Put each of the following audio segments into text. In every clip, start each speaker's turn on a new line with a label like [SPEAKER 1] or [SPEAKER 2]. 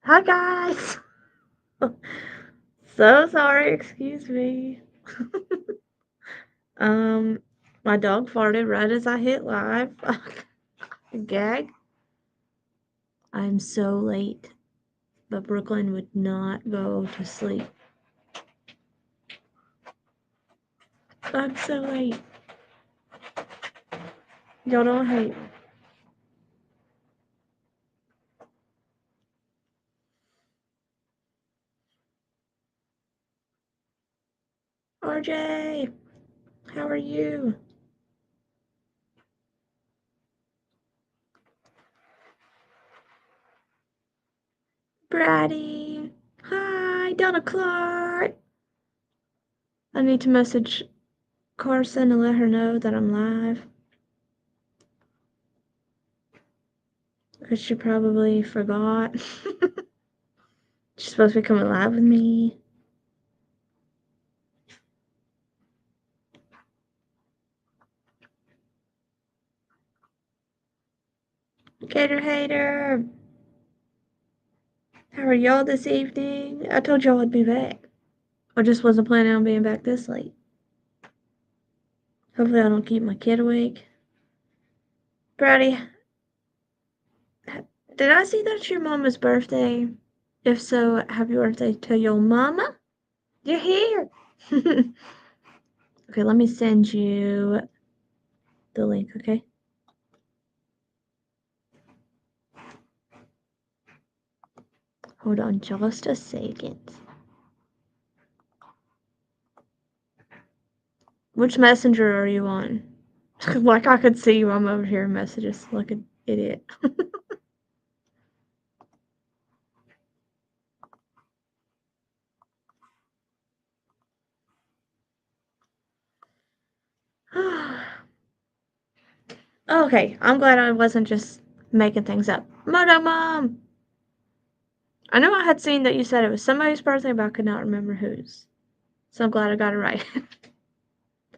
[SPEAKER 1] Hi guys. So sorry, excuse me. Um, my dog farted right as I hit live. Gag. I'm so late, but Brooklyn would not go to sleep. I'm so late. Y'all don't hate me. RJ, how are you? Brady. Hi, Donna Clark. I need to message Carson and let her know that I'm live. Because she probably forgot. She's supposed to be coming live with me. Gator Hater. How are y'all this evening? I told y'all I'd be back. I just wasn't planning on being back this late. Hopefully I don't keep my kid awake. Brady, did I see that's your mama's birthday? If so, happy birthday to your mama. You're here. Okay, let me send you the link, okay? Hold on just a second. Which messenger are you on? Like I could see you, I'm over here in messages like an idiot. Okay, I'm glad I wasn't just making things up. Moto Mom! I know I had seen that you said it was somebody's birthday, but I could not remember whose. So I'm glad I got it right.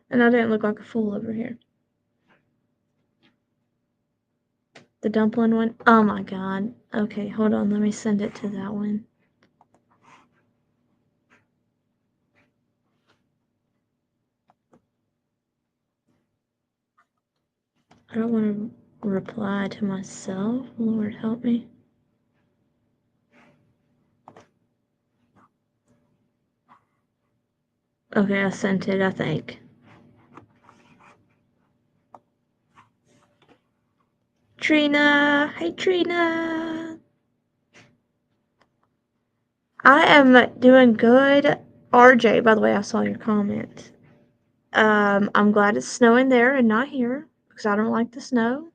[SPEAKER 1] And I didn't look like a fool over here. The dumpling one? Oh my god. Okay, hold on, let me send it to that one. I don't want to reply to myself. Lord help me. Okay, I sent it, I think. Trina! Hey, Trina! I am doing good. RJ, by the way, I saw your comment. I'm glad it's snowing there and not here, because I don't like the snow.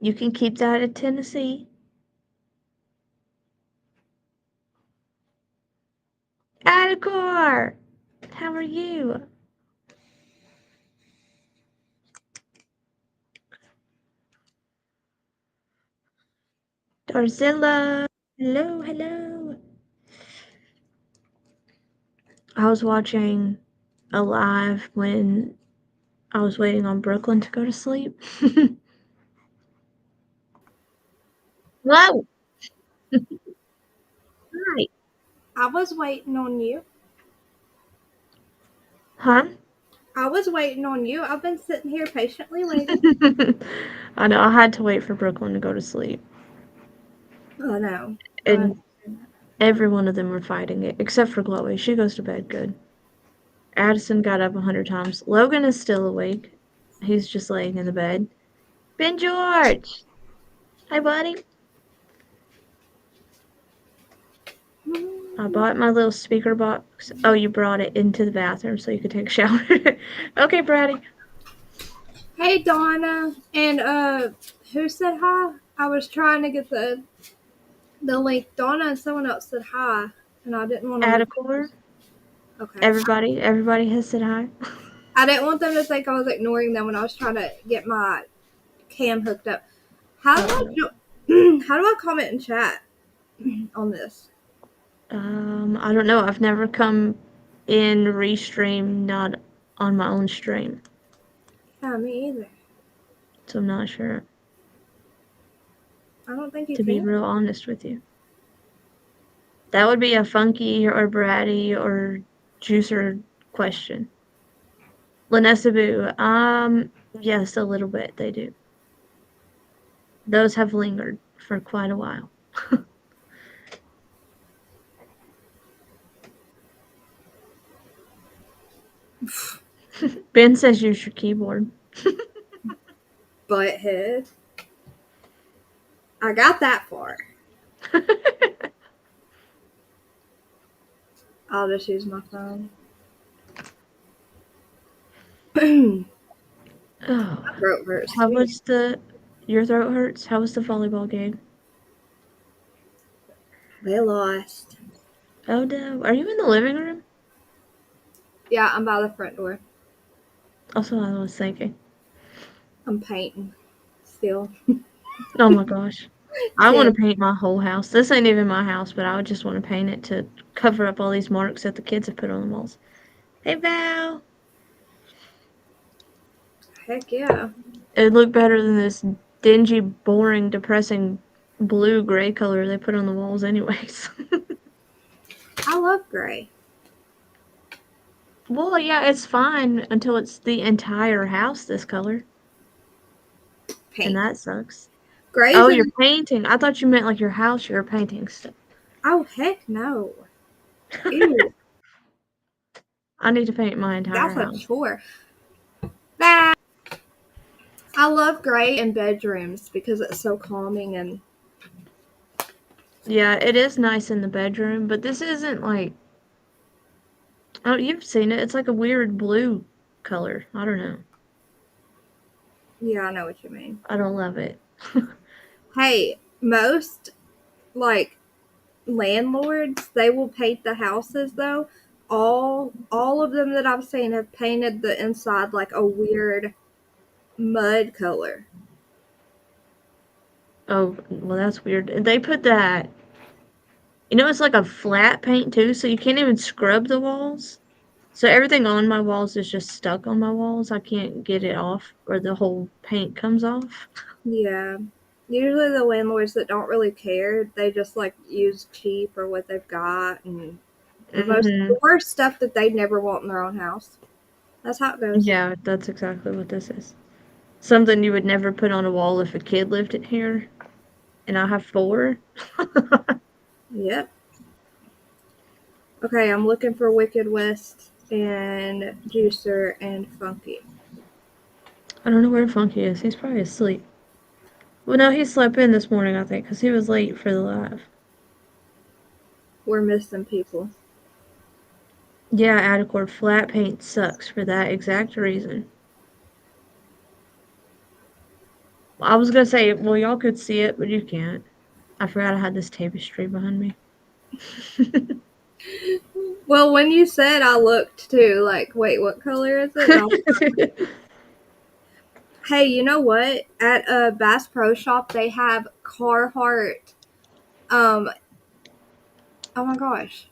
[SPEAKER 1] You can keep that in Tennessee. Adicor! How are you? Darzilla! Hello, hello! I was watching a live when I was waiting on Brooklyn to go to sleep. Whoa! Hi!
[SPEAKER 2] I was waiting on you.
[SPEAKER 1] Huh?
[SPEAKER 2] I was waiting on you. I've been sitting here patiently waiting.
[SPEAKER 1] I know, I had to wait for Brooklyn to go to sleep.
[SPEAKER 2] Oh no.
[SPEAKER 1] And every one of them were fighting it, except for Chloe. She goes to bed good. Addison got up 100 times. Logan is still awake. He's just laying in the bed. Ben George! Hi, buddy. I bought my little speaker box. Oh, you brought it into the bathroom so you could take a shower. Okay, Brady.
[SPEAKER 2] Hey Donna. And who said hi? I was trying to get the link. Donna and someone else said hi, and I didn't want them to.
[SPEAKER 1] Adicor.
[SPEAKER 2] Okay.
[SPEAKER 1] Everybody has said hi.
[SPEAKER 2] I didn't want them to think I was ignoring them when I was trying to get my cam hooked up. How do how do I comment and chat on this?
[SPEAKER 1] I don't know. I've never come in restream not on my own stream.
[SPEAKER 2] Yeah, me either.
[SPEAKER 1] So I'm not sure.
[SPEAKER 2] I don't think you
[SPEAKER 1] to be
[SPEAKER 2] can.
[SPEAKER 1] real honest with you. That would be a funky or bratty or juicer question. Lanessa Boo, yes, a little bit, they do. Those have lingered for quite a while. Ben says use your keyboard.
[SPEAKER 2] Butthead. I got that far. I'll just use my phone. My
[SPEAKER 1] Oh,
[SPEAKER 2] throat hurts.
[SPEAKER 1] how was your throat hurts? How was the volleyball game?
[SPEAKER 2] They lost.
[SPEAKER 1] Oh no, are you in the living room?
[SPEAKER 2] Yeah, I'm by the front door.
[SPEAKER 1] That's what I was thinking.
[SPEAKER 2] I'm painting still.
[SPEAKER 1] Oh my gosh. I want to
[SPEAKER 2] Kid.
[SPEAKER 1] paint my whole house. This ain't even my house, but I would just want to paint it to cover up all these marks that the kids have put on the walls. Hey Val!
[SPEAKER 2] Heck yeah.
[SPEAKER 1] It'd look better than this dingy, boring, depressing blue-gray color they put on the walls anyways.
[SPEAKER 2] I love gray.
[SPEAKER 1] Well, yeah, it's fine until it's the entire house this color. And
[SPEAKER 2] Paint.
[SPEAKER 1] that sucks.
[SPEAKER 2] Gray's
[SPEAKER 1] Oh, you're
[SPEAKER 2] in.
[SPEAKER 1] painting. I thought you meant like your house, you're painting stuff.
[SPEAKER 2] Oh, heck no. Ew.
[SPEAKER 1] I need to paint my entire
[SPEAKER 2] That's a
[SPEAKER 1] house.
[SPEAKER 2] chore. Nah. I love gray in bedrooms because it's so calming and.
[SPEAKER 1] Yeah, it is nice in the bedroom, but this isn't like. Oh, you've seen it. It's like a weird blue color. I don't know.
[SPEAKER 2] Yeah, I know what you mean.
[SPEAKER 1] I don't love it.
[SPEAKER 2] Hey, most like landlords, they will paint the houses though. All of them that I've seen have painted the inside like a weird mud color.
[SPEAKER 1] Oh, well, that's weird. They put that. It's like a flat paint too, so you can't even scrub the walls. So everything on my walls is just stuck on my walls. I can't get it off, or the whole paint comes off.
[SPEAKER 2] Yeah. Usually the landlords that don't really care, they just like use cheap or what they've got and the worst stuff that they'd never want in their own house. That's how it goes.
[SPEAKER 1] Yeah, that's exactly what this is. Something you would never put on a wall if a kid lived in here, and I have 4.
[SPEAKER 2] Yep. Okay, I'm looking for Wicked West and Juicer and Funky.
[SPEAKER 1] I don't know where Funky is. He's probably asleep. Well, no, he slept in this morning, I think, because he was late for the live.
[SPEAKER 2] We're missing people.
[SPEAKER 1] Yeah, Addicord, flat paint sucks for that exact reason. I was gonna say, well, y'all could see it, but you can't. I forgot I had this tapestry behind me.
[SPEAKER 2] Well, when you said, I looked too, like, wait, what color is it? Hey, you know what? At a Bass Pro Shop, they have Carhartt. Oh my gosh.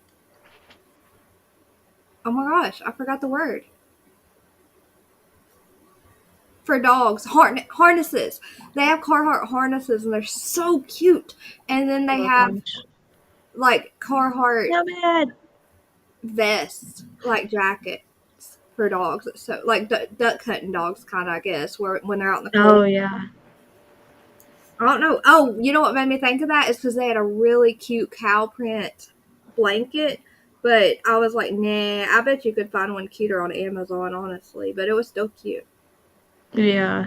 [SPEAKER 2] Oh my gosh, I forgot the word. For dogs, harnesses. They have Carhartt harnesses, and they're so cute. And then they have like Carhartt
[SPEAKER 1] So bad.
[SPEAKER 2] vests, like jackets for dogs. So like duck hunting dogs, kind of, I guess, where when they're out in the cold.
[SPEAKER 1] Oh yeah.
[SPEAKER 2] I don't know. Oh, you know what made me think of that is because they had a really cute cow print blanket, but I was like, nah, I bet you could find one cuter on Amazon, honestly. But it was still cute.
[SPEAKER 1] Yeah.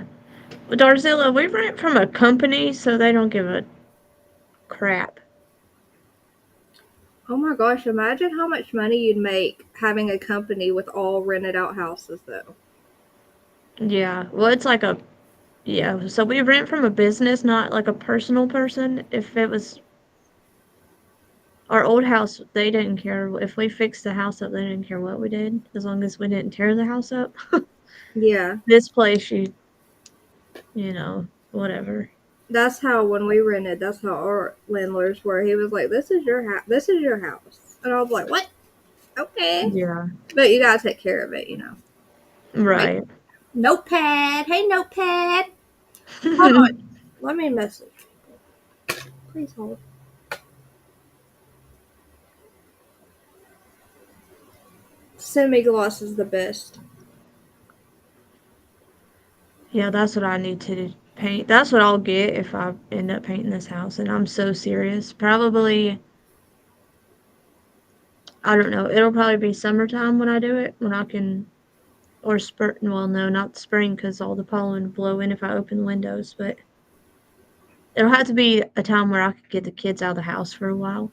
[SPEAKER 1] Well, Darzilla, we rent from a company, so they don't give a crap.
[SPEAKER 2] Oh my gosh, imagine how much money you'd make having a company with all rented out houses, though.
[SPEAKER 1] Yeah. Well, it's like a yeah. So we rent from a business, not like a personal person. If it was our old house, they didn't care if we fixed the house up. They didn't care what we did, as long as we didn't tear the house up.
[SPEAKER 2] Yeah.
[SPEAKER 1] This place, whatever.
[SPEAKER 2] That's how when we rented, that's how our landlords were. He was like, "This is your house. This is your house," and I was like, "What? Okay,
[SPEAKER 1] Yeah.
[SPEAKER 2] but you gotta take care of it, you know." Like
[SPEAKER 1] Right.
[SPEAKER 2] notepad. Hey, notepad. Hold on. Let me message. Please hold. Semi-gloss is the best.
[SPEAKER 1] Yeah, that's what I need to paint. That's what I'll get if I end up painting this house, and I'm so serious. Probably, I don't know. It'll probably be summertime when I do it, when I can, or spring. Well, no, not spring because all the pollen will blow in if I open the windows. But it'll have to be a time where I could get the kids out of the house for a while,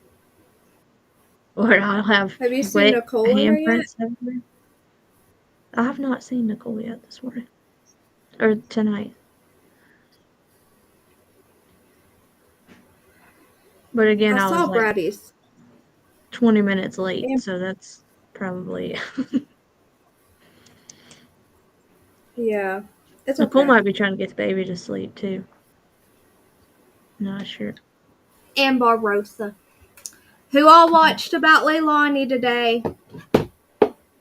[SPEAKER 1] or I'll have
[SPEAKER 2] Have you seen
[SPEAKER 1] wet
[SPEAKER 2] Nicole in there yet?
[SPEAKER 1] handprints everywhere. I have not seen Nicole yet this morning or tonight. But again,
[SPEAKER 2] I
[SPEAKER 1] I was
[SPEAKER 2] saw
[SPEAKER 1] like
[SPEAKER 2] Brady's.
[SPEAKER 1] 20 minutes late,
[SPEAKER 2] And,
[SPEAKER 1] so that's probably
[SPEAKER 2] yeah, it's
[SPEAKER 1] Nicole
[SPEAKER 2] okay.
[SPEAKER 1] might be trying to get the baby to sleep too. Not sure.
[SPEAKER 2] And Barbarossa, who all watched about Leilani today.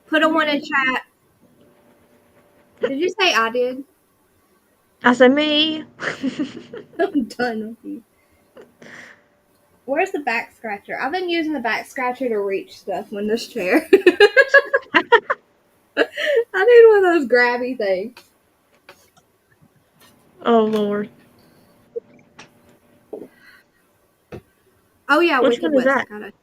[SPEAKER 2] Put a one in chat. Did you say I did?
[SPEAKER 1] I said me.
[SPEAKER 2] I'm done with you. Where's the back scratcher? I've been using the back scratcher to reach stuff on this chair. I need one of those grabby things.
[SPEAKER 1] Oh Lord.
[SPEAKER 2] Oh yeah,
[SPEAKER 1] Which
[SPEAKER 2] Wicked
[SPEAKER 1] one is
[SPEAKER 2] West.
[SPEAKER 1] that?
[SPEAKER 2] Got it.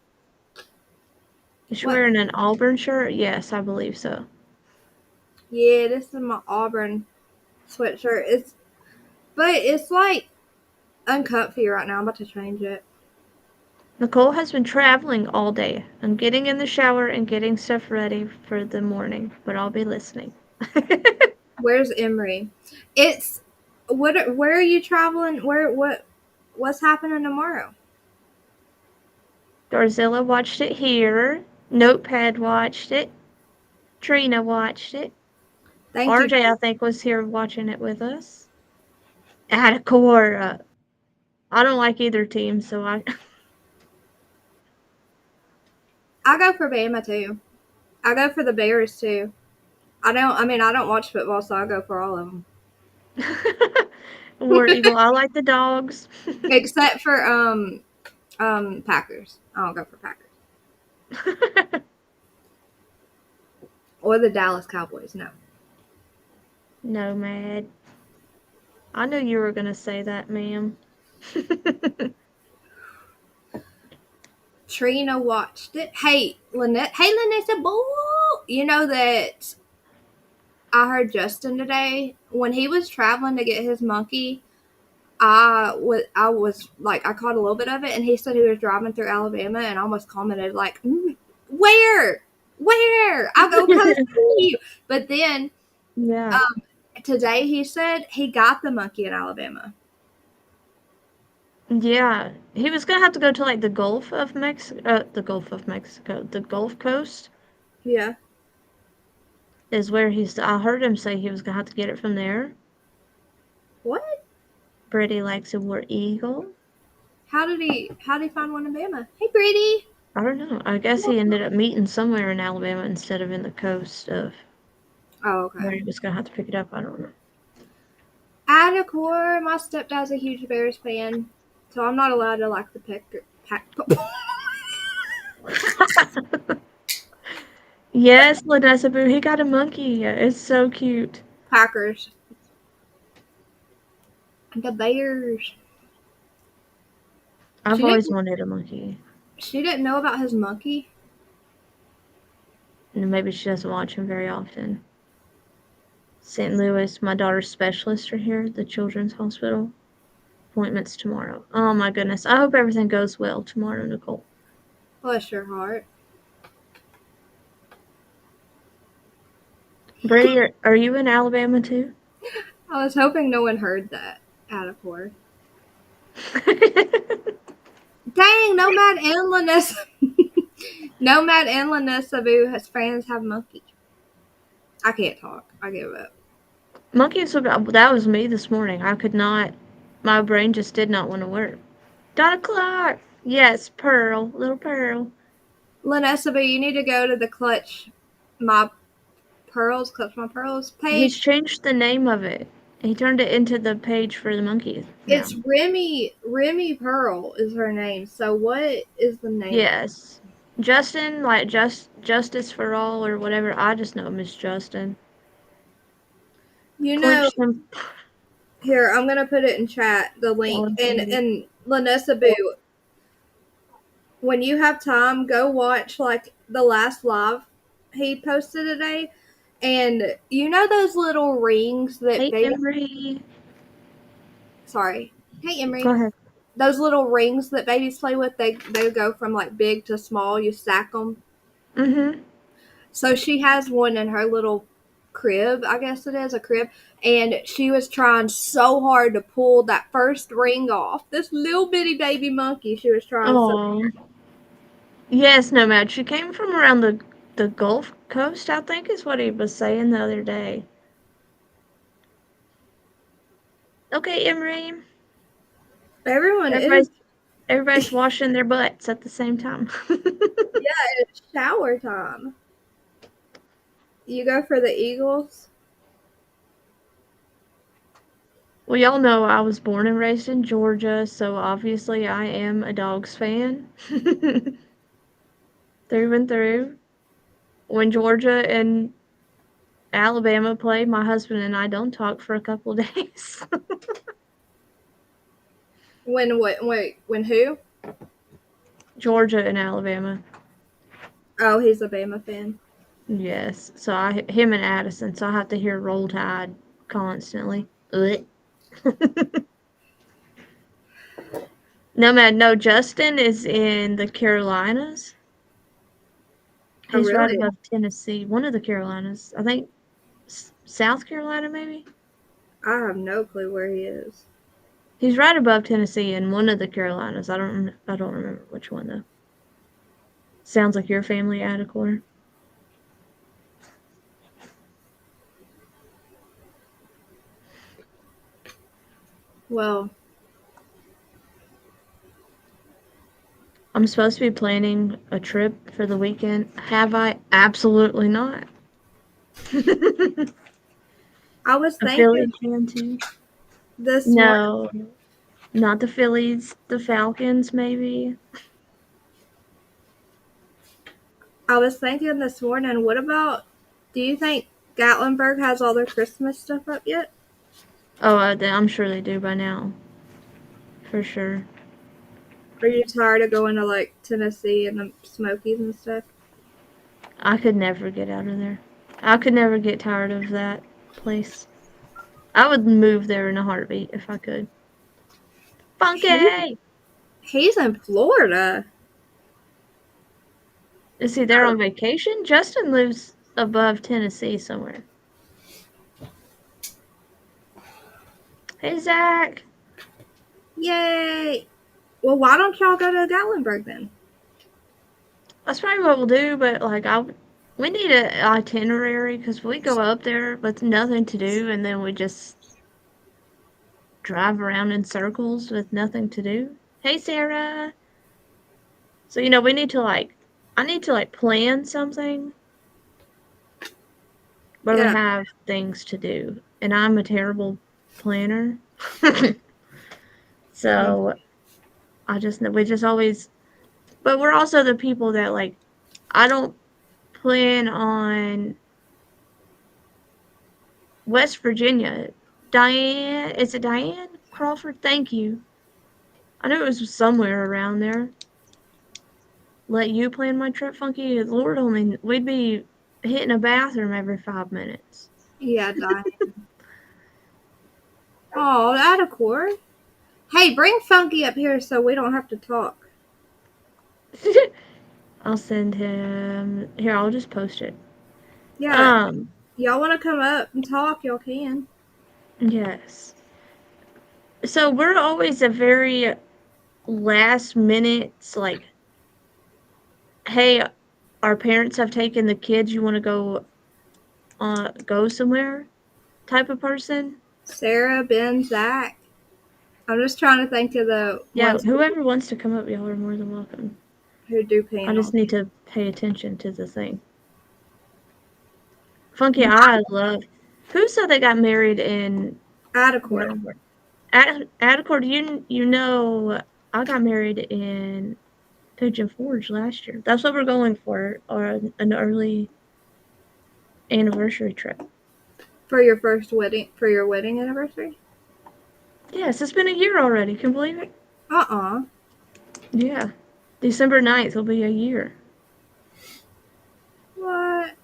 [SPEAKER 1] Is she
[SPEAKER 2] What?
[SPEAKER 1] wearing an Auburn shirt? Yes, I believe so.
[SPEAKER 2] Yeah, this is my Auburn sweatshirt. It's like uncomfy right now. I'm about to change it.
[SPEAKER 1] Nicole has been traveling all day. I'm getting in the shower and getting stuff ready for the morning, but I'll be listening.
[SPEAKER 2] Where's Emery? It's what? Where are you traveling? What's happening tomorrow?
[SPEAKER 1] Darzilla watched it here. Notepad watched it. Trina watched it.
[SPEAKER 2] Thank you.
[SPEAKER 1] RJ, I think, was here watching it with us. Attacore. I don't like either team, so I.
[SPEAKER 2] I go for Bama too. I go for the Bears too. I don't. I mean, I don't watch football, so I go for all of them.
[SPEAKER 1] War Eagle. I like the dogs.
[SPEAKER 2] Except for Packers. I don't go for Packers or the Dallas Cowboys. No.
[SPEAKER 1] Nomad. I knew you were gonna say that, ma'am.
[SPEAKER 2] Trina watched it. Hey, Lynette. Hey, Lynette. You know that I heard Justin today when he was traveling to get his monkey. I was like, I caught a little bit of it, and he said he was driving through Alabama, and I almost commented like, where, I'll go come see you. But then
[SPEAKER 1] Yeah.
[SPEAKER 2] today he said he got the monkey in Alabama.
[SPEAKER 1] Yeah. He was gonna have to go to like the Gulf of Mexico. The Gulf of Mexico. The Gulf Coast
[SPEAKER 2] Yeah.
[SPEAKER 1] is where he's. I heard him say he was gonna have to get it from there.
[SPEAKER 2] What?
[SPEAKER 1] Brady likes a War Eagle.
[SPEAKER 2] How did he find one in Bama? Hey, Brady.
[SPEAKER 1] I don't know. I guess he ended up meeting somewhere in Alabama instead of in the coast of
[SPEAKER 2] Oh,
[SPEAKER 1] where
[SPEAKER 2] okay.
[SPEAKER 1] he was gonna have to pick it up. I don't know.
[SPEAKER 2] Adacor, my stepdad's a huge Bears fan, so I'm not allowed to like the
[SPEAKER 1] Yes, Lanessa Boo, he got a monkey. It's so cute.
[SPEAKER 2] Packers. The Bears.
[SPEAKER 1] I've always wanted a monkey.
[SPEAKER 2] She didn't know about his monkey.
[SPEAKER 1] And maybe she doesn't watch him very often. St. Louis, my daughter's specialists are here at the Children's Hospital. Appointments tomorrow. Oh my goodness. I hope everything goes well tomorrow, Nicole.
[SPEAKER 2] Bless your heart.
[SPEAKER 1] Brady, are you in Alabama too?
[SPEAKER 2] I was hoping no one heard that. Adacor. Dang, Nomad and Lanessa. Nomad and Lanessa Boo has fans have monkey. I can't talk. I give up.
[SPEAKER 1] Monkeys, that was me this morning. I could not, my brain just did not want to work. Donna Clark! Yes, Pearl, little Pearl.
[SPEAKER 2] Lanessa Boo, you need to go to the Clutch My Pearls
[SPEAKER 1] He's
[SPEAKER 2] page.
[SPEAKER 1] changed the name of it. He turned it into the page for the monkeys now.
[SPEAKER 2] It's Remy Pearl is her name. So what is the name?
[SPEAKER 1] Yes. Justin, like Justice for All or whatever. I just know him as Justin.
[SPEAKER 2] You know,
[SPEAKER 1] Clinch them.
[SPEAKER 2] here I'm gonna put it in chat the link. And Lanessa Boo, when you have time, go watch like the last live he posted today. And you know those little rings that
[SPEAKER 1] Hey,
[SPEAKER 2] baby.
[SPEAKER 1] Emery.
[SPEAKER 2] Sorry. Hey Emery.
[SPEAKER 1] Go ahead.
[SPEAKER 2] Those little rings that babies play with, they go from like big to small. You stack them.
[SPEAKER 1] Mm-hmm.
[SPEAKER 2] So she has one in her little crib, I guess it is, a crib, and she was trying so hard to pull that first ring off. This little bitty baby monkey, she was trying so hard.
[SPEAKER 1] Yes, Nomad. She came from around the Gulf Coast, I think is what he was saying the other day. Okay, Emery. Everybody's washing their butts at the same time.
[SPEAKER 2] Yeah, it's shower time. You go for the Eagles?
[SPEAKER 1] Well, y'all know I was born and raised in Georgia, so obviously I am a Dogs fan. Through and through. When Georgia and Alabama play, my husband and I don't talk for a couple days.
[SPEAKER 2] When what? Wait, when who?
[SPEAKER 1] Georgia and Alabama.
[SPEAKER 2] Oh, he's a Bama fan.
[SPEAKER 1] Yes. So him and Addison, so I have to hear Roll Tide constantly. No, Justin is in the Carolinas. He's
[SPEAKER 2] really?
[SPEAKER 1] right above Tennessee. One of the Carolinas. I think South Carolina, maybe?
[SPEAKER 2] I have no clue where he is.
[SPEAKER 1] He's right above Tennessee in one of the Carolinas. I don't remember which one, though. Sounds like your family, Adacore.
[SPEAKER 2] Well,
[SPEAKER 1] I'm supposed to be planning a trip for the weekend. Have I? Absolutely not.
[SPEAKER 2] I was
[SPEAKER 1] A
[SPEAKER 2] thinking
[SPEAKER 1] Philly fan too.
[SPEAKER 2] this
[SPEAKER 1] No, not the Phillies. The Falcons, maybe.
[SPEAKER 2] I was thinking this morning, what about, do you think Gatlinburg has all their Christmas stuff up yet?
[SPEAKER 1] Oh, I'm sure they do by now. For sure.
[SPEAKER 2] Are you tired of going to like Tennessee and the Smokies and stuff?
[SPEAKER 1] I could never get out of there. I could never get tired of that place. I would move there in a heartbeat if I could. Funky!
[SPEAKER 2] He's in Florida.
[SPEAKER 1] Is he there on vacation? Justin lives above Tennessee somewhere. Hey, Zach.
[SPEAKER 2] Yay! Well, why don't y'all go to Gatlinburg then?
[SPEAKER 1] That's probably what we'll do, but like we need an itinerary because we go up there with nothing to do and then we just drive around in circles with nothing to do. Hey, Sarah. So we need to I need to plan something where we have things to do, and I'm a terrible planner. So we just always, but we're also the people that I don't plan on West Virginia. Diane, is it Diane Crawford? Thank you. I knew it was somewhere around there. Let you plan my trip, Funky. Lord only, we'd be hitting a bathroom every 5 minutes.
[SPEAKER 2] Yeah, Diane. Oh, Adacore. Hey, bring Funky up here so we don't have to talk.
[SPEAKER 1] I'll send him. Here, I'll just post it.
[SPEAKER 2] Yeah. Y'all want to come up and talk? Y'all can.
[SPEAKER 1] Yes. So we're always a very last minute, hey, our parents have taken the kids. You want to go somewhere? Type of person.
[SPEAKER 2] Sarah, Ben, Zach. I'm just trying to think of the ones
[SPEAKER 1] whoever wants to come up, y'all are more than welcome.
[SPEAKER 2] Who do panels.
[SPEAKER 1] I just need to pay attention to the thing. Funky, I love. Who said they got married in
[SPEAKER 2] Adequate.
[SPEAKER 1] Adcord, you know, I got married in Pigeon Forge last year. That's what we're going for, or an early anniversary trip.
[SPEAKER 2] For your first wedding, for your wedding anniversary?
[SPEAKER 1] Yes, it's been a year already. Can you believe it?
[SPEAKER 2] Uh-uh.
[SPEAKER 1] Yeah. December 9th will be a year.
[SPEAKER 2] What?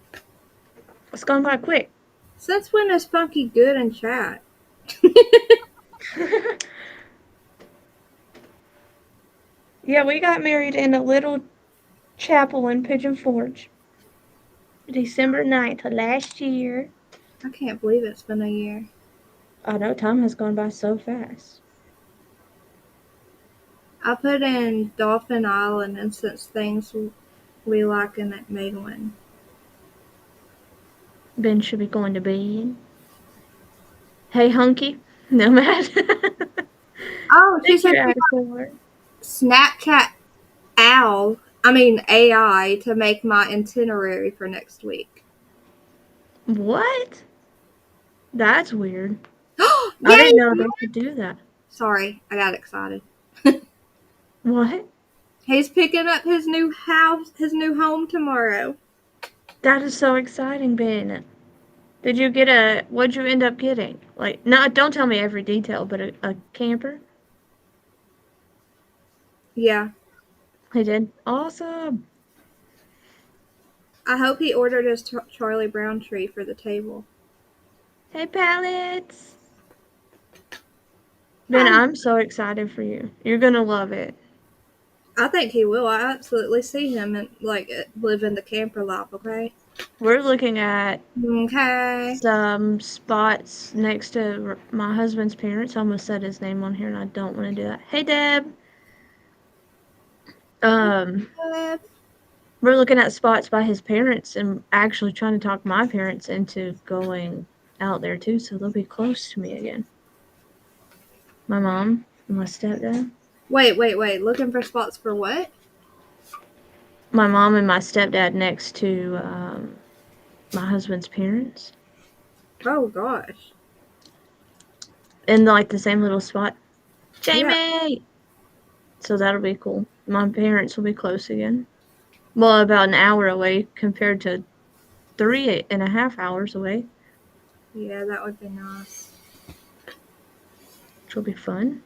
[SPEAKER 1] It's gone by quick.
[SPEAKER 2] Since when is Funky good in chat?
[SPEAKER 1] Yeah, we got married in a little chapel in Pigeon Forge. December 9th of last year.
[SPEAKER 2] I can't believe it's been a year.
[SPEAKER 1] I know time has gone by so fast.
[SPEAKER 2] I put in Dolphin Island and since things we like and it made one.
[SPEAKER 1] Ben should be going to bed. Hey, Hunky. Nomad.
[SPEAKER 2] Oh, she
[SPEAKER 1] Thank
[SPEAKER 2] said
[SPEAKER 1] you,
[SPEAKER 2] she
[SPEAKER 1] Adcore.
[SPEAKER 2] Snapchat AI to make my itinerary for next week.
[SPEAKER 1] What? That's weird. I
[SPEAKER 2] Yay!
[SPEAKER 1] didn't know they could do that.
[SPEAKER 2] Sorry, I got excited.
[SPEAKER 1] What?
[SPEAKER 2] He's picking up his new house, his new home tomorrow.
[SPEAKER 1] That is so exciting, Ben. Did you get a? What'd you end up getting? Like, no, don't tell me every detail, but a camper.
[SPEAKER 2] Yeah.
[SPEAKER 1] He did. Awesome.
[SPEAKER 2] I hope he ordered his Charlie Brown tree for the table.
[SPEAKER 1] Hey, pallets. Ben, I'm so excited for you. You're gonna love it.
[SPEAKER 2] I think he will. I absolutely see him and living the camper life. Okay.
[SPEAKER 1] We're looking at
[SPEAKER 2] Okay.
[SPEAKER 1] some spots next to my husband's parents. I almost said his name on here, and I don't want to do that. Hey, Deb. We're looking at spots by his parents and actually trying to talk my parents into going out there too, so they'll be close to me again. My mom and my stepdad.
[SPEAKER 2] Wait. Looking for spots for what?
[SPEAKER 1] My mom and my stepdad next to my husband's parents.
[SPEAKER 2] Oh gosh.
[SPEAKER 1] In like the same little spot. Jamie!
[SPEAKER 2] Yeah.
[SPEAKER 1] So that'll be cool. My parents will be close again. Well, about an hour away compared to 3.5 hours away.
[SPEAKER 2] Yeah, that would be nice.
[SPEAKER 1] Which will be fun.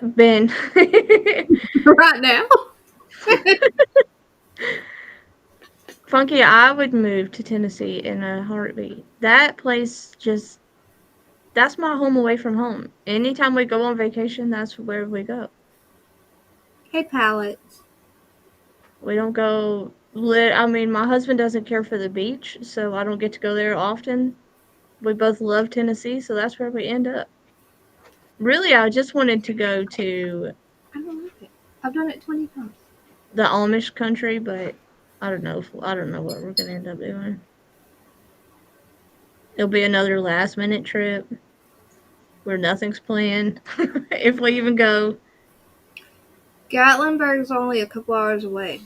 [SPEAKER 1] Ben.
[SPEAKER 2] Right now?
[SPEAKER 1] Funky, I would move to Tennessee in a heartbeat. That place just, that's my home away from home. Anytime we go on vacation, that's where we go.
[SPEAKER 2] Hey, pallets.
[SPEAKER 1] We don't go, I mean, my husband doesn't care for the beach, so I don't get to go there often. We both love Tennessee, so that's where we end up. Really, I just wanted to go to
[SPEAKER 2] I don't like it. I've done it 20 times.
[SPEAKER 1] the Amish country, but I don't know what we're gonna end up doing. It'll be another last minute trip where nothing's planned. If we even go.
[SPEAKER 2] Gatlinburg's only a couple hours away.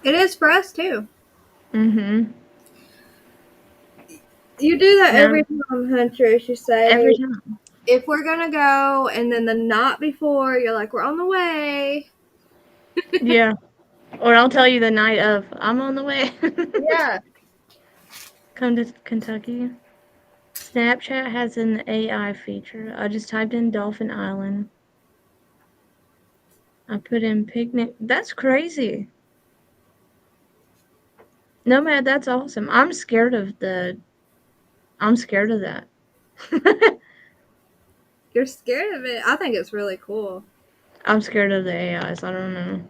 [SPEAKER 2] It is for us too.
[SPEAKER 1] Mm-hmm.
[SPEAKER 2] You do that every time, Huntress. You say
[SPEAKER 1] Every time.
[SPEAKER 2] if we're gonna go, and then the night before, you're like, we're on the way.
[SPEAKER 1] Yeah. Or I'll tell you the night of, I'm on the way.
[SPEAKER 2] Yeah.
[SPEAKER 1] Come to Kentucky. Snapchat has an AI feature. I just typed in Dolphin Island. I put in picnic. That's crazy. Nomad, that's awesome. I'm scared of that.
[SPEAKER 2] You're scared of it. I think it's really cool.
[SPEAKER 1] I'm scared of the AIs. I don't know.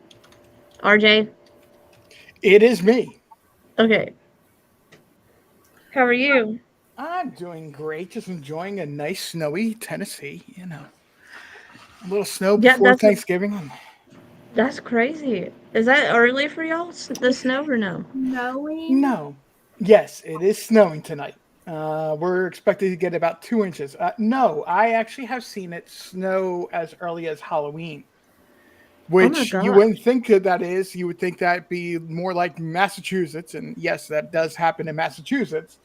[SPEAKER 1] RJ?
[SPEAKER 3] It is me.
[SPEAKER 1] Okay. How are you?
[SPEAKER 3] I'm doing great. Just enjoying a nice snowy Tennessee. You know, a little snow
[SPEAKER 1] Yeah,
[SPEAKER 3] before Thanksgiving.
[SPEAKER 1] that's crazy. Is that early for y'all? The snow or no?
[SPEAKER 2] Snowing?
[SPEAKER 3] No. Yes, it is snowing tonight. We're expected to get about 2 inches. No, I actually have seen it snow as early as Halloween.
[SPEAKER 1] Oh my
[SPEAKER 3] which you
[SPEAKER 1] god.
[SPEAKER 3] wouldn't think that is. You would think that'd be more like Massachusetts, and yes, that does happen in Massachusetts.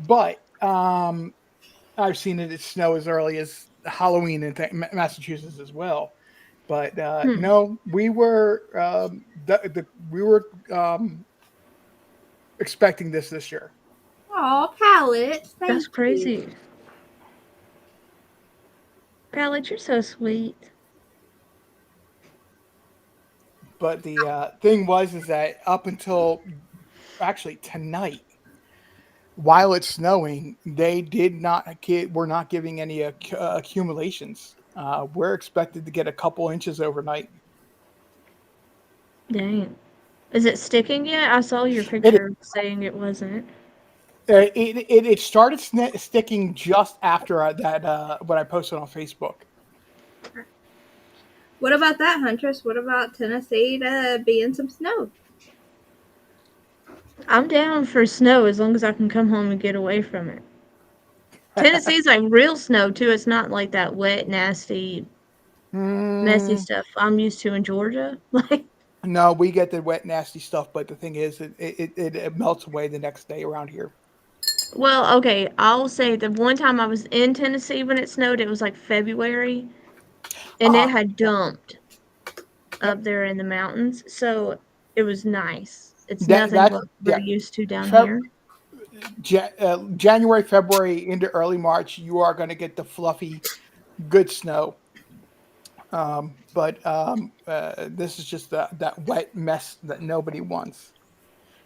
[SPEAKER 3] But I've seen it snow as early as Halloween in Massachusetts as well. But
[SPEAKER 1] Hmm.
[SPEAKER 3] no, we were we were expecting this year.
[SPEAKER 2] Aw, Palette,
[SPEAKER 1] That's
[SPEAKER 2] thank you.
[SPEAKER 1] crazy. Palette, you're so sweet.
[SPEAKER 3] But the thing was is that up until actually tonight, while it's snowing, they did not get. We're not giving any accumulations. We're expected to get a couple inches overnight.
[SPEAKER 1] Dang. Is it sticking yet? I saw your
[SPEAKER 3] It
[SPEAKER 1] picture saying it wasn't.
[SPEAKER 3] it started sticking just after that what I posted on Facebook.
[SPEAKER 2] What about that, Huntress? What about Tennessee to be in some snow?
[SPEAKER 1] I'm down for snow as long as I can come home and get away from it. Tennessee's like real snow too. It's not like that wet, nasty, messy
[SPEAKER 3] Mm,
[SPEAKER 1] stuff I'm used to in Georgia. Like,
[SPEAKER 3] no, we get the wet, nasty stuff, but the thing is, it melts away the next day around here.
[SPEAKER 1] well, okay, I'll say the one time I was in Tennessee when it snowed, it was like February, and it
[SPEAKER 3] Ah,
[SPEAKER 1] had
[SPEAKER 3] yeah,
[SPEAKER 1] dumped
[SPEAKER 3] yep.
[SPEAKER 1] up there in the mountains, so it was nice. It's
[SPEAKER 3] That
[SPEAKER 1] nothing
[SPEAKER 3] that's
[SPEAKER 1] what we're
[SPEAKER 3] yeah.
[SPEAKER 1] used to down
[SPEAKER 3] Feb,
[SPEAKER 1] here.
[SPEAKER 3] January, February into early March, you are going to get the fluffy, good snow. But this is just that wet mess that nobody wants.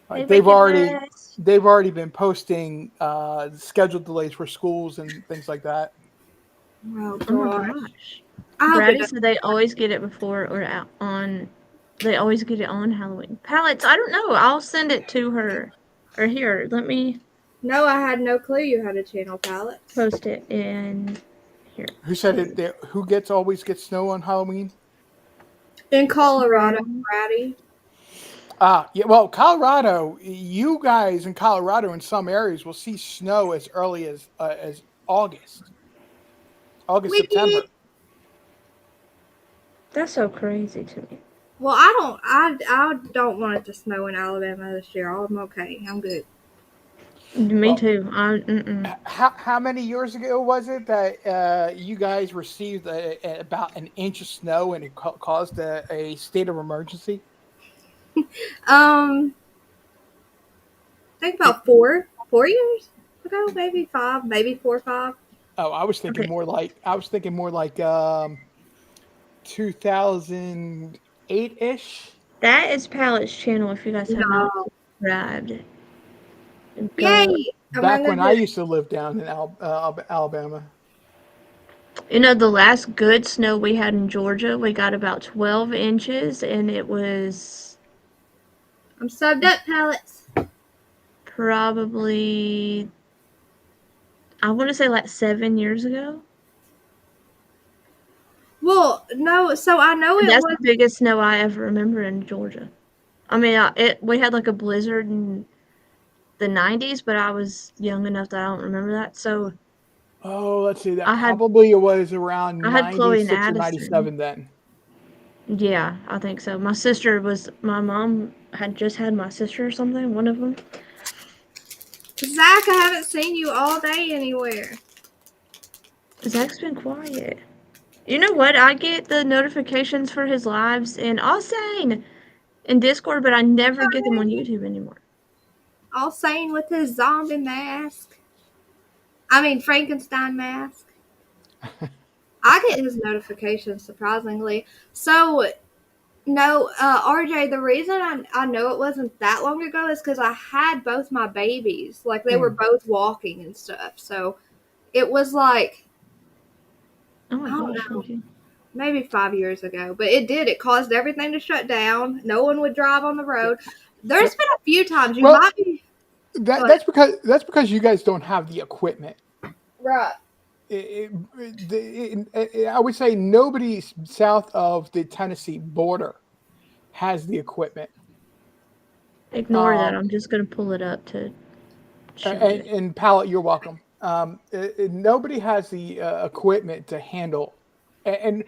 [SPEAKER 1] Hey,
[SPEAKER 3] Like
[SPEAKER 1] Wicked West.
[SPEAKER 3] they've already been posting scheduled delays for schools and things like that.
[SPEAKER 2] Oh
[SPEAKER 1] Oh my
[SPEAKER 2] gosh.
[SPEAKER 1] gosh.
[SPEAKER 2] I hope it
[SPEAKER 1] Brady
[SPEAKER 2] doesn't.
[SPEAKER 1] said they always get it before or out on. They always get it on Halloween. Pallets. I don't know. I'll send it to her. Or here, let me
[SPEAKER 2] No, I had no clue you had a channel, Palettes.
[SPEAKER 1] post it in here.
[SPEAKER 3] Who said it? Who gets always gets snow on Halloween?
[SPEAKER 2] In Colorado,
[SPEAKER 1] Brady.
[SPEAKER 2] Brady.
[SPEAKER 3] Yeah. Well, Colorado, you guys in Colorado in some areas will see snow as early as August,
[SPEAKER 2] We
[SPEAKER 3] September.
[SPEAKER 1] That's so crazy to me.
[SPEAKER 2] Well, I don't want it to snow in Alabama this year. I'm okay. I'm good.
[SPEAKER 1] Me
[SPEAKER 3] Well,
[SPEAKER 1] too. Mm-mm.
[SPEAKER 3] how many years ago was it that you guys received about an inch of snow and it caused a state of emergency?
[SPEAKER 2] Um, I think about 4 years ago, maybe 5, maybe 4 or 5.
[SPEAKER 3] Oh,
[SPEAKER 1] Okay.
[SPEAKER 3] I was thinking more like 2008 ish.
[SPEAKER 1] That is Pallet's channel if you guys have not
[SPEAKER 2] No.
[SPEAKER 1] subscribed. Go.
[SPEAKER 2] Yay!
[SPEAKER 3] Back
[SPEAKER 2] Amanda
[SPEAKER 3] when I
[SPEAKER 2] did.
[SPEAKER 3] used to live down in Alabama.
[SPEAKER 1] You know, the last good snow we had in Georgia, we got about 12 inches, and it was
[SPEAKER 2] I'm subbed up, Pallets.
[SPEAKER 1] probably, I want to say like 7 years ago.
[SPEAKER 2] Well, no, so I know
[SPEAKER 1] And
[SPEAKER 2] it
[SPEAKER 1] that's
[SPEAKER 2] was.
[SPEAKER 1] the biggest snow I ever remember in Georgia. I mean, we had like a blizzard in the 90s, but I was young enough that I don't remember that. So
[SPEAKER 3] Oh, let's see. That
[SPEAKER 1] I had
[SPEAKER 3] probably was around
[SPEAKER 1] I had Chloe and
[SPEAKER 3] 96 or
[SPEAKER 1] Addison.
[SPEAKER 3] 97 then.
[SPEAKER 1] Yeah, I think so. My mom had just had my sister or something, one of them.
[SPEAKER 2] Zach, I haven't seen you all day anywhere.
[SPEAKER 1] Zach's been quiet. You know what? I get the notifications for his lives in Austin in Discord, but I never get them on YouTube anymore.
[SPEAKER 2] All sane with his zombie mask. I mean, Frankenstein mask. I get his notifications surprisingly. So, no, RJ, the reason I know it wasn't that long ago is because I had both my babies. Like, they were
[SPEAKER 3] Hmm.
[SPEAKER 2] both walking and stuff. So, it was like,
[SPEAKER 1] Oh
[SPEAKER 2] I
[SPEAKER 1] my
[SPEAKER 2] don't
[SPEAKER 1] gosh,
[SPEAKER 2] know,
[SPEAKER 1] okay.
[SPEAKER 2] maybe 5 years ago. But it did. It caused everything to shut down. No one would drive on the road. There's
[SPEAKER 3] Yep.
[SPEAKER 2] been a few times you
[SPEAKER 3] Well,
[SPEAKER 2] might be. Go ahead.
[SPEAKER 3] that's because you guys don't have the equipment.
[SPEAKER 2] Right.
[SPEAKER 3] I would say nobody south of the Tennessee border has the equipment.
[SPEAKER 1] Ignore that.
[SPEAKER 3] Um,
[SPEAKER 1] I'm just gonna pull it up to show
[SPEAKER 3] and,
[SPEAKER 1] it.
[SPEAKER 3] and Pallet, you're welcome. Nobody has the equipment to handle, and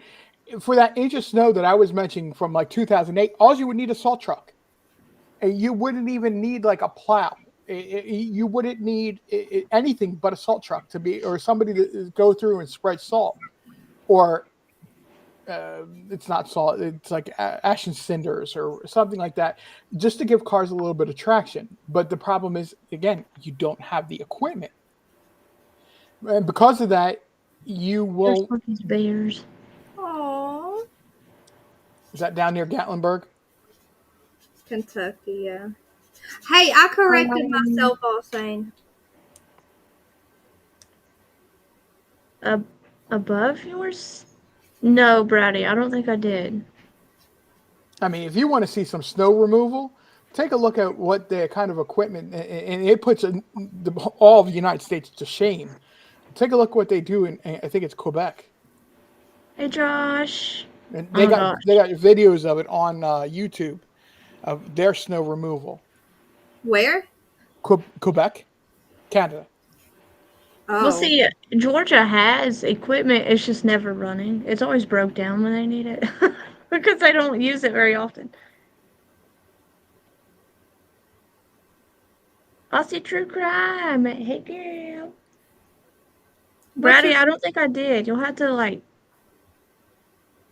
[SPEAKER 3] for that inch of snow that I was mentioning from like 2008, all you would need is a salt truck. And you wouldn't even need like a plow. You wouldn't need anything but a salt truck to be, or somebody to go through and spread salt. Or it's not salt, it's like ash and cinders or something like that, just to give cars a little bit of traction. But the problem is, again, you don't have the equipment. And because of that, you
[SPEAKER 1] There's
[SPEAKER 3] will.
[SPEAKER 1] these bears.
[SPEAKER 2] Aww.
[SPEAKER 3] Is that down near Gatlinburg?
[SPEAKER 2] Kentucky, yeah. Hey, I corrected
[SPEAKER 1] Um,
[SPEAKER 2] myself all saying.
[SPEAKER 1] Above yours? No, Brady, I don't think I did.
[SPEAKER 3] I mean, if you want to see some snow removal, take a look at what the kind of equipment, and it puts all of the United States to shame. Take a look what they do in, I think it's Quebec.
[SPEAKER 1] Hey, Josh.
[SPEAKER 3] And
[SPEAKER 1] Oh, gosh.
[SPEAKER 3] they got videos of it on YouTube of their snow removal.
[SPEAKER 2] Where?
[SPEAKER 3] Quebec, Canada.
[SPEAKER 2] Oh.
[SPEAKER 1] Well, see, Georgia has equipment. It's just never running. It's always broke down when they need it because they don't use it very often. Aussie True Crime. Hey, girl. Brady, I don't think I did. You'll have to, like,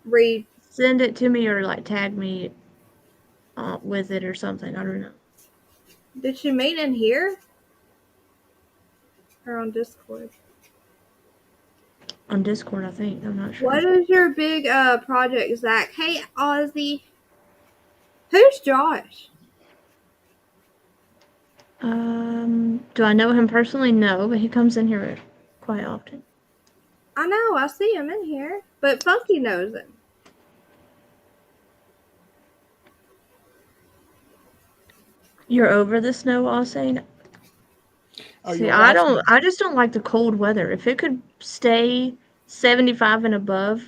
[SPEAKER 2] read.
[SPEAKER 1] Send it to me or, like, tag me with it or something. I don't know.
[SPEAKER 2] Did she meet in here? Or on Discord?
[SPEAKER 1] On Discord, I think. I'm not sure.
[SPEAKER 2] What is your big project, Zach? Hey, Ozzy. Who's Josh?
[SPEAKER 1] Do I know him personally? No, but he comes in here quite often.
[SPEAKER 2] I know, I see him in here. But Funky knows him.
[SPEAKER 1] You're over the snow, Austin?
[SPEAKER 3] Oh,
[SPEAKER 1] see, I just don't like the cold weather. If it could stay 75 and above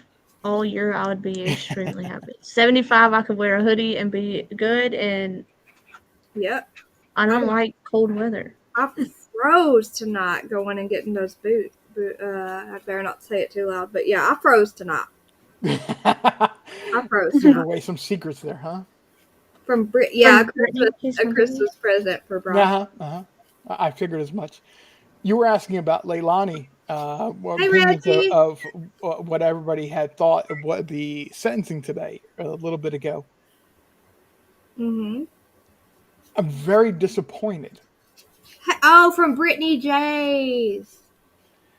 [SPEAKER 1] all year, I would be extremely happy. 75, I could wear a hoodie and be good, and
[SPEAKER 2] yep.
[SPEAKER 1] I don't like cold weather.
[SPEAKER 2] I froze tonight going and getting those boots. I better not say it too loud, but yeah, I froze tonight. I froze tonight.
[SPEAKER 3] Give away some secrets there, huh?
[SPEAKER 2] From a Christmas present for Brian.
[SPEAKER 3] I figured as much. You were asking about Leilani.
[SPEAKER 2] Hey,
[SPEAKER 3] of what everybody had thought of what the sentencing today, a little bit ago.
[SPEAKER 2] Mm-hmm.
[SPEAKER 3] I'm very disappointed.
[SPEAKER 2] Oh, from Brittany J's.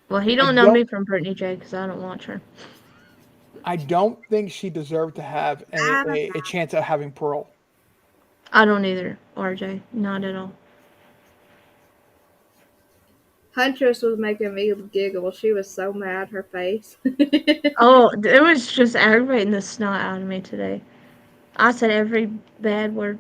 [SPEAKER 1] Well, he don't know me from Brittany J because I don't watch her.
[SPEAKER 3] I don't think she deserved to have a chance of having parole.
[SPEAKER 1] I don't either, RJ. Not at all.
[SPEAKER 2] Huntress was making me giggle. She was so mad, her face.
[SPEAKER 1] Oh, it was just aggravating the snot out of me today. I said every bad word.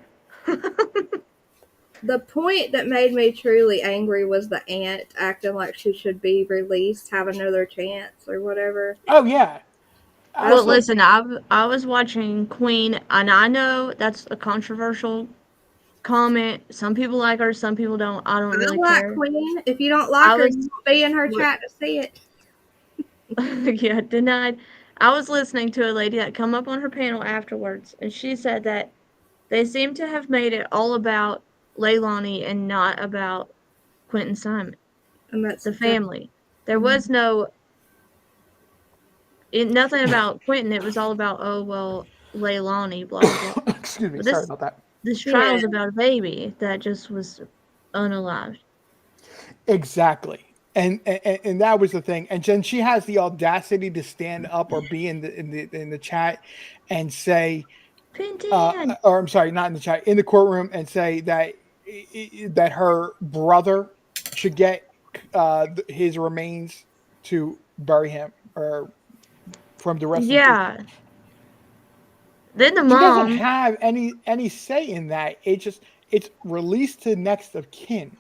[SPEAKER 2] The point that made me truly angry was the aunt acting like she should be released, have another chance or whatever.
[SPEAKER 3] Oh, yeah.
[SPEAKER 1] Well, listen, I was watching Queen, and I know that's a controversial comment. Some people like her, some people don't. I don't really care.
[SPEAKER 2] Queen. If you don't like her, you won't be in her chat to see it.
[SPEAKER 1] Yeah, denied. I was listening to a lady that come up on her panel afterwards, and she said that they seem to have made it all about Leilani and not about Quentin Simon.
[SPEAKER 2] And that's
[SPEAKER 1] the family. There was nothing about Quentin. It was all about, oh, well, Leilani, blah, blah, blah.
[SPEAKER 3] Excuse me, sorry about that.
[SPEAKER 1] This trial is about a baby that just was unalived.
[SPEAKER 3] Exactly. And that was the thing. And then she has the audacity to stand up or be in the chat and say, or I'm sorry, not in the chat, in the courtroom, and say that her brother should get his remains to bury him or from the rest.
[SPEAKER 1] Yeah. Then the
[SPEAKER 3] mom, she doesn't have any say in that. It's released to next of kin.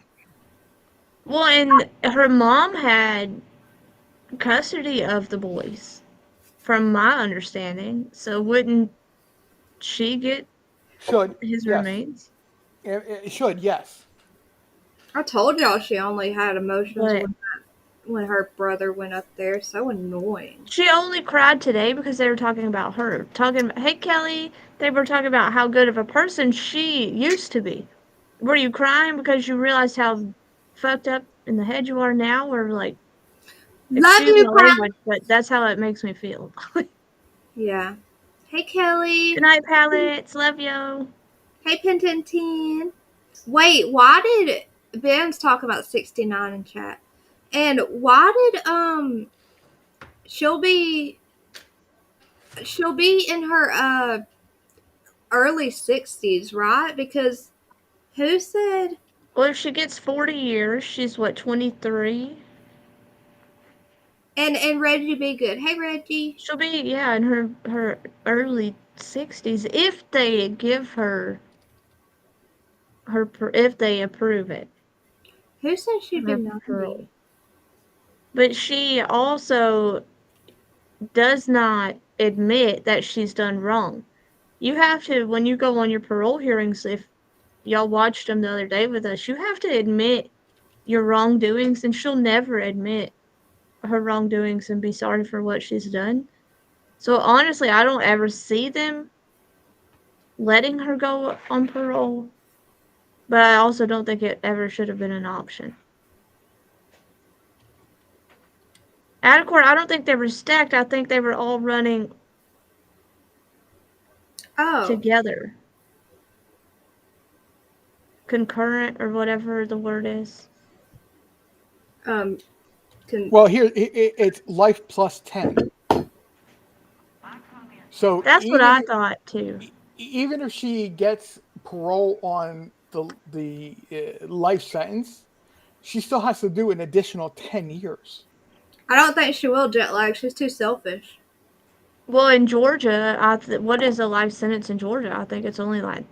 [SPEAKER 1] Well, and her mom had custody of the boys, from my understanding. So wouldn't she get his remains?
[SPEAKER 3] It should, yes.
[SPEAKER 2] I told y'all she only had emotions with that when her brother went up there. So annoying.
[SPEAKER 1] She only cried today because they were talking about her. Talking about, hey, Kelly, they were talking about how good of a person she used to be. Were you crying because you realized how fucked up in the head you are now? Or, like,
[SPEAKER 2] Love
[SPEAKER 1] excuse
[SPEAKER 2] you,
[SPEAKER 1] my
[SPEAKER 2] Pat.
[SPEAKER 1] language, but that's how it makes me feel.
[SPEAKER 2] Yeah. Hey, Kelly.
[SPEAKER 1] Good night, palettes. Love you.
[SPEAKER 2] Hey, Pentantin. Wait, why did Ben's talk about 69 in chat? And why did she'll be in her early 60s, right? Because who said?
[SPEAKER 1] Well, if she gets 40 years, she's what, 23?
[SPEAKER 2] And Reggie be good. Hey, Reggie.
[SPEAKER 1] She'll be, yeah, in her early 60s if they give her if they approve it.
[SPEAKER 2] Who said she'd be
[SPEAKER 1] Her
[SPEAKER 2] 90?
[SPEAKER 1] parole. But she also does not admit that she's done wrong. You have to, when you go on your parole hearings, if y'all watched them the other day with us, you have to admit your wrongdoings, and she'll never admit her wrongdoings and be sorry for what she's done. So honestly, I don't ever see them letting her go on parole, but I also don't think it ever should have been an option. Out of court, I don't think they were stacked. I think they were all running together. Concurrent or whatever the word is.
[SPEAKER 3] Well, here it's life plus 10. So
[SPEAKER 1] that's what I thought too.
[SPEAKER 3] Even if she gets parole on the life sentence, she still has to do an additional 10 years.
[SPEAKER 2] I don't think she will, jet lag. She's too selfish.
[SPEAKER 1] Well, in Georgia, what is a life sentence in Georgia? I think it's only like,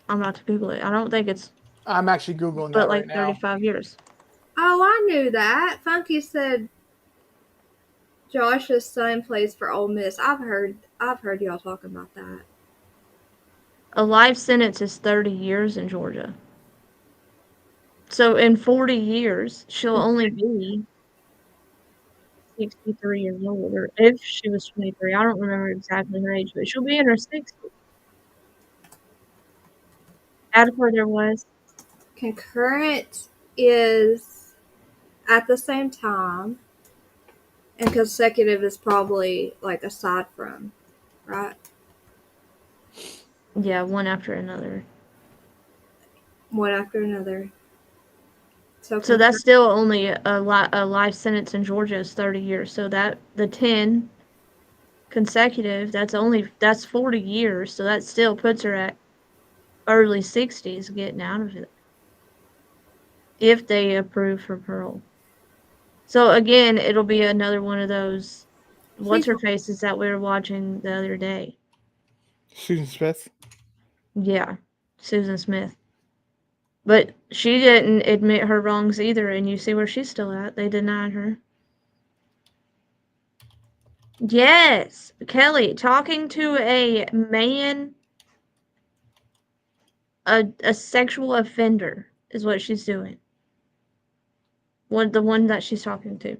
[SPEAKER 1] I'm about to Google it. I don't think it's.
[SPEAKER 3] I'm actually Googling that right now.
[SPEAKER 1] But like 35 years.
[SPEAKER 2] Oh, I knew that. Funky said Josh's son plays for Ole Miss. I've heard y'all talking about that.
[SPEAKER 1] A life sentence is 30 years in Georgia. So in 40 years, she'll only be 63 years old, or if she was 23. I don't remember exactly her age, but she'll be in her 60s. Adequate there was.
[SPEAKER 2] Concurrent is at the same time, and consecutive is probably like aside from, right?
[SPEAKER 1] Yeah, one after another.
[SPEAKER 2] One after another.
[SPEAKER 1] So that's still only a life sentence in Georgia is 30 years. So that the 10 consecutive, that's 40 years. So that still puts her at early 60s getting out of it. If they approve for parole. So again, it'll be another one of those what's her faces that we were watching the other day.
[SPEAKER 3] Susan Smith?
[SPEAKER 1] Yeah, Susan Smith. But she didn't admit her wrongs either, and you see where she's still at. They denied her. Yes, Kelly, talking to a man, a sexual offender is what she's doing. The one that she's talking to.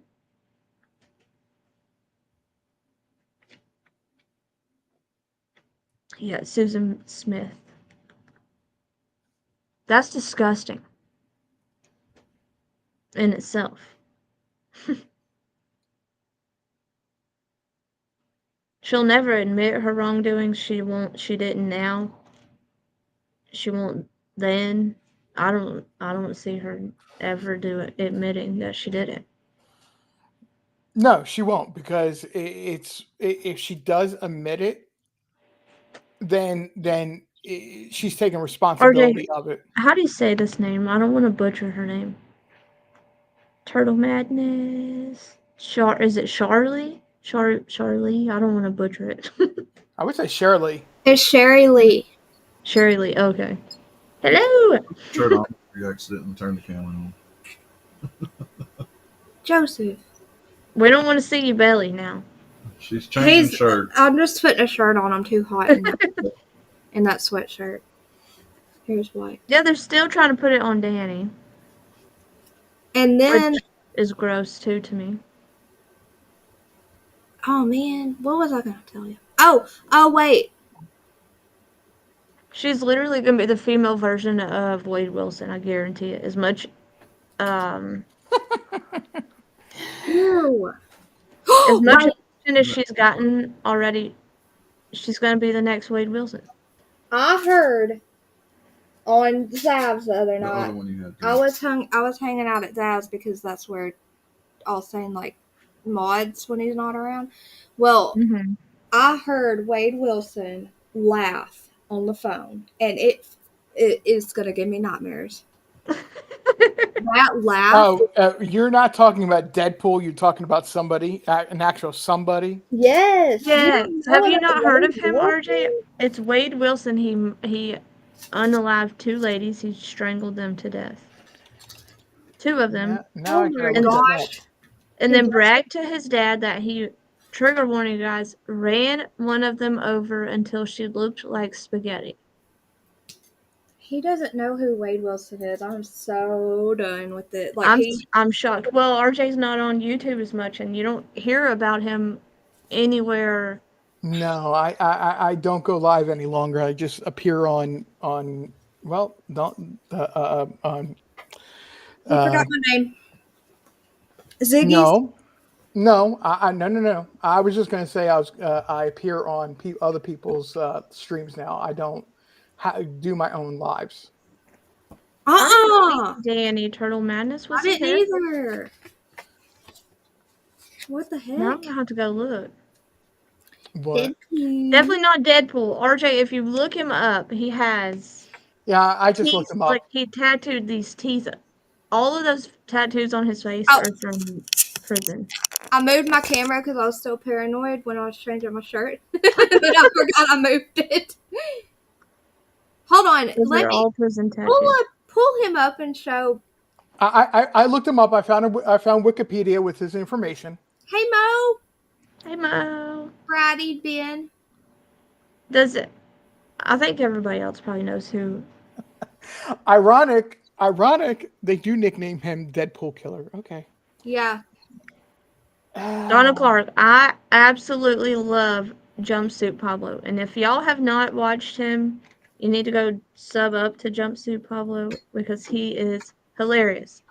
[SPEAKER 1] Yeah, Susan Smith. That's disgusting in itself. She'll never admit her wrongdoings. She didn't now. She won't then. I don't see her ever admitting that she did it.
[SPEAKER 3] No, she won't, because if she does admit it, then she's taking responsibility of it.
[SPEAKER 1] How do you say this name? I don't want to butcher her name. Turtle Madness. Is it Charlie? Charlie? I don't want to butcher it.
[SPEAKER 3] I would say Shirley.
[SPEAKER 2] It's Sherry Lee.
[SPEAKER 1] Sherry Lee, okay. Hello!
[SPEAKER 4] Shirt off. You accidentally turned the camera on.
[SPEAKER 2] Joseph.
[SPEAKER 1] We don't want to see your belly now.
[SPEAKER 4] She's changing shirts.
[SPEAKER 2] I'm just putting a shirt on. I'm too hot in that sweatshirt. Here's why.
[SPEAKER 1] Yeah, they're still trying to put it on Danny.
[SPEAKER 2] And then,
[SPEAKER 1] Which is gross too to me.
[SPEAKER 2] oh man, what was I going to tell you? Oh, wait.
[SPEAKER 1] She's literally gonna be the female version of Wade Wilson, I guarantee it. As much
[SPEAKER 2] Ew.
[SPEAKER 1] as much
[SPEAKER 2] Wait,
[SPEAKER 1] attention as she's gotten already, she's gonna be the next Wade Wilson.
[SPEAKER 2] I heard on Zav's the other
[SPEAKER 4] The
[SPEAKER 2] night.
[SPEAKER 4] other one you had.
[SPEAKER 2] I was hanging out at Zav's because that's where I'll saying like mods when he's not around. Well,
[SPEAKER 1] Mm-hmm.
[SPEAKER 2] I heard Wade Wilson laugh on the phone, and it is gonna give me nightmares. That laugh.
[SPEAKER 3] Oh, you're not talking about Deadpool. You're talking about somebody, an actual somebody.
[SPEAKER 2] Yes.
[SPEAKER 1] Yeah.
[SPEAKER 2] You
[SPEAKER 1] Have you
[SPEAKER 2] about
[SPEAKER 1] not heard of
[SPEAKER 2] Wade
[SPEAKER 1] him,
[SPEAKER 2] Wilson?
[SPEAKER 1] RJ? It's Wade Wilson. He unalived 2 ladies. He strangled them to death. 2 of them.
[SPEAKER 3] Now I
[SPEAKER 2] Oh
[SPEAKER 3] gotta
[SPEAKER 2] my
[SPEAKER 3] look at
[SPEAKER 2] gosh.
[SPEAKER 3] that.
[SPEAKER 1] And then bragged to his dad that he, trigger warning guys, ran one of them over until she looked like spaghetti.
[SPEAKER 2] He doesn't know who Wade Wilson is. I'm so done with it. Like
[SPEAKER 1] I'm shocked. Well, RJ's not on YouTube as much, and you don't hear about him anywhere.
[SPEAKER 3] No, I don't go live any longer. I just appear on well, don't on.
[SPEAKER 2] I forgot my name. Ziggy.
[SPEAKER 3] No, no. I was just going to say I appear on other people's streams now. I don't do my own lives.
[SPEAKER 1] Danny Turtle Madness was
[SPEAKER 2] I didn't
[SPEAKER 1] here.
[SPEAKER 2] either. What the heck?
[SPEAKER 1] Now I'm gonna have to go look.
[SPEAKER 3] What?
[SPEAKER 1] Definitely not Deadpool. RJ, if you look him up, he has.
[SPEAKER 3] Yeah, I just
[SPEAKER 1] teeth,
[SPEAKER 3] looked him up.
[SPEAKER 1] Like he tattooed these teeth. All of those tattoos on his face
[SPEAKER 2] Oh.
[SPEAKER 1] are from prison.
[SPEAKER 2] I moved my camera because I was still paranoid when I was changing my shirt. But I forgot I moved it. Hold on.
[SPEAKER 1] Those
[SPEAKER 2] Let
[SPEAKER 1] are
[SPEAKER 2] me
[SPEAKER 1] all prison tattoos.
[SPEAKER 2] pull him up and show.
[SPEAKER 3] I looked him up. I found Wikipedia with his information.
[SPEAKER 2] Hey, Mo.
[SPEAKER 1] Hey Mo.
[SPEAKER 2] Brady, Ben.
[SPEAKER 1] Does it? I think everybody else probably knows who.
[SPEAKER 3] Ironic. They do nickname him Deadpool Killer. Okay.
[SPEAKER 2] Yeah.
[SPEAKER 1] Donna Clark. I absolutely love Jumpsuit Pablo, and if y'all have not watched him, you need to go sub up to Jumpsuit Pablo because he is hilarious.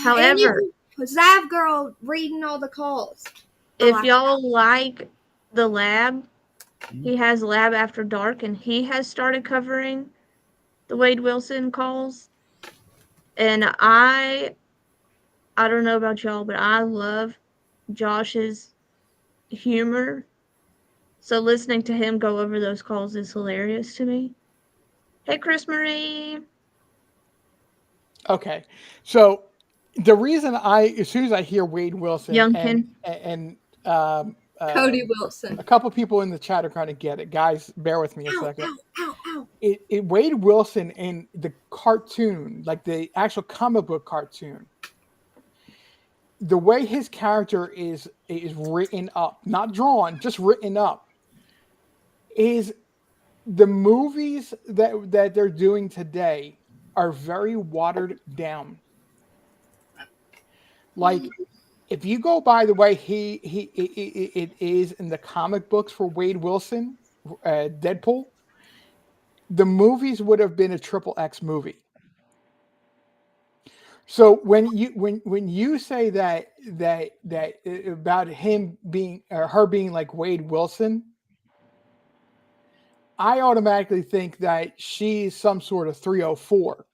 [SPEAKER 1] However,
[SPEAKER 2] Zav girl reading all the calls.
[SPEAKER 1] if y'all like the lab, he has Lab After Dark, and he has started covering the Wade Wilson calls. And I don't know about y'all, but I love Josh's humor. So listening to him go over those calls is hilarious to me. Hey, Chris Marie.
[SPEAKER 3] Okay, so the reason as soon as I hear Wade Wilson and
[SPEAKER 2] Cody Wilson,
[SPEAKER 3] a couple people in the chat are going to get it. Guys, bear with me a second.
[SPEAKER 2] Ow.
[SPEAKER 3] Wade Wilson in the cartoon, like the actual comic book cartoon, the way his character is written up, not drawn, just written up, is the movies that they're doing today are very watered down. Like, if you go by the way it is in the comic books for Wade Wilson, Deadpool, the movies would have been a XXX movie. So when you say that about him being or her being like Wade Wilson, I automatically think that she's some sort of 304.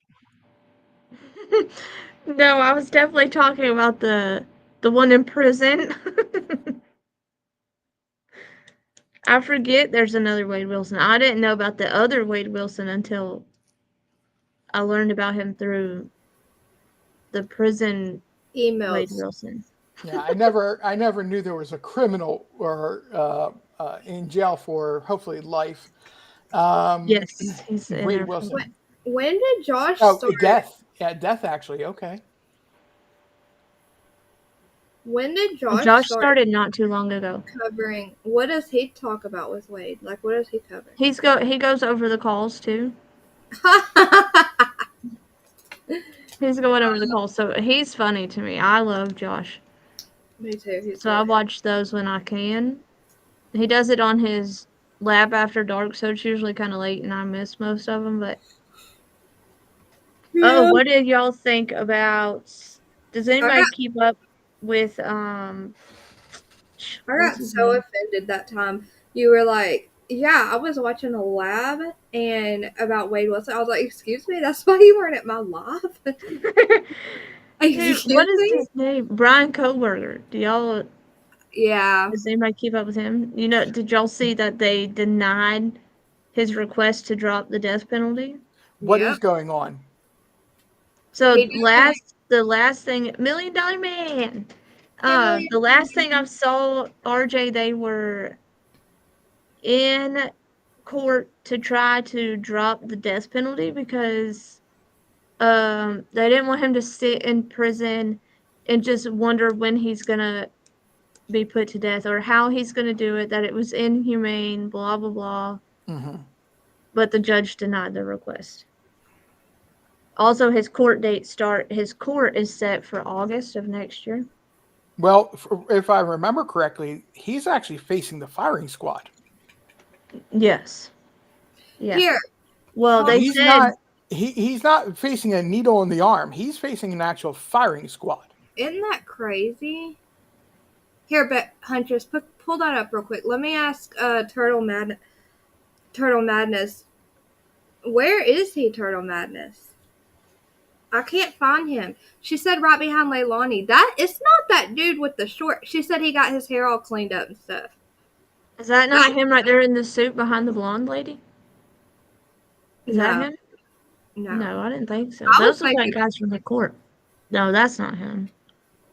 [SPEAKER 1] No, I was definitely talking about the one in prison. I forget there's another Wade Wilson. I didn't know about the other Wade Wilson until I learned about him through the prison
[SPEAKER 2] emails.
[SPEAKER 1] Wade Wilson.
[SPEAKER 3] Yeah, I never knew there was a criminal or in jail for hopefully life.
[SPEAKER 1] Yes, he's in
[SPEAKER 3] Wade
[SPEAKER 1] there.
[SPEAKER 3] Wilson.
[SPEAKER 2] When did Josh
[SPEAKER 3] Oh,
[SPEAKER 2] start?
[SPEAKER 3] death. Yeah, death actually. Okay.
[SPEAKER 2] When did Josh
[SPEAKER 1] started not too long ago.
[SPEAKER 2] Covering, what does he talk about with Wade? Like, what does he cover?
[SPEAKER 1] He goes over the calls too. He's going over the coals. So he's funny to me. I love Josh.
[SPEAKER 2] Me too. He's
[SPEAKER 1] So I watch those when I can. He does it on his lab after dark, so it's usually kind of late, and I miss most of them. But
[SPEAKER 2] Yeah.
[SPEAKER 1] what did y'all think about? Does anybody keep up with
[SPEAKER 2] I
[SPEAKER 1] what's
[SPEAKER 2] got
[SPEAKER 1] his
[SPEAKER 2] so
[SPEAKER 1] name?
[SPEAKER 2] offended that time. You were like, yeah, I was watching a lab and about Wade Wilson. I was like, excuse me, that's why you weren't at my lab?
[SPEAKER 1] Dude,
[SPEAKER 2] Excuse
[SPEAKER 1] what is
[SPEAKER 2] me?
[SPEAKER 1] his name? Brian Koberger.
[SPEAKER 2] Yeah.
[SPEAKER 1] Does anybody keep up with him? Did y'all see that they denied his request to drop the death penalty?
[SPEAKER 3] What
[SPEAKER 2] Yep.
[SPEAKER 3] is going on?
[SPEAKER 1] So
[SPEAKER 2] He did
[SPEAKER 1] the last thing, $1 Million Man.
[SPEAKER 2] Million
[SPEAKER 1] The last thing I saw, RJ, they were in court to try to drop the death penalty because they didn't want him to sit in prison and just wonder when he's gonna be put to death or how he's gonna do it, that it was inhumane, blah blah blah.
[SPEAKER 3] Mm-hmm.
[SPEAKER 1] But the judge denied the request. Also, his court is set for August of next year.
[SPEAKER 3] Well, if I remember correctly, he's actually facing the firing squad.
[SPEAKER 1] Yes. Yeah.
[SPEAKER 2] Here.
[SPEAKER 1] Well, they
[SPEAKER 3] He's
[SPEAKER 1] said
[SPEAKER 3] not. He's not facing a needle in the arm. He's facing an actual firing squad.
[SPEAKER 2] Isn't that crazy? Here, but Huntress, pull that up real quick. Let me ask Turtle Madness. Where is he, Turtle Madness? I can't find him. She said right behind Leilani. It's not that dude with the short. She said he got his hair all cleaned up and stuff.
[SPEAKER 1] Is that not him right there in the suit behind the blonde lady? Is that him? No, I didn't think so. Those look like guys from the court. No, that's not him.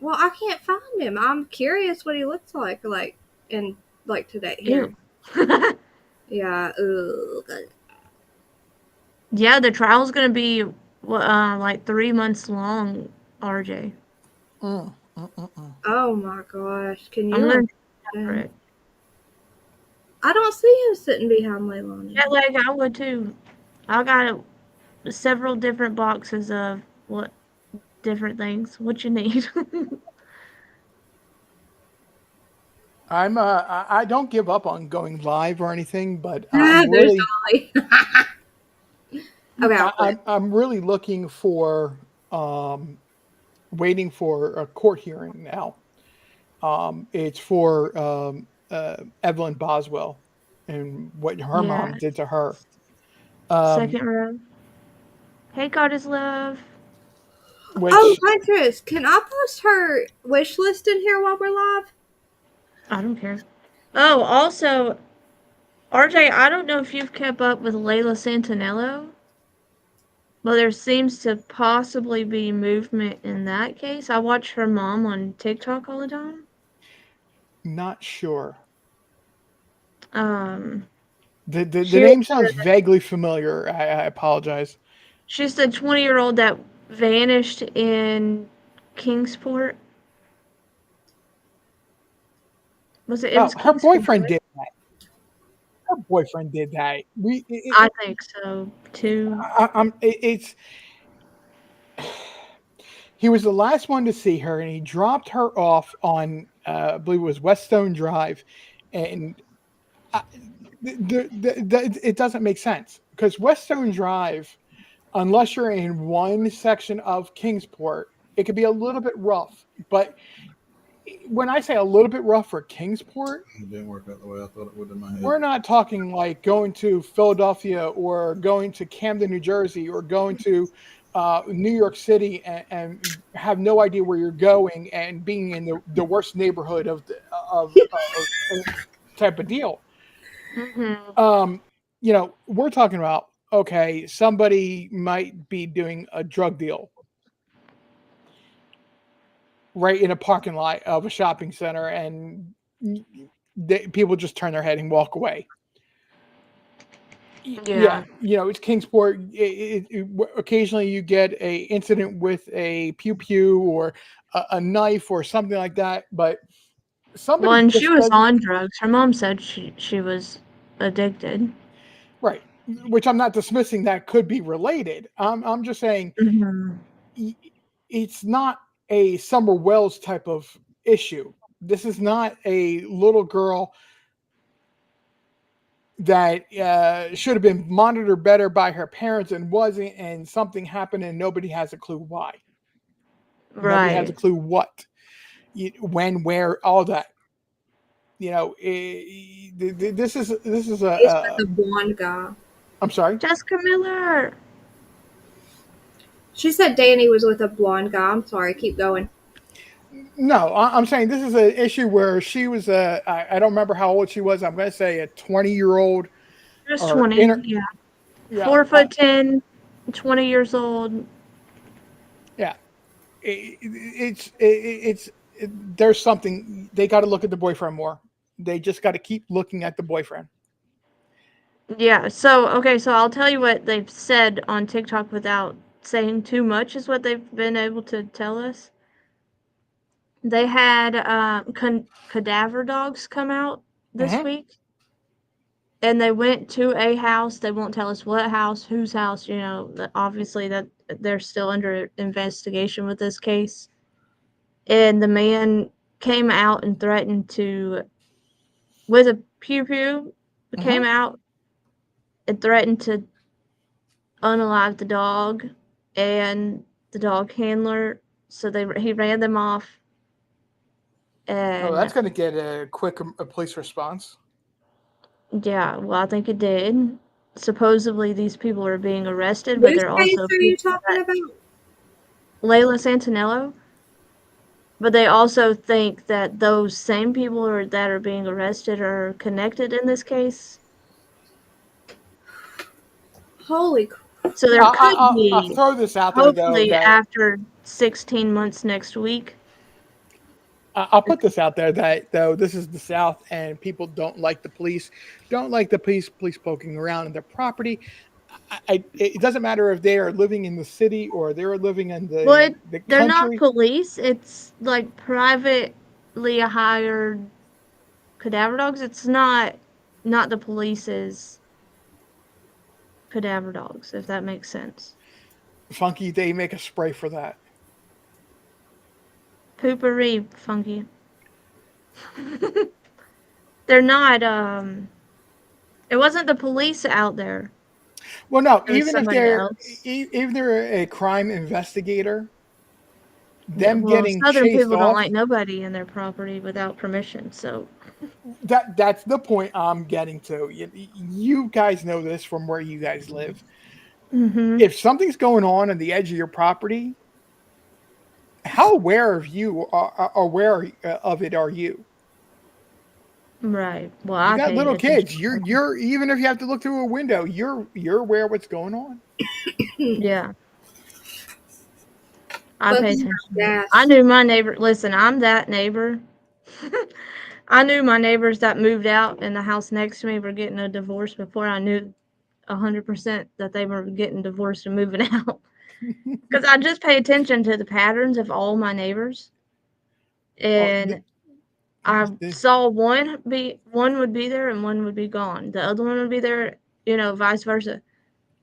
[SPEAKER 2] Well, I can't find him. I'm curious what he looks like today. Here. Yeah.
[SPEAKER 1] Yeah, the trial's gonna be like 3 months long, RJ.
[SPEAKER 2] Oh my gosh! Can you?
[SPEAKER 1] I'm gonna for it.
[SPEAKER 2] I don't see him sitting behind Leilani.
[SPEAKER 1] Yeah, like I would too. I got several different boxes of different things. What you need?
[SPEAKER 3] I don't give up on going live or anything, but I'm really,
[SPEAKER 2] okay,
[SPEAKER 3] I'm really looking for, waiting for a court hearing now. It's for Evelyn Boswell and what her mom did to her.
[SPEAKER 1] Second row. Hey, God is love.
[SPEAKER 2] Huntress, can I post her wish list in here while we're live?
[SPEAKER 1] I don't care. Oh, also, RJ, I don't know if you've kept up with Layla Santinello, but there seems to possibly be movement in that case. I watch her mom on TikTok all the time.
[SPEAKER 3] Not sure.
[SPEAKER 1] The
[SPEAKER 3] name sounds vaguely familiar. I apologize.
[SPEAKER 1] She's the 20-year-old that vanished in Kingsport. Was it?
[SPEAKER 3] Her boyfriend did that. Her boyfriend did that.
[SPEAKER 1] I think so too.
[SPEAKER 3] He was the last one to see her, and he dropped her off on, I believe it was Weststone Drive, and it doesn't make sense because Weststone Drive, unless you're in one section of Kingsport, it could be a little bit rough. But when I say a little bit rough for Kingsport,
[SPEAKER 4] it didn't work out the way I thought it would in my head.
[SPEAKER 3] We're not talking like going to Philadelphia or going to Camden, New Jersey, or going to New York City and have no idea where you're going and being in the worst neighborhood of type of deal.
[SPEAKER 1] Mm-hmm.
[SPEAKER 3] We're talking about, okay, somebody might be doing a drug deal right in a parking lot of a shopping center, and people just turn their head and walk away. Yeah, it's Kingsport. Occasionally you get a incident with a pew or a knife or something like that, but somebody.
[SPEAKER 1] Well, and she was on drugs. Her mom said she was addicted.
[SPEAKER 3] Right, which I'm not dismissing. That could be related. I'm just saying.
[SPEAKER 1] Mm-hmm.
[SPEAKER 3] it's not a Summer Wells type of issue. This is not a little girl that should have been monitored better by her parents and wasn't, and something happened and nobody has a clue why. Nobody has a
[SPEAKER 1] Right.
[SPEAKER 3] clue what, when, where, all that. This is
[SPEAKER 2] He's with
[SPEAKER 3] a.
[SPEAKER 2] the blonde guy.
[SPEAKER 3] I'm sorry.
[SPEAKER 1] Jessica Miller.
[SPEAKER 2] She said Danny was with a blonde guy. I'm sorry. Keep going.
[SPEAKER 3] No, I'm saying this is an issue where she was I don't remember how old she was. I'm going to say a 20-year-old
[SPEAKER 1] Just
[SPEAKER 3] or
[SPEAKER 1] 20. Yeah.
[SPEAKER 3] yeah,
[SPEAKER 1] 4'10", 20 years old.
[SPEAKER 3] yeah. There's something they got to look at the boyfriend more. They just got to keep looking at the boyfriend.
[SPEAKER 1] Yeah. So okay. So I'll tell you what they've said on TikTok without saying too much. Is what they've been able to tell us. They had cadaver dogs come out this
[SPEAKER 3] Mm-hmm.
[SPEAKER 1] week, and they went to a house. They won't tell us what house, whose house. Obviously that they're still under investigation with this case. And the man came out and threatened to, with a pew pew, came
[SPEAKER 3] Mm-hmm.
[SPEAKER 1] out and threatened to unalive the dog and the dog handler. So he ran them off.
[SPEAKER 3] Oh, that's
[SPEAKER 1] And
[SPEAKER 3] going to get a quick police response.
[SPEAKER 1] yeah, well, I think it did. Supposedly, these people are being arrested, but
[SPEAKER 2] Whose
[SPEAKER 1] they're
[SPEAKER 2] case
[SPEAKER 1] also
[SPEAKER 2] are you
[SPEAKER 1] people
[SPEAKER 2] talking
[SPEAKER 1] that
[SPEAKER 2] about?
[SPEAKER 1] Layla Santinello. But they also think that those same people that are being arrested are connected in this case.
[SPEAKER 2] Holy crap.
[SPEAKER 1] So there could
[SPEAKER 3] I'll
[SPEAKER 1] be,
[SPEAKER 3] throw this out there though
[SPEAKER 1] hopefully,
[SPEAKER 3] that
[SPEAKER 1] after 16 months next week.
[SPEAKER 3] I'll put this out there that though this is the South and people don't like the police, police poking around in their property. It doesn't matter if they are living in the city or they're living in
[SPEAKER 1] Well,
[SPEAKER 3] the
[SPEAKER 1] they're not
[SPEAKER 3] country.
[SPEAKER 1] police. It's like privately hired cadaver dogs. It's not the police's cadaver dogs, if that makes sense.
[SPEAKER 3] Funky, they make a spray for that.
[SPEAKER 1] Poopery, Funky. They're not, it wasn't the police out there.
[SPEAKER 3] Well, no,
[SPEAKER 1] It was
[SPEAKER 3] even if
[SPEAKER 1] somebody else.
[SPEAKER 3] they're a crime investigator,
[SPEAKER 1] Yeah,
[SPEAKER 3] them
[SPEAKER 1] well,
[SPEAKER 3] getting
[SPEAKER 1] Southern
[SPEAKER 3] chased
[SPEAKER 1] people don't
[SPEAKER 3] off.
[SPEAKER 1] like nobody in their property without permission, so.
[SPEAKER 3] That's the point I'm getting to. You guys know this from where you guys live.
[SPEAKER 1] Mm-hmm.
[SPEAKER 3] If something's going on the edge of your property, how aware of it are you?
[SPEAKER 1] Right. Well,
[SPEAKER 3] You
[SPEAKER 1] I
[SPEAKER 3] got
[SPEAKER 1] pay
[SPEAKER 3] little
[SPEAKER 1] attention.
[SPEAKER 3] kids. You're even if you have to look through a window, you're aware of what's going on.
[SPEAKER 1] Yeah. I
[SPEAKER 2] But
[SPEAKER 1] pay
[SPEAKER 2] he's
[SPEAKER 1] attention.
[SPEAKER 2] gas.
[SPEAKER 1] I knew my neighbor. Listen, I'm that neighbor. I knew my neighbors that moved out in the house next to me were getting a divorce before I knew 100% that they were getting divorced and moving out. Because I just pay attention to the patterns of all my neighbors.
[SPEAKER 3] Well,
[SPEAKER 1] And I saw one would be there and one would be gone. The other one would be there, vice versa.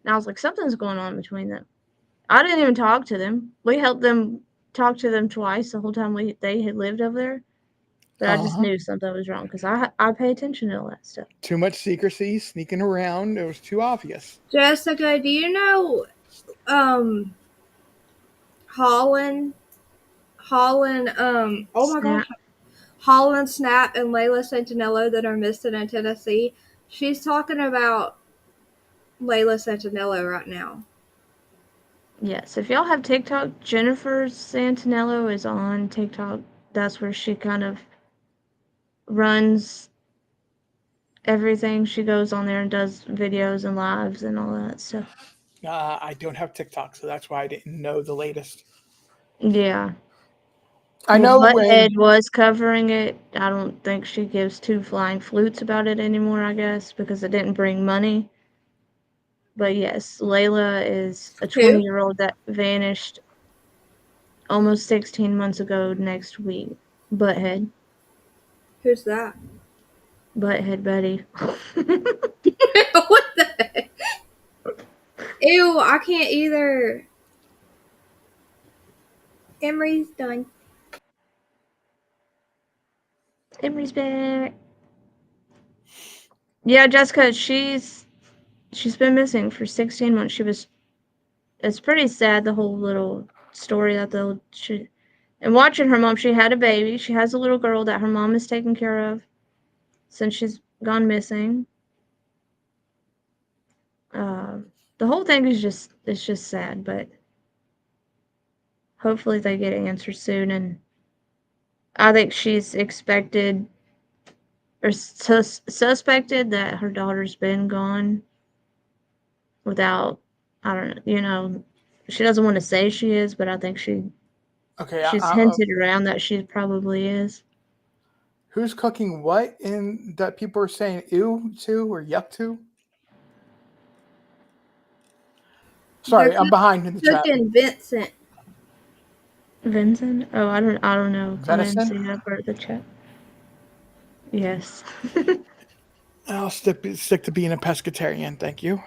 [SPEAKER 1] And I was like, something's going on between them. I didn't even talk to them. We helped them talk to them twice the whole time they had lived over there. But I just knew something was wrong because I pay attention to all that stuff.
[SPEAKER 3] Too much secrecy, sneaking around. It was too obvious.
[SPEAKER 2] Jessica, do you know Holland, oh my gosh, Holland Snap and Layla Santinello that are missing in Tennessee? She's talking about Layla Santinello right now.
[SPEAKER 1] Yes, if y'all have TikTok, Jennifer Santinello is on TikTok. That's where she kind of runs everything. She goes on there and does videos and lives and all that stuff.
[SPEAKER 3] I don't have TikTok, so that's why I didn't know the latest.
[SPEAKER 1] Yeah.
[SPEAKER 3] I know
[SPEAKER 1] Butthead was covering it. I don't think she gives two flying flutes about it anymore, I guess, because it didn't bring money. But yes, Layla is a 20-year-old that vanished almost 16 months ago next week. Butthead.
[SPEAKER 2] Who's that?
[SPEAKER 1] Butthead Betty.
[SPEAKER 2] What the heck? Ew, I can't either. Emery's done.
[SPEAKER 1] Emery's back. Yeah, Jessica, she's been missing for 16 months. It's pretty sad, the whole little story that and watching her mom, she had a baby. She has a little girl that her mom is taking care of since she's gone missing. The whole thing is it's just sad, but hopefully they get answers soon. And I think she's expected or suspected that her daughter's been gone without, I don't know, she doesn't want to say she is, but I think
[SPEAKER 3] Okay,
[SPEAKER 1] she's hinted around that she probably is.
[SPEAKER 3] who's cooking what in that people are saying ew to or yuck to? Sorry,
[SPEAKER 2] They're
[SPEAKER 3] I'm behind in the chat.
[SPEAKER 2] cooking Vincent.
[SPEAKER 1] Vincent? Oh, I don't know. I didn't
[SPEAKER 3] Venison?
[SPEAKER 1] see that part of the chat. Yes.
[SPEAKER 3] I'll stick to being a pescatarian, thank you.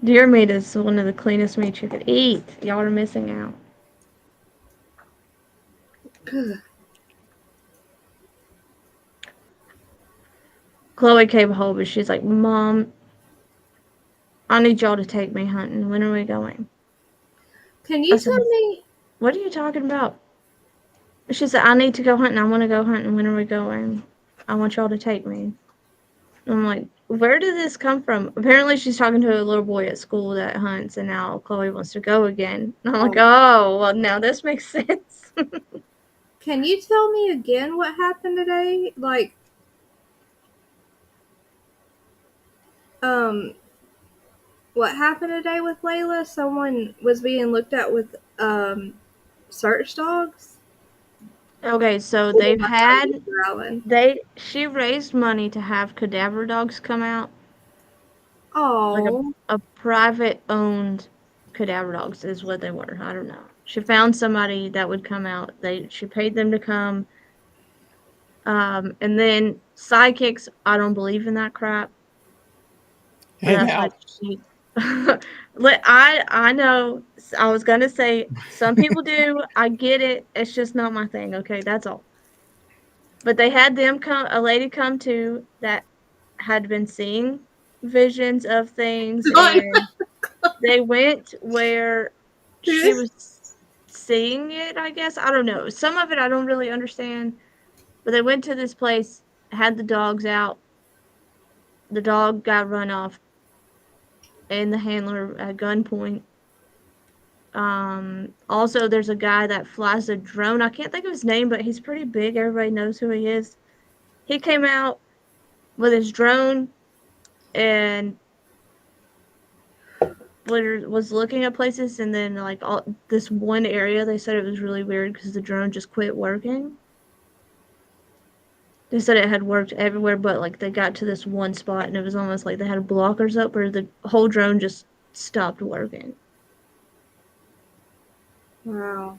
[SPEAKER 1] Deer meat is one of the cleanest meats you could eat. Y'all are missing out. Chloe came home and she's like, Mom, I need y'all to take me hunting. When are we going?
[SPEAKER 2] Can you tell me?
[SPEAKER 1] What are you talking about? She said, I need to go hunting. I want to go hunting. When are we going? I want y'all to take me. I'm like, where did this come from? Apparently she's talking to a little boy at school that hunts, and now Chloe wants to go again. And I'm like, oh, well, now this makes sense.
[SPEAKER 2] Can you tell me again what happened today? Like, what happened today with Layla? Someone was being looked at with search dogs.
[SPEAKER 1] Okay, so she raised money to have cadaver dogs come out.
[SPEAKER 2] Oh,
[SPEAKER 1] Like a private owned cadaver dogs is what they were. I don't know. She found somebody that would come out. She paid them to come. And then sidekicks, I don't believe in that crap.
[SPEAKER 3] Hey,
[SPEAKER 1] That's
[SPEAKER 3] now.
[SPEAKER 1] what she. I know. I was gonna say some people do. I get it. It's just not my thing. Okay, that's all. But they had a lady come to that had been seeing visions of things, and they went where she was seeing it. I guess I don't know. Some of it I don't really understand. But they went to this place, had the dogs out. The dog got run off, and the handler at gunpoint. Also, there's a guy that flies a drone. I can't think of his name, but he's pretty big. Everybody knows who he is. He came out with his drone and was looking at places, and then like this one area, they said it was really weird because the drone just quit working. They said it had worked everywhere, but like they got to this one spot, and it was almost like they had blockers up where the whole drone just stopped working.
[SPEAKER 2] wow.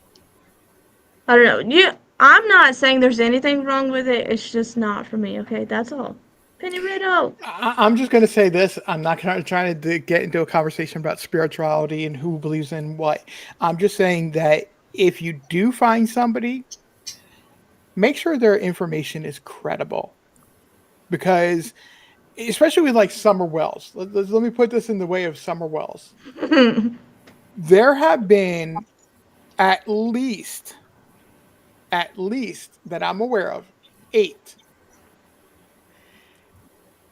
[SPEAKER 1] I don't know. I'm not saying there's anything wrong with it. It's just not for me. Okay, that's all. Penny Riddle.
[SPEAKER 3] I'm just going to say this. I'm not trying to get into a conversation about spirituality and who believes in what. I'm just saying that if you do find somebody, make sure their information is credible. Because, especially with like Summer Wells, let me put this in the way of Summer Wells. There have been at least that I'm aware of, 8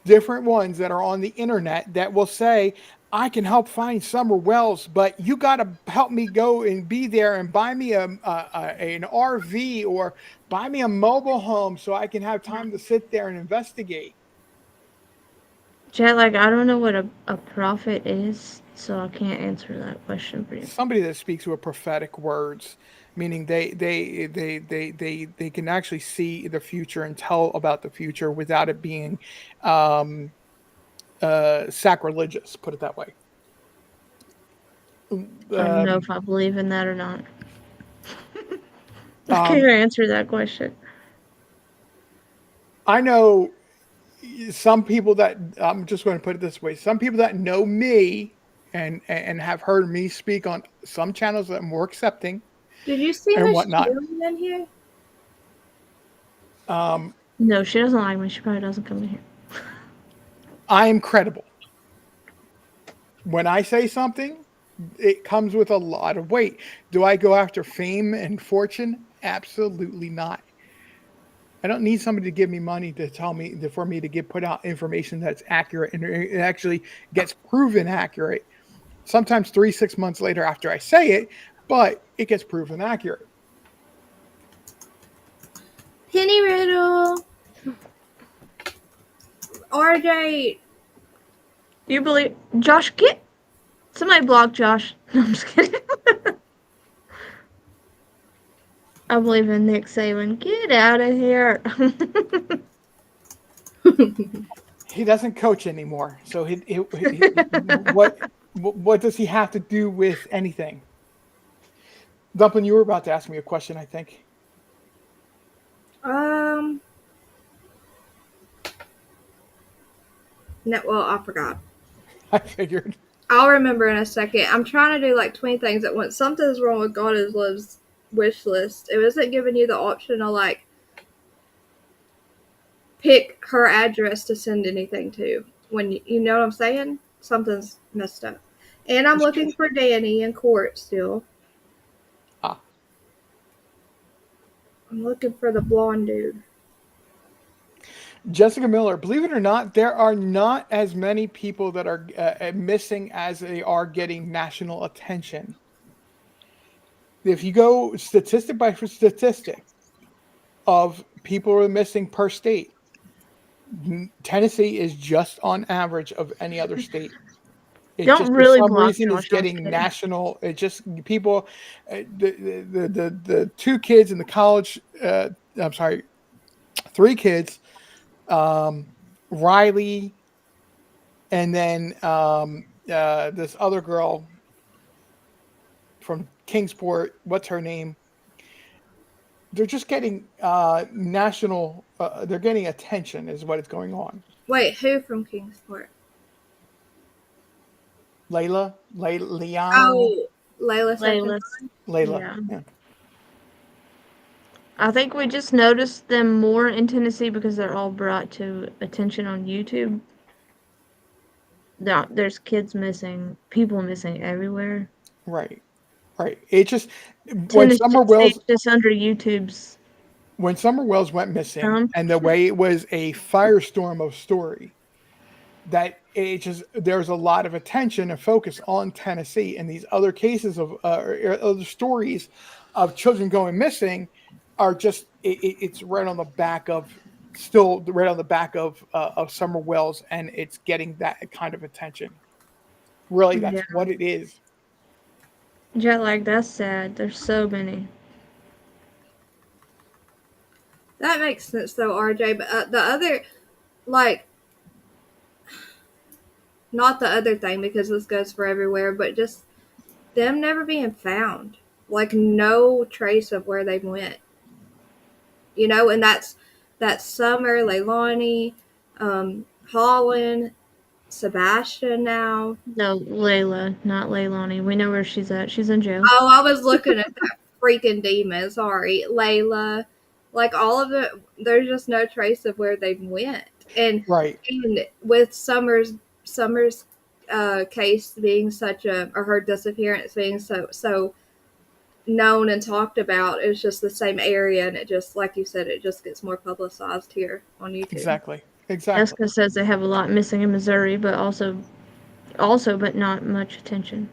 [SPEAKER 3] different ones that are on the internet that will say, I can help find Summer Wells, but you got to help me go and be there and buy me an RV or buy me a mobile home so I can have time to sit there and investigate.
[SPEAKER 1] Chat, like, I don't know what a prophet is, so I can't answer that question for you.
[SPEAKER 3] Somebody that speaks with prophetic words, meaning they can actually see the future and tell about the future without it being sacrilegious, put it that way.
[SPEAKER 1] I don't know if I believe in that or not. I can't answer that question.
[SPEAKER 3] I know some people that, I'm just going to put it this way, some people that know me and have heard me speak on some channels that are more accepting
[SPEAKER 2] Did you see
[SPEAKER 3] and
[SPEAKER 2] Miss
[SPEAKER 3] whatnot.
[SPEAKER 2] Julie in here?
[SPEAKER 1] No, she doesn't like me. She probably doesn't come in here.
[SPEAKER 3] I am credible. When I say something, it comes with a lot of weight. Do I go after fame and fortune? Absolutely not. I don't need somebody to give me money to tell me for me to put out information that's accurate and it actually gets proven accurate. Sometimes 3-6 months later after I say it, but it gets proven accurate.
[SPEAKER 2] Penny Riddle. RJ.
[SPEAKER 1] You believe Josh? Get somebody block Josh. No, I'm just kidding. I believe in Nick Saban. Get out of here.
[SPEAKER 3] He doesn't coach anymore, so what does he have to do with anything? Dumpling, you were about to ask me a question, I think.
[SPEAKER 2] No, well, I forgot.
[SPEAKER 3] I figured.
[SPEAKER 2] I'll remember in a second. I'm trying to do like 20 things at once. Something's wrong with God is Love's wish list. It wasn't giving you the option to like pick her address to send anything to. When you know what I'm saying? Something's messed up. And I'm looking for Danny in court still.
[SPEAKER 3] Ah.
[SPEAKER 2] I'm looking for the blonde dude.
[SPEAKER 3] Jessica Miller, believe it or not, there are not as many people that are missing as they are getting national attention. If you go statistic by statistic of people who are missing per state, Tennessee is just on average of any other state. It
[SPEAKER 1] Don't
[SPEAKER 3] just
[SPEAKER 1] really
[SPEAKER 3] for some
[SPEAKER 1] block
[SPEAKER 3] reason
[SPEAKER 1] Josh,
[SPEAKER 3] is getting national. It just people, the 2 kids in the college. I'm sorry, 3 kids. Riley, and then this other girl from Kingsport. What's her name? They're just getting national. They're getting attention, is what is going on.
[SPEAKER 2] Wait, who from Kingsport?
[SPEAKER 3] Layla.
[SPEAKER 2] Oh, Layla.
[SPEAKER 3] Layla. Yeah.
[SPEAKER 1] I think we just noticed them more in Tennessee because they're all brought to attention on YouTube. There's kids missing, people missing everywhere.
[SPEAKER 3] Right. It just
[SPEAKER 1] Tennessee just under YouTube's.
[SPEAKER 3] When Summer Wells went missing, and the way it was a firestorm of story, that there's a lot of attention and focus on Tennessee, and these other cases of other stories of children going missing are just it's right on the back of Summer Wells, and it's getting that kind of attention. Really, that's what it is.
[SPEAKER 1] Jet lag, that's sad. There's so many.
[SPEAKER 2] That makes sense though, RJ. But the other, like, not the other thing because this goes for everywhere, but just them never being found. Like, no trace of where they went. You know, and that's Summer, Leilani, Holland, Sebastian now.
[SPEAKER 1] No, Layla, not Leilani. We know where she's at. She's in jail.
[SPEAKER 2] Oh, I was looking at that freaking demon. Sorry. Layla. Like, all of it, there's just no trace of where they went. And, and with Summer's case being or her disappearance being so known and talked about, it's just the same area, and it just, like you said, it just gets more publicized here on YouTube.
[SPEAKER 3] Exactly.
[SPEAKER 1] Jessica says they have a lot missing in Missouri, but but not much attention.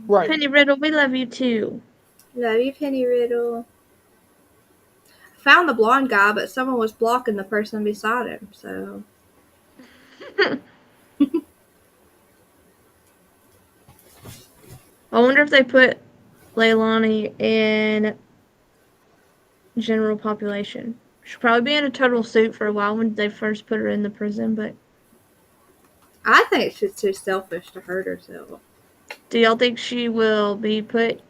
[SPEAKER 3] Right.
[SPEAKER 1] Penny Riddle, we love you too.
[SPEAKER 2] Love you, Penny Riddle. Found the blonde guy, but someone was blocking the person beside him, so.
[SPEAKER 1] I wonder if they put Leilani in general population. She'll probably be in a total suit for a while when they first put her in the prison, but
[SPEAKER 2] I think she's too selfish to hurt herself.
[SPEAKER 1] Do y'all think she will be put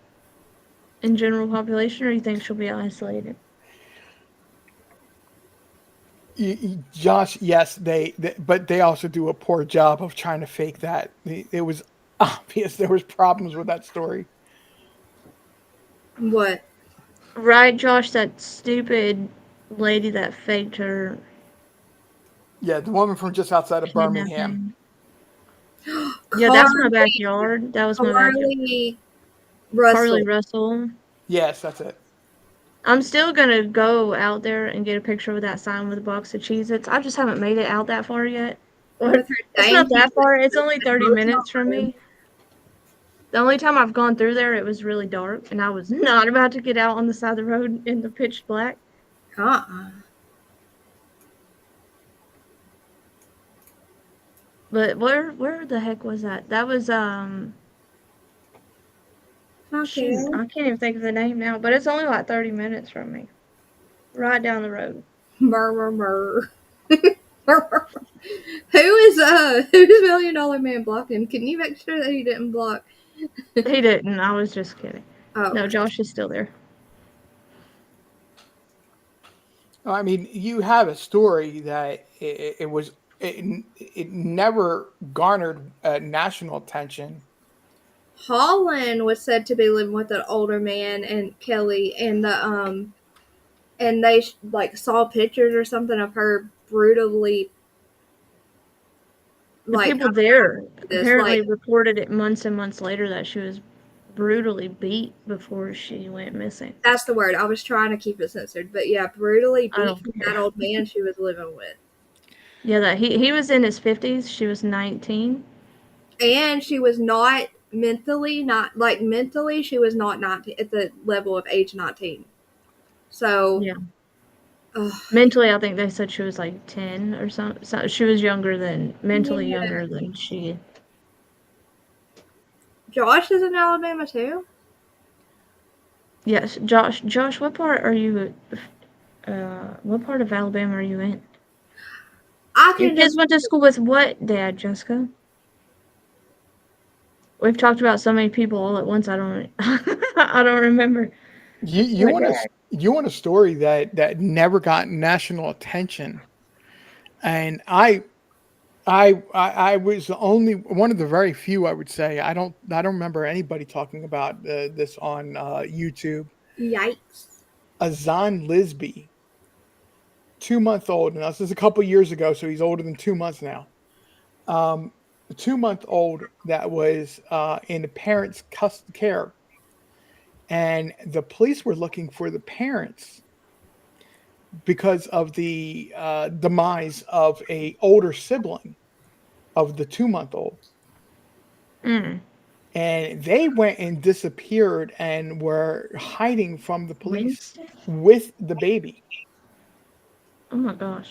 [SPEAKER 1] in general population, or do you think she'll be isolated?
[SPEAKER 3] Josh, yes, but they also do a poor job of trying to fake that. It was obvious there was problems with that story.
[SPEAKER 2] What?
[SPEAKER 1] Right, Josh, that stupid lady that faked her
[SPEAKER 3] Yeah, the woman from just outside of Birmingham.
[SPEAKER 1] kidnapping. Yeah, that's my
[SPEAKER 2] Carly,
[SPEAKER 1] backyard. That was my backyard.
[SPEAKER 2] Carly
[SPEAKER 1] Carly
[SPEAKER 2] Russell.
[SPEAKER 1] Russell.
[SPEAKER 3] Yes, that's it.
[SPEAKER 1] I'm still gonna go out there and get a picture with that sign with a box of Cheez-Its. I just haven't made it out that far yet. Or
[SPEAKER 2] With her
[SPEAKER 1] it's not
[SPEAKER 2] dainty
[SPEAKER 1] that far. It's only 30
[SPEAKER 2] bows
[SPEAKER 1] minutes from
[SPEAKER 2] on.
[SPEAKER 1] me. The only time I've gone through there, it was really dark, and I was not about to get out on the side of the road in the pitch black. But where the heck was that? That was shoot, I can't even think of the name now, but it's only like 30 minutes from me. Right down the road.
[SPEAKER 2] Murr. Who's $1 million man blocking? Can you make sure that he didn't block?
[SPEAKER 1] He didn't. I was just kidding.
[SPEAKER 2] Oh,
[SPEAKER 1] No, Josh is still there.
[SPEAKER 3] I mean, you have a story that it never garnered national attention.
[SPEAKER 2] Holland was said to be living with an older man and Kelly, and and they like saw pictures or something of her brutally.
[SPEAKER 1] The people there
[SPEAKER 2] this,
[SPEAKER 1] apparently
[SPEAKER 2] like-
[SPEAKER 1] reported it months and months later that she was brutally beat before she went missing.
[SPEAKER 2] That's the word. I was trying to keep it censored, but yeah, brutally
[SPEAKER 1] I don't
[SPEAKER 2] beat
[SPEAKER 1] care.
[SPEAKER 2] that old man she was living with.
[SPEAKER 1] Yeah, that he was in his 50s. She was 19.
[SPEAKER 2] And she was not mentally, she was not 19 at the level of age 19. So,
[SPEAKER 1] Yeah.
[SPEAKER 2] ugh.
[SPEAKER 1] Mentally, I think they said she was like 10 or something. So she was mentally
[SPEAKER 2] Yeah.
[SPEAKER 1] younger than she.
[SPEAKER 2] Josh is in Alabama too?
[SPEAKER 1] Yes, Josh, what part are you? What part of Alabama are you in?
[SPEAKER 2] I
[SPEAKER 1] Your
[SPEAKER 2] can
[SPEAKER 1] kids
[SPEAKER 2] just
[SPEAKER 1] went to school with what, Dad, Jessica? We've talked about so many people all at once. I don't I don't remember.
[SPEAKER 3] You want a story that never got national attention, and I was the only one of the very few, I would say. I don't remember anybody talking about this on YouTube.
[SPEAKER 2] yikes.
[SPEAKER 3] Azan Lisby, 2-month-old. Now this is a couple years ago, so he's older than 2 months now. A 2-month-old that was in the parents' care, and the police were looking for the parents because of the demise of a older sibling of the 2-month-old.
[SPEAKER 1] Mm.
[SPEAKER 3] And they went and disappeared and were hiding from the police
[SPEAKER 1] Wednesday?
[SPEAKER 3] with the baby.
[SPEAKER 1] Oh my gosh.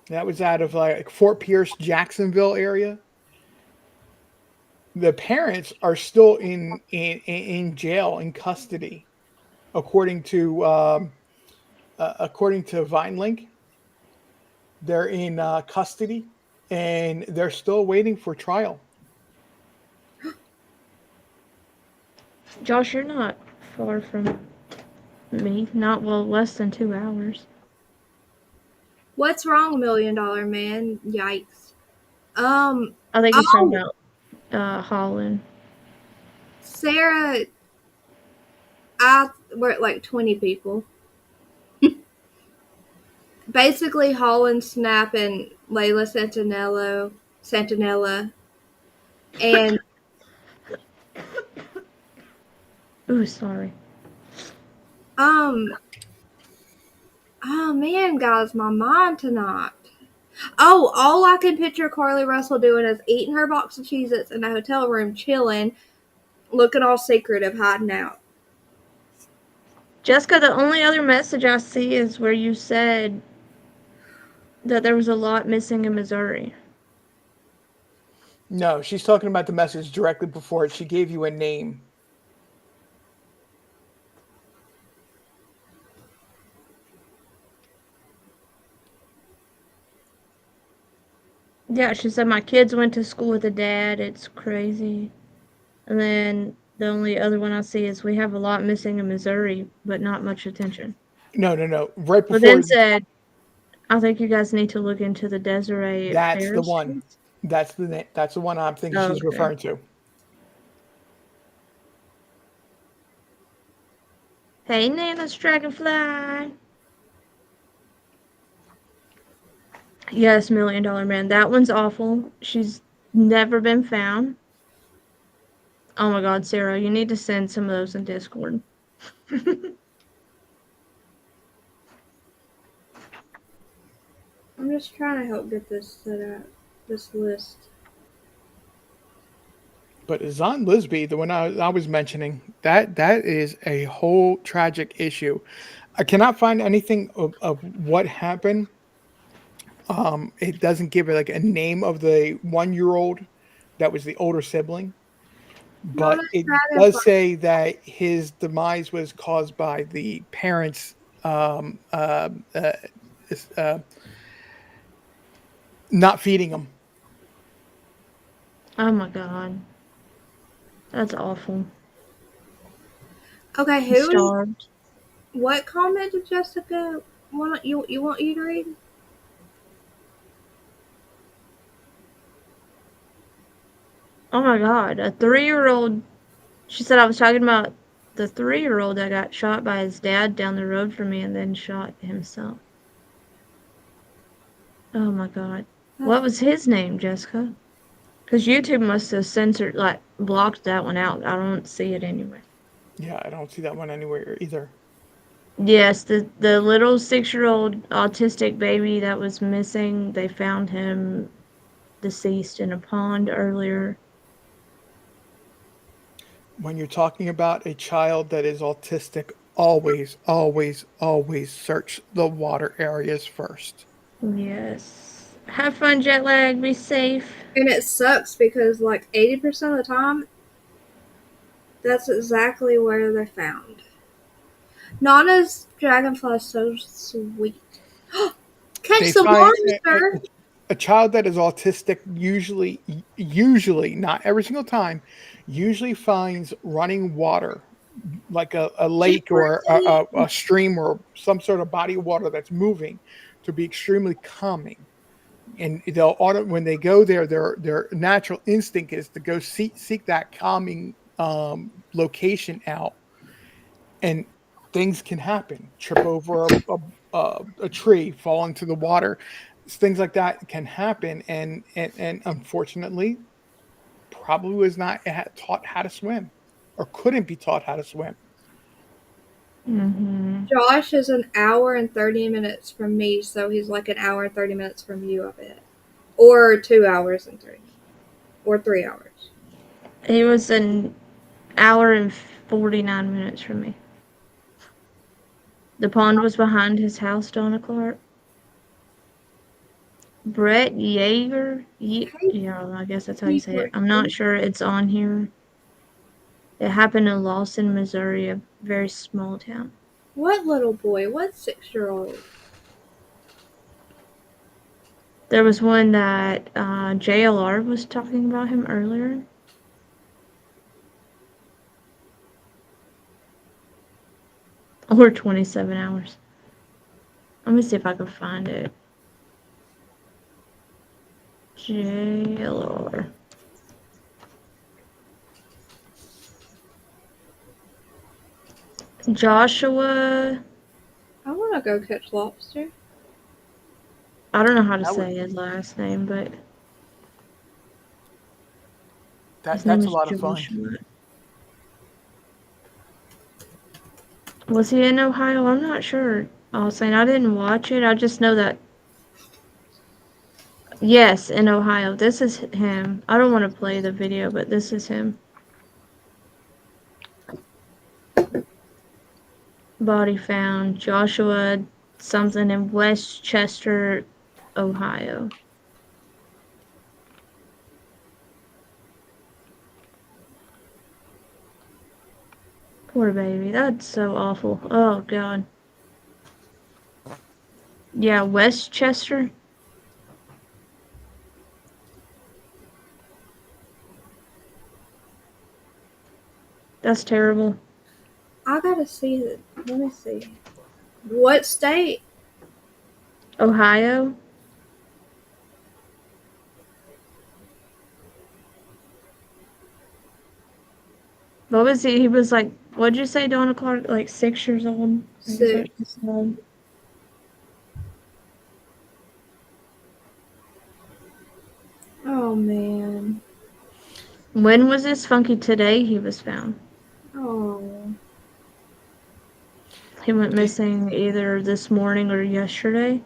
[SPEAKER 3] That was out of like Fort Pierce, Jacksonville area. The parents are still in jail, in custody, according to VineLink. They're in custody, and they're still waiting for trial.
[SPEAKER 1] Josh, you're not far from me. Not less than 2 hours.
[SPEAKER 2] What's wrong, $1 million man? Yikes.
[SPEAKER 1] I think he's talking about Holland.
[SPEAKER 2] Sarah, we're at like 20 people. Basically, Holland, Snap, and Layla Santanella, and
[SPEAKER 1] Ooh, sorry.
[SPEAKER 2] oh man, guys, my mind tonight. Oh, all I can picture Carly Russell doing is eating her box of Cheez-Its in a hotel room, chilling, looking all secretive, hiding out.
[SPEAKER 1] Jessica, the only other message I see is where you said that there was a lot missing in Missouri.
[SPEAKER 3] No, she's talking about the message directly before it. She gave you a name.
[SPEAKER 1] Yeah, she said my kids went to school with a dad. It's crazy. And then the only other one I see is we have a lot missing in Missouri, but not much attention.
[SPEAKER 3] No. Right before.
[SPEAKER 1] But then said, I think you guys need to look into the Desiree
[SPEAKER 3] That's
[SPEAKER 1] Ferris
[SPEAKER 3] the one.
[SPEAKER 1] case.
[SPEAKER 3] That's that's the one I'm thinking she's
[SPEAKER 1] Okay.
[SPEAKER 3] referring to.
[SPEAKER 1] Hey, Nana's Dragonfly. Yes, Million Dollar Man. That one's awful. She's never been found. Oh my god, Sarah, you need to send some of those in Discord.
[SPEAKER 2] I'm just trying to help get this set up. This list.
[SPEAKER 3] But Zon Lisby, the one I was mentioning, that is a whole tragic issue. I cannot find anything of what happened. It doesn't give it like a name of the 1-year-old that was the older sibling,
[SPEAKER 2] Not
[SPEAKER 3] but
[SPEAKER 2] a
[SPEAKER 3] it does
[SPEAKER 2] dragonfly.
[SPEAKER 3] say that his demise was caused by the parents is, not feeding him.
[SPEAKER 1] Oh my god. That's awful.
[SPEAKER 2] Okay,
[SPEAKER 1] He
[SPEAKER 2] who is?
[SPEAKER 1] starved.
[SPEAKER 2] What comment did Jessica want you to read?
[SPEAKER 1] Oh my god. A 3-year-old. She said I was talking about the 3-year-old that got shot by his dad down the road from me and then shot himself. Oh my god. What was his name, Jessica? Because YouTube must have censored, like, blocked that one out. I don't see it anywhere.
[SPEAKER 3] Yeah, I don't see that one anywhere either.
[SPEAKER 1] Yes, the little 6-year-old autistic baby that was missing, they found him deceased in a pond earlier.
[SPEAKER 3] When you're talking about a child that is autistic, always, always, always search the water areas first.
[SPEAKER 1] Yes. Have fun, jet lag. Be safe.
[SPEAKER 2] And it sucks because like 80% of the time, that's exactly where they're found. Nana's dragonfly is so sweet.
[SPEAKER 3] They
[SPEAKER 2] Catch the
[SPEAKER 3] find
[SPEAKER 2] monster!
[SPEAKER 3] a child that is autistic usually, not every single time, usually finds running water like a lake or a stream or some sort of body of water that's moving to be extremely calming. And they'll when they go there, their natural instinct is to go seek that calming location out, and things can happen. Trip over a tree, fall into the water, things like that can happen, and unfortunately, probably was not taught how to swim, or couldn't be taught how to swim.
[SPEAKER 1] Mm-hmm.
[SPEAKER 2] Josh is an hour and 30 minutes from me, so he's like an hour and 30 minutes from you, I bet. Or 2 hours and 30 minutes. Or 3 hours.
[SPEAKER 1] He was an hour and 49 minutes from me. The pond was behind his house, Donna Clark. Brett Yeager? Yeah, I guess that's how you say it. I'm not sure it's on here. It happened in Lawson, Missouri, a very small town.
[SPEAKER 2] What little boy? What 6-year-old?
[SPEAKER 1] There was one that JLR was talking about him earlier. Or 27 hours. Let me see if I can find it. JLR. Joshua.
[SPEAKER 2] I want to go catch lobster.
[SPEAKER 1] I don't know how to
[SPEAKER 3] That would-
[SPEAKER 1] say his last name, but his name
[SPEAKER 3] That's a
[SPEAKER 1] is
[SPEAKER 3] lot of fun.
[SPEAKER 1] Joshua. Was he in Ohio? I'm not sure. I was saying I didn't watch it. I just know that. Yes, in Ohio. This is him. I don't want to play the video, but this is him. Body found. Joshua something in Westchester, Ohio. Poor baby. That's so awful. Oh, God. Yeah, Westchester. That's terrible.
[SPEAKER 2] I gotta see it. Let me see. What state?
[SPEAKER 1] Ohio. What was he? He was like, what'd you say, Donna Clark? Like 6 years old? I think is what
[SPEAKER 2] 6.
[SPEAKER 1] you said.
[SPEAKER 2] Oh man.
[SPEAKER 1] When was this? Funky today he was found.
[SPEAKER 2] Oh.
[SPEAKER 1] He went missing either this morning or yesterday,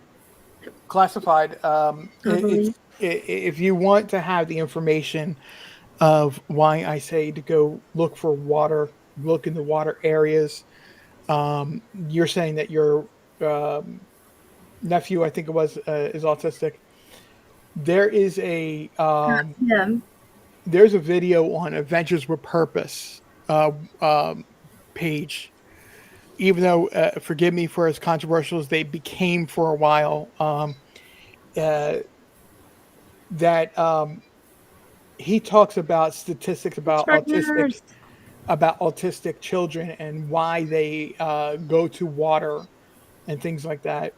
[SPEAKER 3] Classified.
[SPEAKER 1] I believe.
[SPEAKER 3] If you want to have the information of why I say to go look for water, look in the water areas. You're saying that your nephew, I think it was, is autistic. There is
[SPEAKER 2] Him.
[SPEAKER 3] there's a video on Adventures with Purpose page. Even though, forgive me for as controversial as they became for a while, uh, that he talks about statistics
[SPEAKER 1] Strangers.
[SPEAKER 3] about autistic children and why they go to water and things like that.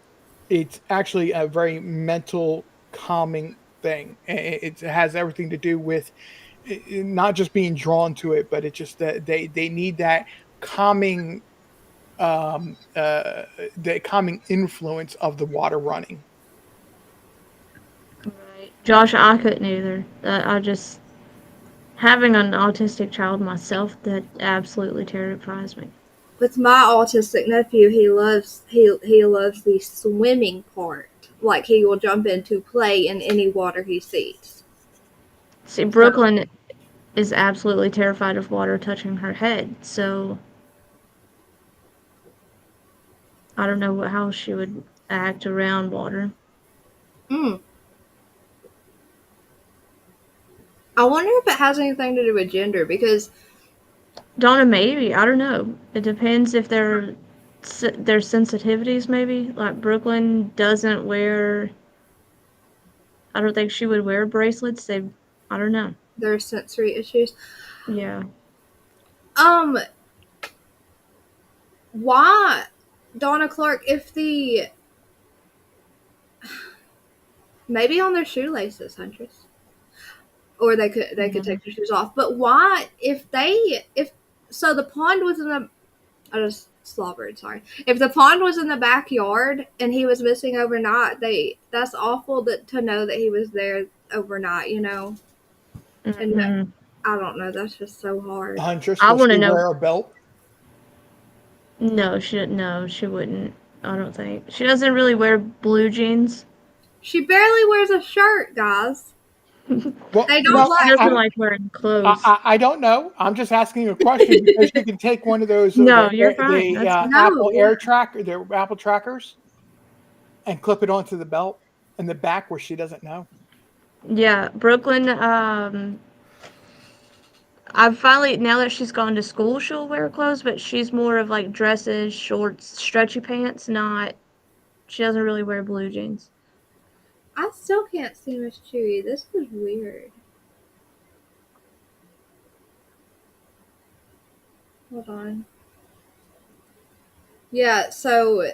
[SPEAKER 3] It's actually a very mental calming thing. It has everything to do with not just being drawn to it, but it's just that they need that calming the calming influence of the water running.
[SPEAKER 1] Right. Josh, I couldn't either. I just having an autistic child myself, that absolutely terrifies me.
[SPEAKER 2] With my autistic nephew, he loves the swimming part. Like he will jump in to play in any water he sees.
[SPEAKER 1] See, Brooklyn is absolutely terrified of water touching her head, so I don't know how she would act around water.
[SPEAKER 2] Mm. I wonder if it has anything to do with gender because
[SPEAKER 1] Donna, maybe. I don't know. It depends if their sensitivities, maybe. Like Brooklyn doesn't wear. I don't think she would wear bracelets. I don't know.
[SPEAKER 2] there's sensory issues.
[SPEAKER 1] Yeah.
[SPEAKER 2] Why, Donna Clark? If the maybe on their shoelaces, Huntress, or they could take their shoes off. But why, if so, the pond was in the I just slobbered. Sorry. If the pond was in the backyard and he was missing overnight, that's awful to know that he was there overnight. You know, and
[SPEAKER 1] Mhm.
[SPEAKER 2] I don't know. That's just so hard.
[SPEAKER 3] Huntress,
[SPEAKER 1] I
[SPEAKER 3] will
[SPEAKER 1] want to
[SPEAKER 3] she
[SPEAKER 1] know.
[SPEAKER 3] wear a belt?
[SPEAKER 1] No, she wouldn't. I don't think. She doesn't really wear blue jeans.
[SPEAKER 2] She barely wears a shirt, guys.
[SPEAKER 3] Well,
[SPEAKER 2] They don't
[SPEAKER 3] well,
[SPEAKER 1] She
[SPEAKER 2] like.
[SPEAKER 1] doesn't like wearing clothes.
[SPEAKER 3] I don't know. I'm just asking a question because you can take one of those
[SPEAKER 1] No, you're fine. That's
[SPEAKER 3] Apple
[SPEAKER 2] No.
[SPEAKER 3] Air Tracker, their Apple trackers, and clip it onto the belt in the back where she doesn't know.
[SPEAKER 1] yeah, Brooklyn. I've finally, now that she's gone to school, she'll wear clothes, but she's more of like dresses, shorts, stretchy pants. Not. She doesn't really wear blue jeans.
[SPEAKER 2] I still can't see Miss Chewy. This is weird. Hold on. Yeah. So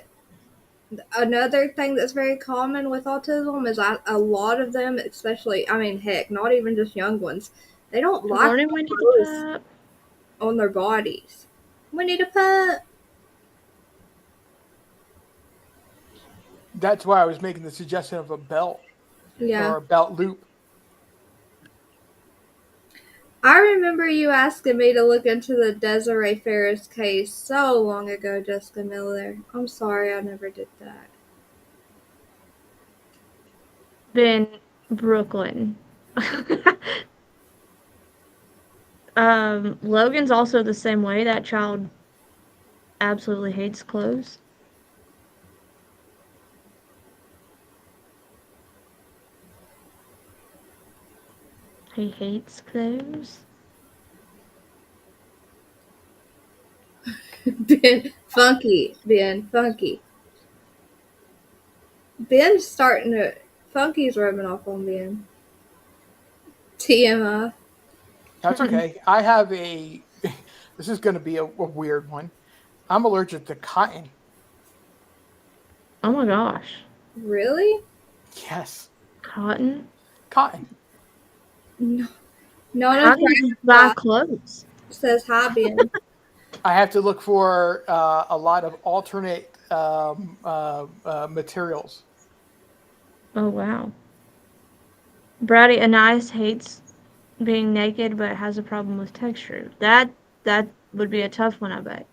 [SPEAKER 2] another thing that's very common with autism is a lot of them, especially, I mean, heck, not even just young ones, they don't
[SPEAKER 1] Good
[SPEAKER 2] like
[SPEAKER 1] morning,
[SPEAKER 2] the
[SPEAKER 1] Wendy
[SPEAKER 2] clothes
[SPEAKER 1] the Pup.
[SPEAKER 2] on their bodies. We need a pup.
[SPEAKER 3] That's why I was making the suggestion of a belt
[SPEAKER 2] Yeah.
[SPEAKER 3] or a belt loop.
[SPEAKER 2] I remember you asking me to look into the Desiree Ferris case so long ago, Jessica Miller. I'm sorry I never did that.
[SPEAKER 1] Ben, Brooklyn. Logan's also the same way. That child absolutely hates clothes. He hates clothes.
[SPEAKER 2] Ben, funky. Ben, funky. Ben's starting to. Funky's rubbing off on Ben. TMI.
[SPEAKER 3] That's okay. I have a. This is going to be a weird one. I'm allergic to cotton.
[SPEAKER 1] Oh my gosh.
[SPEAKER 2] Really?
[SPEAKER 3] Yes,
[SPEAKER 1] Cotton?
[SPEAKER 3] cotton.
[SPEAKER 2] No. Not
[SPEAKER 1] How
[SPEAKER 2] a
[SPEAKER 1] do you buy clothes?
[SPEAKER 2] says hi, Ben.
[SPEAKER 3] I have to look for a lot of alternate materials.
[SPEAKER 1] Oh wow. Brady Anais hates being naked, but has a problem with texture. That would be a tough one, I bet.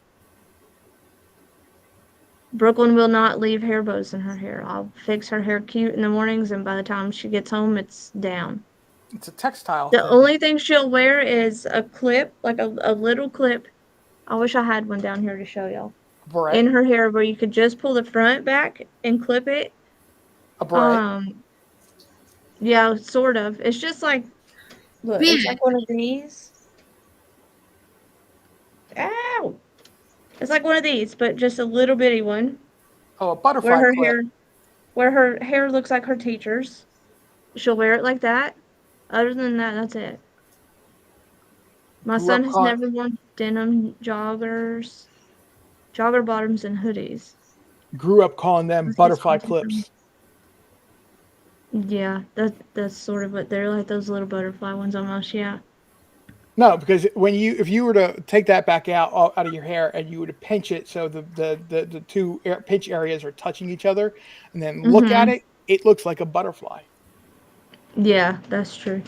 [SPEAKER 1] Brooklyn will not leave hair bows in her hair. I'll fix her hair cute in the mornings, and by the time she gets home, it's down.
[SPEAKER 3] It's a textile
[SPEAKER 1] The
[SPEAKER 3] thing.
[SPEAKER 1] only thing she'll wear is a clip, like a little clip. I wish I had one down here to show y'all. In
[SPEAKER 3] Beret.
[SPEAKER 1] her hair where you could just pull the front back and clip it.
[SPEAKER 3] A beret.
[SPEAKER 1] Yeah, sort of. It's just like, look,
[SPEAKER 2] Ben,
[SPEAKER 1] it's like one of these. Ow! It's like one of these, but just a little bitty one
[SPEAKER 3] Oh, a
[SPEAKER 1] where
[SPEAKER 3] butterfly
[SPEAKER 1] her
[SPEAKER 3] clip.
[SPEAKER 1] hair looks like her teacher's. She'll wear it like that. Other than that, that's it. My
[SPEAKER 3] Grew
[SPEAKER 1] son
[SPEAKER 3] up
[SPEAKER 1] has
[SPEAKER 3] calling.
[SPEAKER 1] never worn denim joggers, jogger bottoms, and hoodies.
[SPEAKER 3] Grew up calling them
[SPEAKER 1] That's his
[SPEAKER 3] butterfly
[SPEAKER 1] go-to thing.
[SPEAKER 3] clips.
[SPEAKER 1] Yeah, that's sort of what they're like, those little butterfly ones almost, yeah.
[SPEAKER 3] No, because if you were to take that back out of your hair and you were to pinch it so the two pinch areas are touching each other, and then look at
[SPEAKER 1] Mhm.
[SPEAKER 3] it, it looks like a butterfly.
[SPEAKER 1] Yeah, that's true.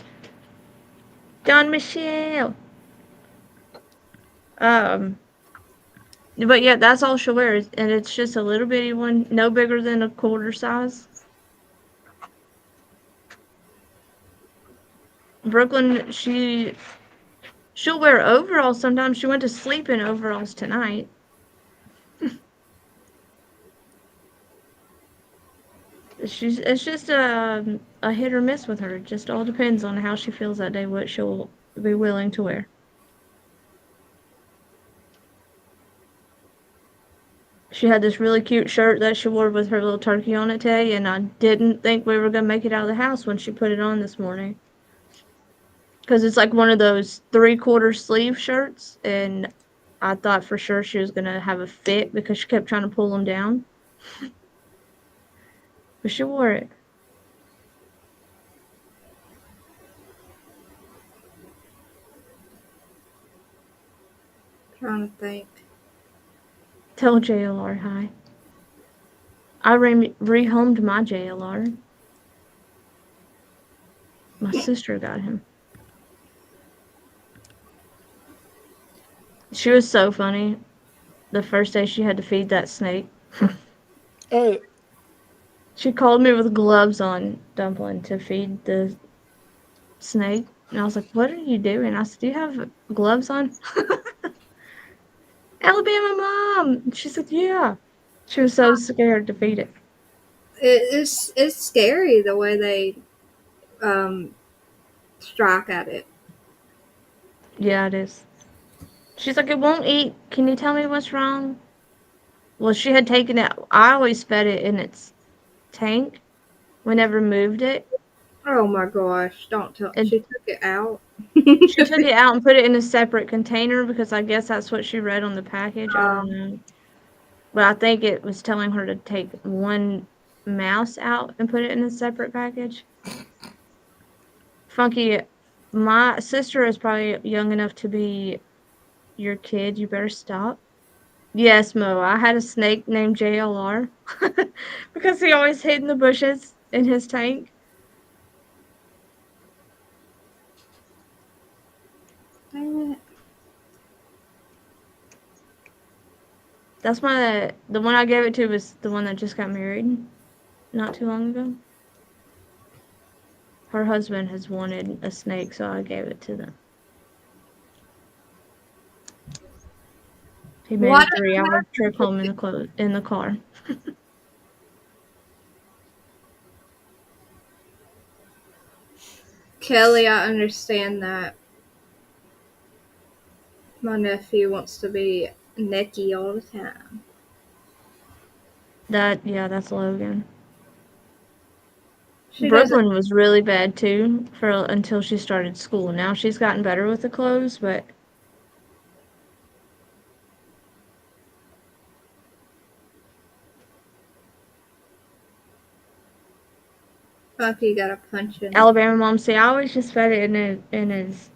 [SPEAKER 1] Don Michelle. Um, but yeah, that's all she'll wear, and it's just a little bitty one, no bigger than a quarter size. Brooklyn, she'll wear overalls sometimes. She went to sleep in overalls tonight. It's just a hit or miss with her. It just all depends on how she feels that day, what she'll be willing to wear. She had this really cute shirt that she wore with her little turkey on it today, and I didn't think we were gonna make it out of the house when she put it on this morning. Because it's like one of those 3/4 sleeve shirts, and I thought for sure she was gonna have a fit because she kept trying to pull them down. But she wore it.
[SPEAKER 2] trying to think.
[SPEAKER 1] Tell JLR hi. I rehomed my JLR. My sister got him. She was so funny. The first day she had to feed that snake.
[SPEAKER 3] Uh,
[SPEAKER 1] She called me with gloves on, Dumpling, to feed the snake. And I was like, "What are you doing?" I said, "Do you have gloves on?" Alabama mom! She said, "Yeah." She was so scared to feed it.
[SPEAKER 2] It's scary the way they um strike at it.
[SPEAKER 1] Yeah, it is. She's like, "It won't eat. Can you tell me what's wrong?" Well, she had taken it. I always fed it in its tank. We never moved it.
[SPEAKER 2] Oh my gosh! Don't tell.
[SPEAKER 1] And
[SPEAKER 2] She took it out.
[SPEAKER 1] she took it out and put it in a separate container because I guess that's what she read on the package. I don't
[SPEAKER 2] Um,
[SPEAKER 1] know. But I think it was telling her to take one mouse out and put it in a separate package. Funky, my sister is probably young enough to be your kid. You better stop. Yes, Mo, I had a snake named JLR because he always hid in the bushes in his tank.
[SPEAKER 2] dang it.
[SPEAKER 1] That's the one I gave it to was the one that just got married not too long ago. Her husband has wanted a snake, so I gave it to them. He made
[SPEAKER 2] Why
[SPEAKER 1] a
[SPEAKER 2] did
[SPEAKER 1] 3-hour trip home in the car.
[SPEAKER 2] Kelly? I understand that my nephew wants to be necky all the time.
[SPEAKER 1] That's Logan.
[SPEAKER 2] She doesn't.
[SPEAKER 1] Brooklyn was really bad too for until she started school. Now she's gotten better with the clothes, but
[SPEAKER 2] Funky got a punch in.
[SPEAKER 1] Alabama mom, see, I always just fed it in his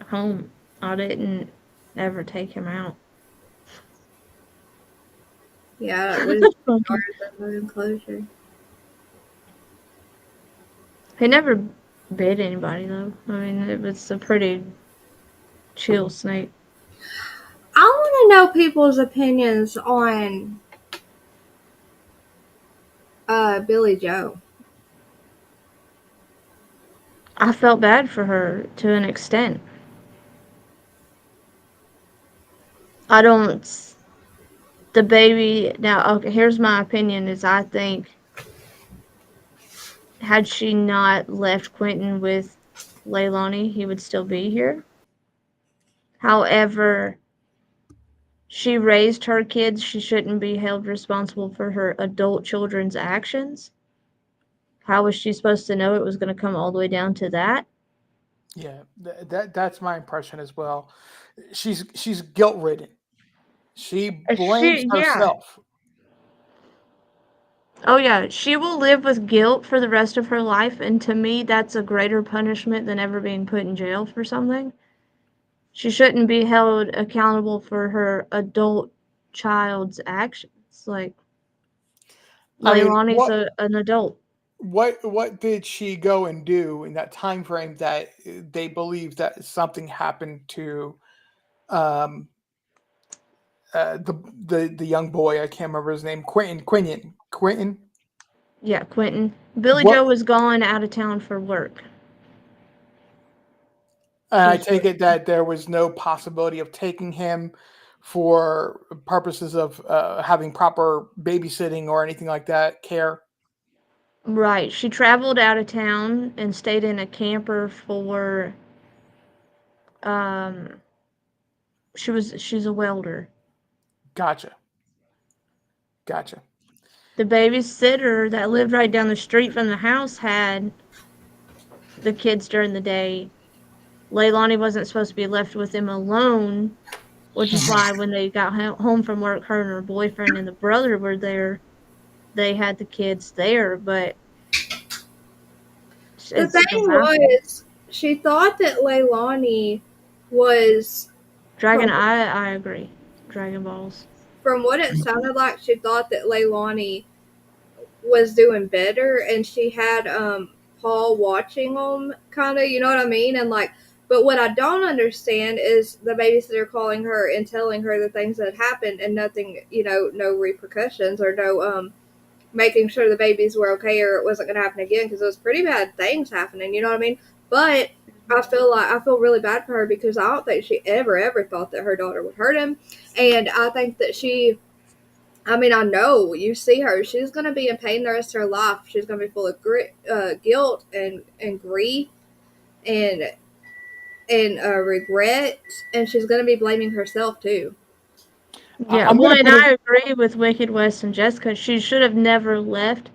[SPEAKER 1] home. I didn't. ever take him out.
[SPEAKER 2] Yeah, it was hard enclosure.
[SPEAKER 1] He never bit anybody though. I mean, it was a pretty chill snake.
[SPEAKER 2] I want to know people's opinions on Billy Joe.
[SPEAKER 1] I felt bad for her to an extent. I don't. The baby. Now, okay, here's my opinion: is I think had she not left Quentin with Leilani, he would still be here. However, she raised her kids. She shouldn't be held responsible for her adult children's actions. How was she supposed to know it was going to come all the way down to that?
[SPEAKER 3] Yeah, that's my impression as well. She's guilt ridden. She blames
[SPEAKER 1] Yeah.
[SPEAKER 3] herself.
[SPEAKER 1] Oh, yeah. She will live with guilt for the rest of her life. And to me, that's a greater punishment than ever being put in jail for something. She shouldn't be held accountable for her adult child's actions. Like,
[SPEAKER 3] I mean,
[SPEAKER 1] Leilani's an adult.
[SPEAKER 3] what did she go and do in that time frame that they believe that something happened to um the young boy? I can't remember his name. Quentin.
[SPEAKER 1] Yeah, Quentin. Billy
[SPEAKER 3] What?
[SPEAKER 1] Joe was gone out of town for work.
[SPEAKER 3] I
[SPEAKER 1] He's
[SPEAKER 3] take it that there was no possibility of taking him for purposes of having proper babysitting or anything like that, care.
[SPEAKER 1] right. She traveled out of town and stayed in a camper for um she's a welder.
[SPEAKER 3] Gotcha. Gotcha.
[SPEAKER 1] The babysitter that lived right down the street from the house had the kids during the day. Leilani wasn't supposed to be left with them alone, which is why when they got home from work, her and her boyfriend and the brother were there. They had the kids there, but
[SPEAKER 2] The
[SPEAKER 1] it's still
[SPEAKER 2] thing
[SPEAKER 1] baffling.
[SPEAKER 2] was, she thought that Leilani was
[SPEAKER 1] Dragon,
[SPEAKER 2] from
[SPEAKER 1] I agree. Dragon Balls.
[SPEAKER 2] from what it sounded like. She thought that Leilani was doing better, and she had Paul watching them, kind of. You know what I mean? And like, but what I don't understand is the babysitter calling her and telling her the things that had happened, and nothing, no repercussions or no making sure the babies were okay or it wasn't going to happen again, because it was pretty bad things happening. You know what I mean? But I feel really bad for her, because I don't think she ever thought that her daughter would hurt him, and I think that she. I mean, I know you see her; she's going to be in pain the rest of her life. She's going to be full of guilt and grief and regret, and she's going to be blaming herself too.
[SPEAKER 1] Yeah,
[SPEAKER 3] I'm
[SPEAKER 1] well,
[SPEAKER 3] gonna
[SPEAKER 1] and
[SPEAKER 3] put it.
[SPEAKER 1] I agree with Wicked West and Jessica. She should have never left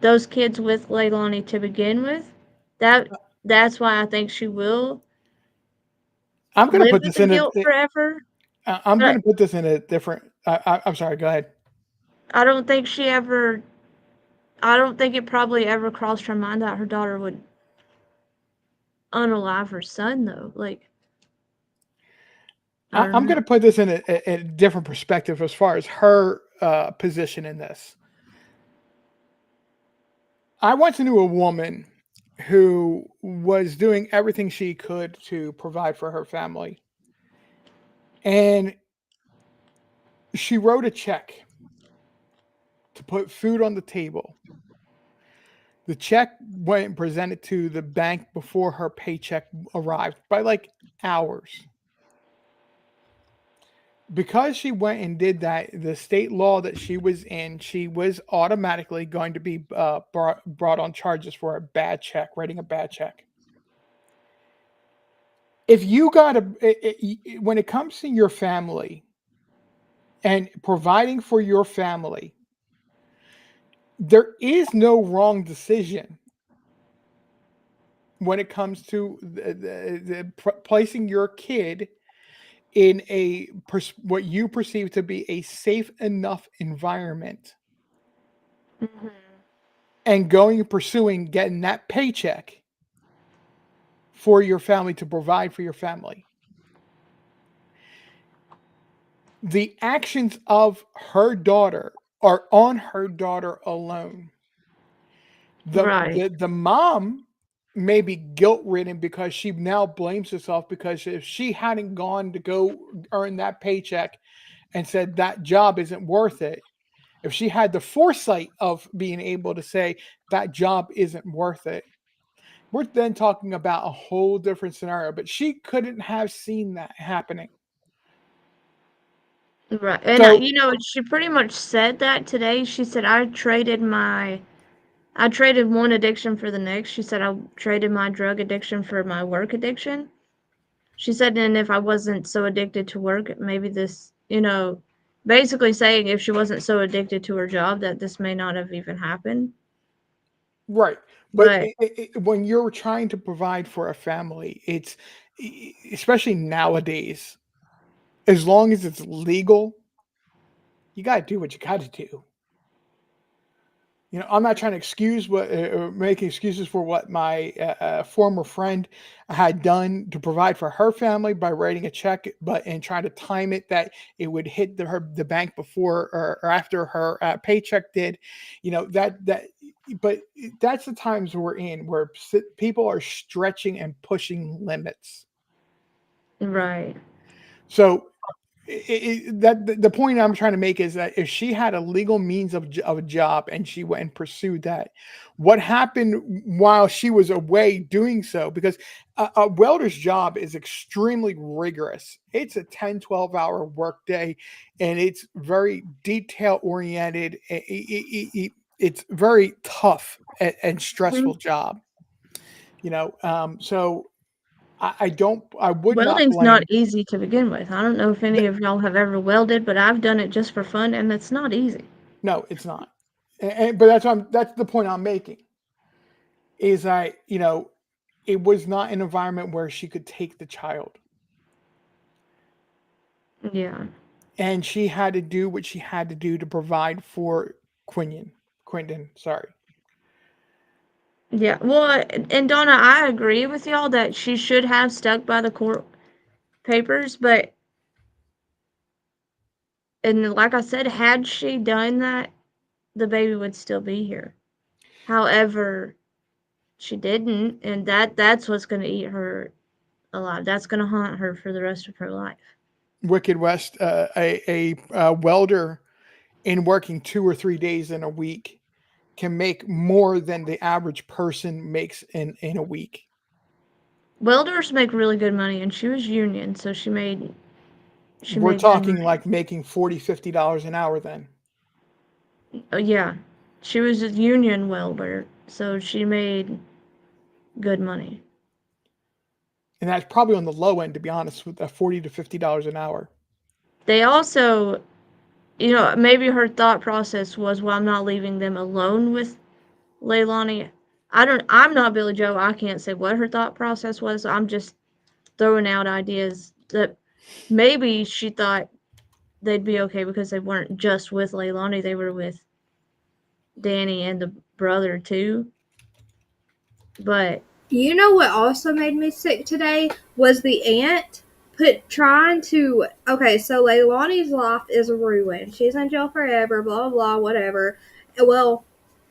[SPEAKER 1] those kids with Leilani to begin with. That's why I think she will
[SPEAKER 3] I'm gonna
[SPEAKER 1] live
[SPEAKER 3] put
[SPEAKER 1] with
[SPEAKER 3] this
[SPEAKER 1] the
[SPEAKER 3] in
[SPEAKER 1] guilt forever.
[SPEAKER 3] I'm
[SPEAKER 1] But
[SPEAKER 3] gonna put this in a different. I'm sorry. Go ahead.
[SPEAKER 1] I don't think she ever. I don't think it probably ever crossed her mind that her daughter would unalive her son, though. Like, I don't
[SPEAKER 3] I'm
[SPEAKER 1] know.
[SPEAKER 3] gonna put this in a different perspective as far as her position in this. I once knew a woman who was doing everything she could to provide for her family, and she wrote a check to put food on the table. The check went presented to the bank before her paycheck arrived by like hours. Because she went and did that, the state law that she was in, she was automatically going to be brought on charges for a bad check, writing a bad check. If you got when it comes to your family and providing for your family, there is no wrong decision when it comes to placing your kid in what you perceive to be a safe enough environment
[SPEAKER 1] Mm-hmm.
[SPEAKER 3] and going and pursuing getting that paycheck for your family to provide for your family. The actions of her daughter are on her daughter alone.
[SPEAKER 1] Right.
[SPEAKER 3] The mom may be guilt ridden because she now blames herself, because if she hadn't gone to go earn that paycheck and said that job isn't worth it, if she had the foresight of being able to say that job isn't worth it, we're then talking about a whole different scenario. But she couldn't have seen that happening.
[SPEAKER 1] Right. And
[SPEAKER 3] So
[SPEAKER 1] you know, she pretty much said that today. She said I traded one addiction for the next. She said I traded my drug addiction for my work addiction. She said, and if I wasn't so addicted to work, maybe this, you know, basically saying if she wasn't so addicted to her job that this may not have even happened.
[SPEAKER 3] right, but
[SPEAKER 1] But
[SPEAKER 3] when you're trying to provide for a family, it's especially nowadays, as long as it's legal, you got to do what you got to do. You know, I'm not trying to excuse what or make excuses for what my former friend had done to provide for her family by writing a check, but and trying to time it that it would hit the bank before or after her paycheck did. You know but that's the times we're in where people are stretching and pushing limits.
[SPEAKER 1] right.
[SPEAKER 3] So that the point I'm trying to make is that if she had a legal means of a job and she went and pursued that, what happened while she was away doing so? Because a welder's job is extremely rigorous. It's a 10-12 hour work day, and it's very detail oriented. It's very tough and stressful
[SPEAKER 1] Mhm.
[SPEAKER 3] job. So I would not
[SPEAKER 1] Welding's not
[SPEAKER 3] blame.
[SPEAKER 1] easy to begin with. I don't know if any of y'all have ever welded, but I've done it just for fun, and it's not easy.
[SPEAKER 3] No, it's not. But that's the point I'm making, is it was not an environment where she could take the child,
[SPEAKER 1] Yeah.
[SPEAKER 3] and she had to do what she had to do to provide for Quentin, sorry.
[SPEAKER 1] Yeah. Well, and Donna, I agree with y'all that she should have stuck by the court papers, but and like I said, had she done that, the baby would still be here. However, she didn't, and that's what's gonna eat her alive. That's gonna haunt her for the rest of her life.
[SPEAKER 3] Wicked West, a welder in working 2 or 3 days in a week can make more than the average person makes in a week.
[SPEAKER 1] Welders make really good money, and she was union, so she
[SPEAKER 3] We're
[SPEAKER 1] made good
[SPEAKER 3] talking
[SPEAKER 1] money.
[SPEAKER 3] like making $40-50 an hour then.
[SPEAKER 1] Yeah, she was a union welder, so she made good money.
[SPEAKER 3] And that's probably on the low end, to be honest, with $40 to $50 an hour.
[SPEAKER 1] They also, you know, maybe her thought process was, well, I'm not leaving them alone with Leilani. I'm not Billy Joe. I can't say what her thought process was. I'm just throwing out ideas that maybe she thought they'd be okay because they weren't just with Leilani, they were with Danny and the brother too. But
[SPEAKER 2] You know what also made me sick today was the aunt put trying to. Okay, so Leilani's life is ruined. She's in jail forever. Blah blah blah. Whatever. Well,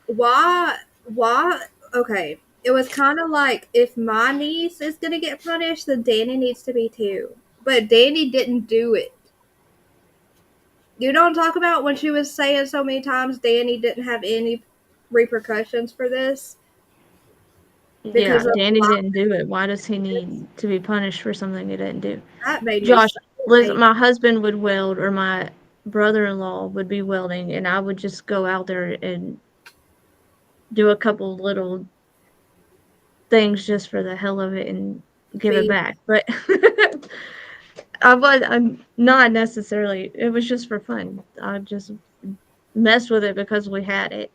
[SPEAKER 2] why? Why? Okay, it was kind of like if my niece is gonna get punished, then Danny needs to be too. But Danny didn't do it. You don't talk about when she was saying so many times Danny didn't have any repercussions for this
[SPEAKER 1] yeah,
[SPEAKER 2] because of
[SPEAKER 1] Danny didn't do it. Why does he need to be punished for something he didn't do?
[SPEAKER 2] that made me
[SPEAKER 1] Josh,
[SPEAKER 2] so
[SPEAKER 1] listen,
[SPEAKER 2] angry.
[SPEAKER 1] my husband would weld, or my brother-in-law would be welding, and I would just go out there and do a couple little things just for the hell of it and give it
[SPEAKER 2] Feed.
[SPEAKER 1] back. But I'm not necessarily. It was just for fun. I just messed with it because we had it,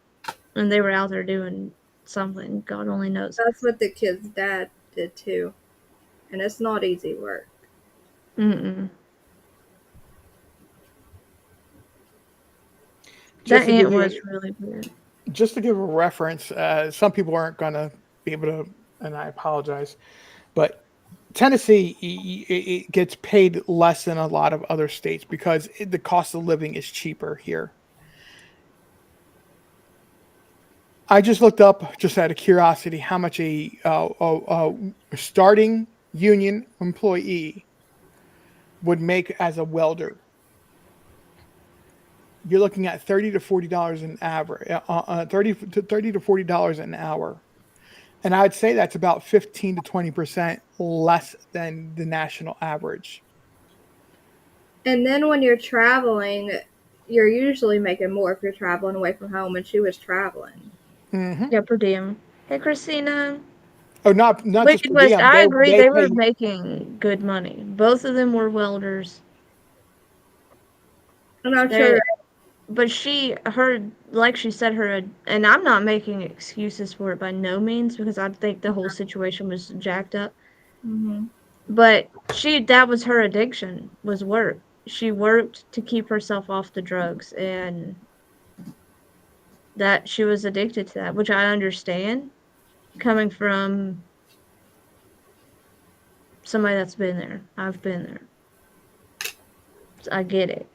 [SPEAKER 1] and they were out there doing something. God only knows.
[SPEAKER 2] That's what the kid's dad did too, and it's not easy work.
[SPEAKER 1] Mm-mm.
[SPEAKER 3] Just
[SPEAKER 1] That
[SPEAKER 3] to give
[SPEAKER 1] aunt
[SPEAKER 3] you
[SPEAKER 1] was really weird.
[SPEAKER 3] just to give a reference, some people aren't going to be able to, and I apologize, but Tennessee it gets paid less than a lot of other states because the cost of living is cheaper here. I just looked up, just out of curiosity, how much a starting union employee would make as a welder. You're looking at $30 to $40 an hour, $30 to $40 an hour, and I'd say that's about 15 to 20% less than the national average.
[SPEAKER 2] And then when you're traveling, you're usually making more if you're traveling away from home, and she was traveling.
[SPEAKER 3] Hmm.
[SPEAKER 1] Yeah, per diem. Hey, Christina.
[SPEAKER 3] Oh, not just
[SPEAKER 1] Wicked
[SPEAKER 3] per
[SPEAKER 1] West,
[SPEAKER 3] diem.
[SPEAKER 1] I agree.
[SPEAKER 3] They
[SPEAKER 1] They
[SPEAKER 3] pay.
[SPEAKER 1] were making good money. Both of them were welders.
[SPEAKER 2] And I'm
[SPEAKER 1] They,
[SPEAKER 2] sure.
[SPEAKER 1] but like she said, and I'm not making excuses for it by no means because I think the whole situation was jacked up.
[SPEAKER 2] Mm-hmm.
[SPEAKER 1] But that was her addiction, was work. She worked to keep herself off the drugs, and that she was addicted to that, which I understand coming from somebody that's been there. I've been there. So I get it.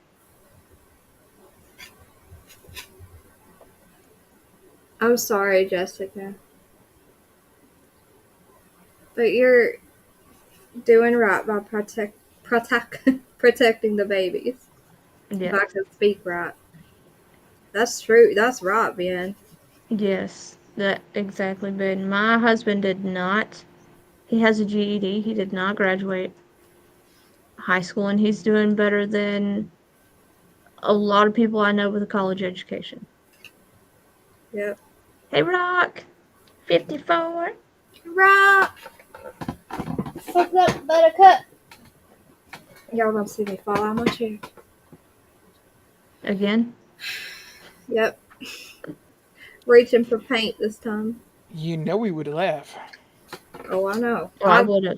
[SPEAKER 2] I'm sorry, Jessica, but you're doing right by protecting the babies. If
[SPEAKER 1] Yeah.
[SPEAKER 2] I can speak right, that's true. That's right, Ben.
[SPEAKER 1] Yes, that exactly, Ben. My husband did not. He has a GED. He did not graduate high school, and he's doing better than a lot of people I know with a college education.
[SPEAKER 2] Yep.
[SPEAKER 1] Hey, Rock, 54
[SPEAKER 2] Right. What's up, Buttercup? Y'all gonna see me fall out my chair.
[SPEAKER 1] again.
[SPEAKER 2] Yep. Reaching for paint this time.
[SPEAKER 3] You know we would laugh.
[SPEAKER 2] Oh, I know.
[SPEAKER 1] Oh, I would have.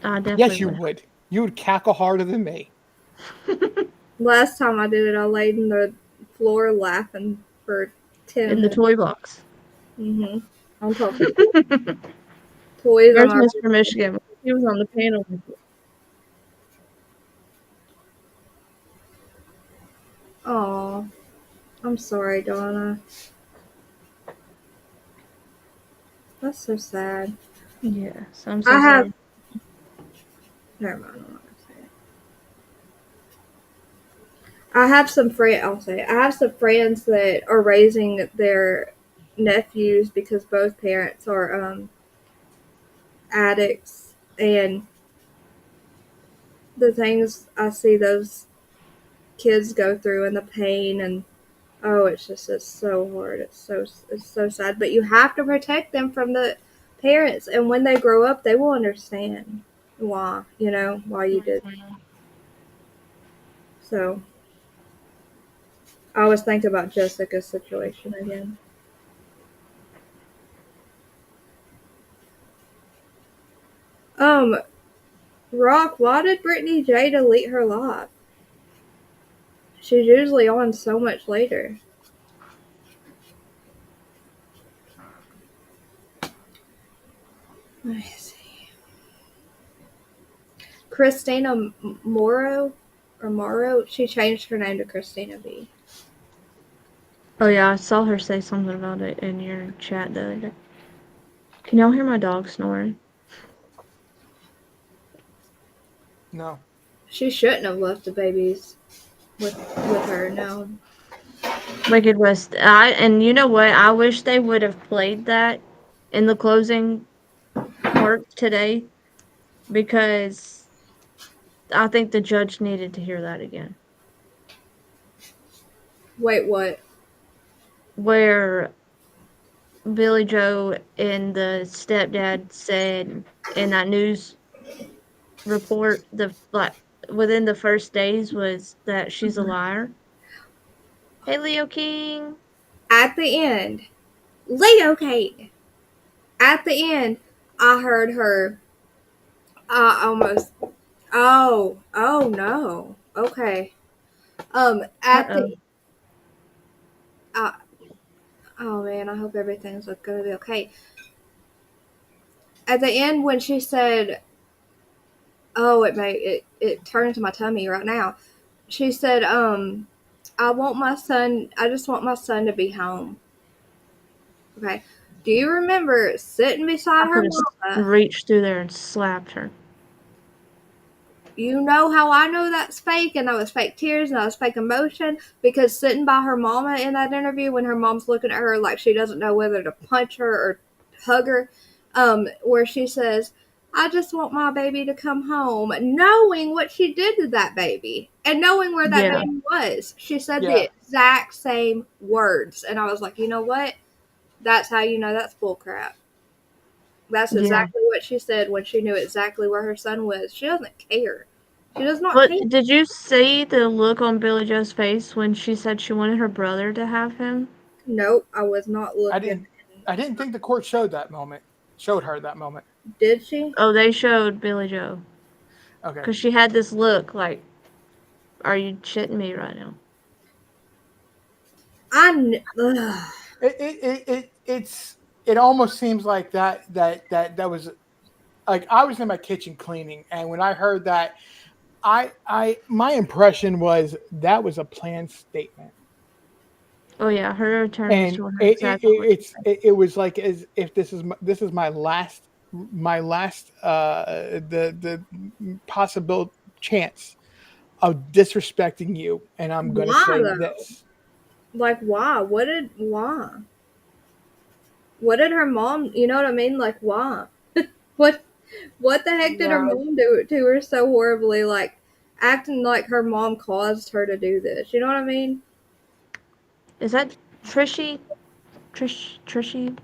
[SPEAKER 1] I
[SPEAKER 3] Yes,
[SPEAKER 1] definitely
[SPEAKER 3] you
[SPEAKER 1] would
[SPEAKER 3] would. You would cackle harder than me.
[SPEAKER 1] have.
[SPEAKER 2] Last time I did it, I laid in the floor laughing for 10
[SPEAKER 1] In the
[SPEAKER 2] minutes.
[SPEAKER 1] toy box.
[SPEAKER 2] Mm-hmm. I'm talking toys on
[SPEAKER 1] There's
[SPEAKER 2] my.
[SPEAKER 1] Mr. Michigan. He was on the panel with you.
[SPEAKER 2] Aw. I'm sorry, Donna. That's so sad.
[SPEAKER 1] Yes, I'm so
[SPEAKER 2] I have.
[SPEAKER 1] sorry.
[SPEAKER 2] Never mind. I'm not gonna say it. I have some friends. I'll say it. I have some friends that are raising their nephews because both parents are addicts, and the things I see those kids go through and the pain and oh, it's so hard. It's so sad. But you have to protect them from the parents, and when they grow up, they will understand why. Why you did. So I always think about Jessica's situation again. Um, Rock, why did Brittany J delete her live? She's usually on so much later. Let me see. Christina Morrow, she changed her name to Christina B.
[SPEAKER 1] Oh yeah, I saw her say something about it in your chat the other day. Can y'all hear my dog snoring?
[SPEAKER 3] No.
[SPEAKER 2] She shouldn't have left the babies with her. No.
[SPEAKER 1] Wicked West. And you know what? I wish they would have played that in the closing part today because I think the judge needed to hear that again.
[SPEAKER 2] Wait, what?
[SPEAKER 1] Where Billy Joe and the stepdad said in that news report within the first days was that she's a liar. Hey Leo King.
[SPEAKER 2] At the end, Leo Kate. At the end, I heard her. I almost. Oh no. Okay. At
[SPEAKER 1] Uh-oh.
[SPEAKER 2] the. Uh, oh man, I hope everything's gonna be okay. At the end, when she said Oh, it turned to my tummy right now. She said, I just want my son to be home. Okay. Do you remember sitting beside
[SPEAKER 1] I
[SPEAKER 2] her
[SPEAKER 1] could have
[SPEAKER 2] mama?
[SPEAKER 1] reached through there and slapped her.
[SPEAKER 2] You know how I know that's fake, and that was fake tears, and that was fake emotion, because sitting by her mama in that interview when her mom's looking at her like she doesn't know whether to punch her or hug her, where she says, I just want my baby to come home, knowing what she did to that baby and knowing where that
[SPEAKER 1] Yeah.
[SPEAKER 2] baby was. She said
[SPEAKER 3] Yeah.
[SPEAKER 2] the exact same words. And I was like, you know what? That's how you know that's bullcrap. That's
[SPEAKER 1] Yeah.
[SPEAKER 2] exactly what she said when she knew exactly where her son was. She doesn't care. She does not
[SPEAKER 1] But
[SPEAKER 2] care.
[SPEAKER 1] did you see the look on Billy Joe's face when she said she wanted her brother to have him?
[SPEAKER 2] Nope, I was not
[SPEAKER 3] I
[SPEAKER 2] looking.
[SPEAKER 3] didn't think the court showed her that moment.
[SPEAKER 2] Did she?
[SPEAKER 1] Oh, they showed Billy Joe.
[SPEAKER 3] Okay.
[SPEAKER 1] Because she had this look like, are you shitting me right now?
[SPEAKER 2] Ugh.
[SPEAKER 3] It almost seems like that was like I was in my kitchen cleaning, and when I heard that, my impression was that was a planned statement.
[SPEAKER 1] Oh yeah, her attorneys
[SPEAKER 3] And
[SPEAKER 1] told her exactly what she said.
[SPEAKER 3] it was like as if this is my last the possible chance of disrespecting you, and I'm gonna
[SPEAKER 2] Why
[SPEAKER 3] say
[SPEAKER 2] though?
[SPEAKER 3] this.
[SPEAKER 2] Like why? Why? What did her mom? You know what I mean? Like why? What? What the heck did her
[SPEAKER 3] Yeah,
[SPEAKER 2] mom do to her so horribly? Like acting like her mom caused her to do this. You know what I mean?
[SPEAKER 1] Is that Trishy? Trishy?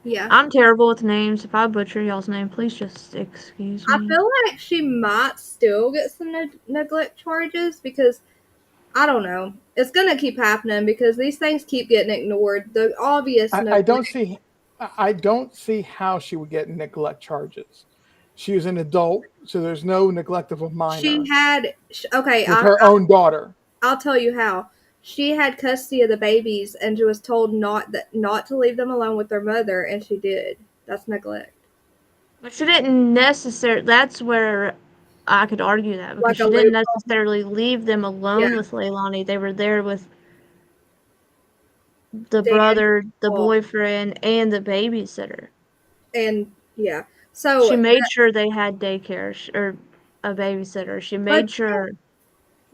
[SPEAKER 2] Yeah.
[SPEAKER 1] I'm terrible with names. If I butcher y'all's name, please just excuse
[SPEAKER 2] I
[SPEAKER 1] me.
[SPEAKER 2] feel like she might still get some neglect charges because I don't know. It's gonna keep happening because these things keep getting ignored. The obvious
[SPEAKER 3] I
[SPEAKER 2] neglect.
[SPEAKER 3] don't see I don't see how she would get neglect charges. She is an adult, so there's no neglect of a
[SPEAKER 2] She
[SPEAKER 3] minor
[SPEAKER 2] had okay.
[SPEAKER 3] with her own daughter.
[SPEAKER 2] I'll tell you how. She had custody of the babies and she was told not to leave them alone with their mother, and she did. That's neglect.
[SPEAKER 1] But she didn't necessarily. That's where I could argue that because
[SPEAKER 2] Like a
[SPEAKER 1] she didn't
[SPEAKER 2] loop.
[SPEAKER 1] necessarily leave them
[SPEAKER 2] Yeah,
[SPEAKER 1] alone with Leilani. They were there with the
[SPEAKER 2] Dan.
[SPEAKER 1] brother, the
[SPEAKER 2] Paul,
[SPEAKER 1] boyfriend, and the babysitter.
[SPEAKER 2] and yeah.
[SPEAKER 1] She
[SPEAKER 2] So,
[SPEAKER 1] made sure they had daycare or a babysitter. She
[SPEAKER 2] but
[SPEAKER 1] made sure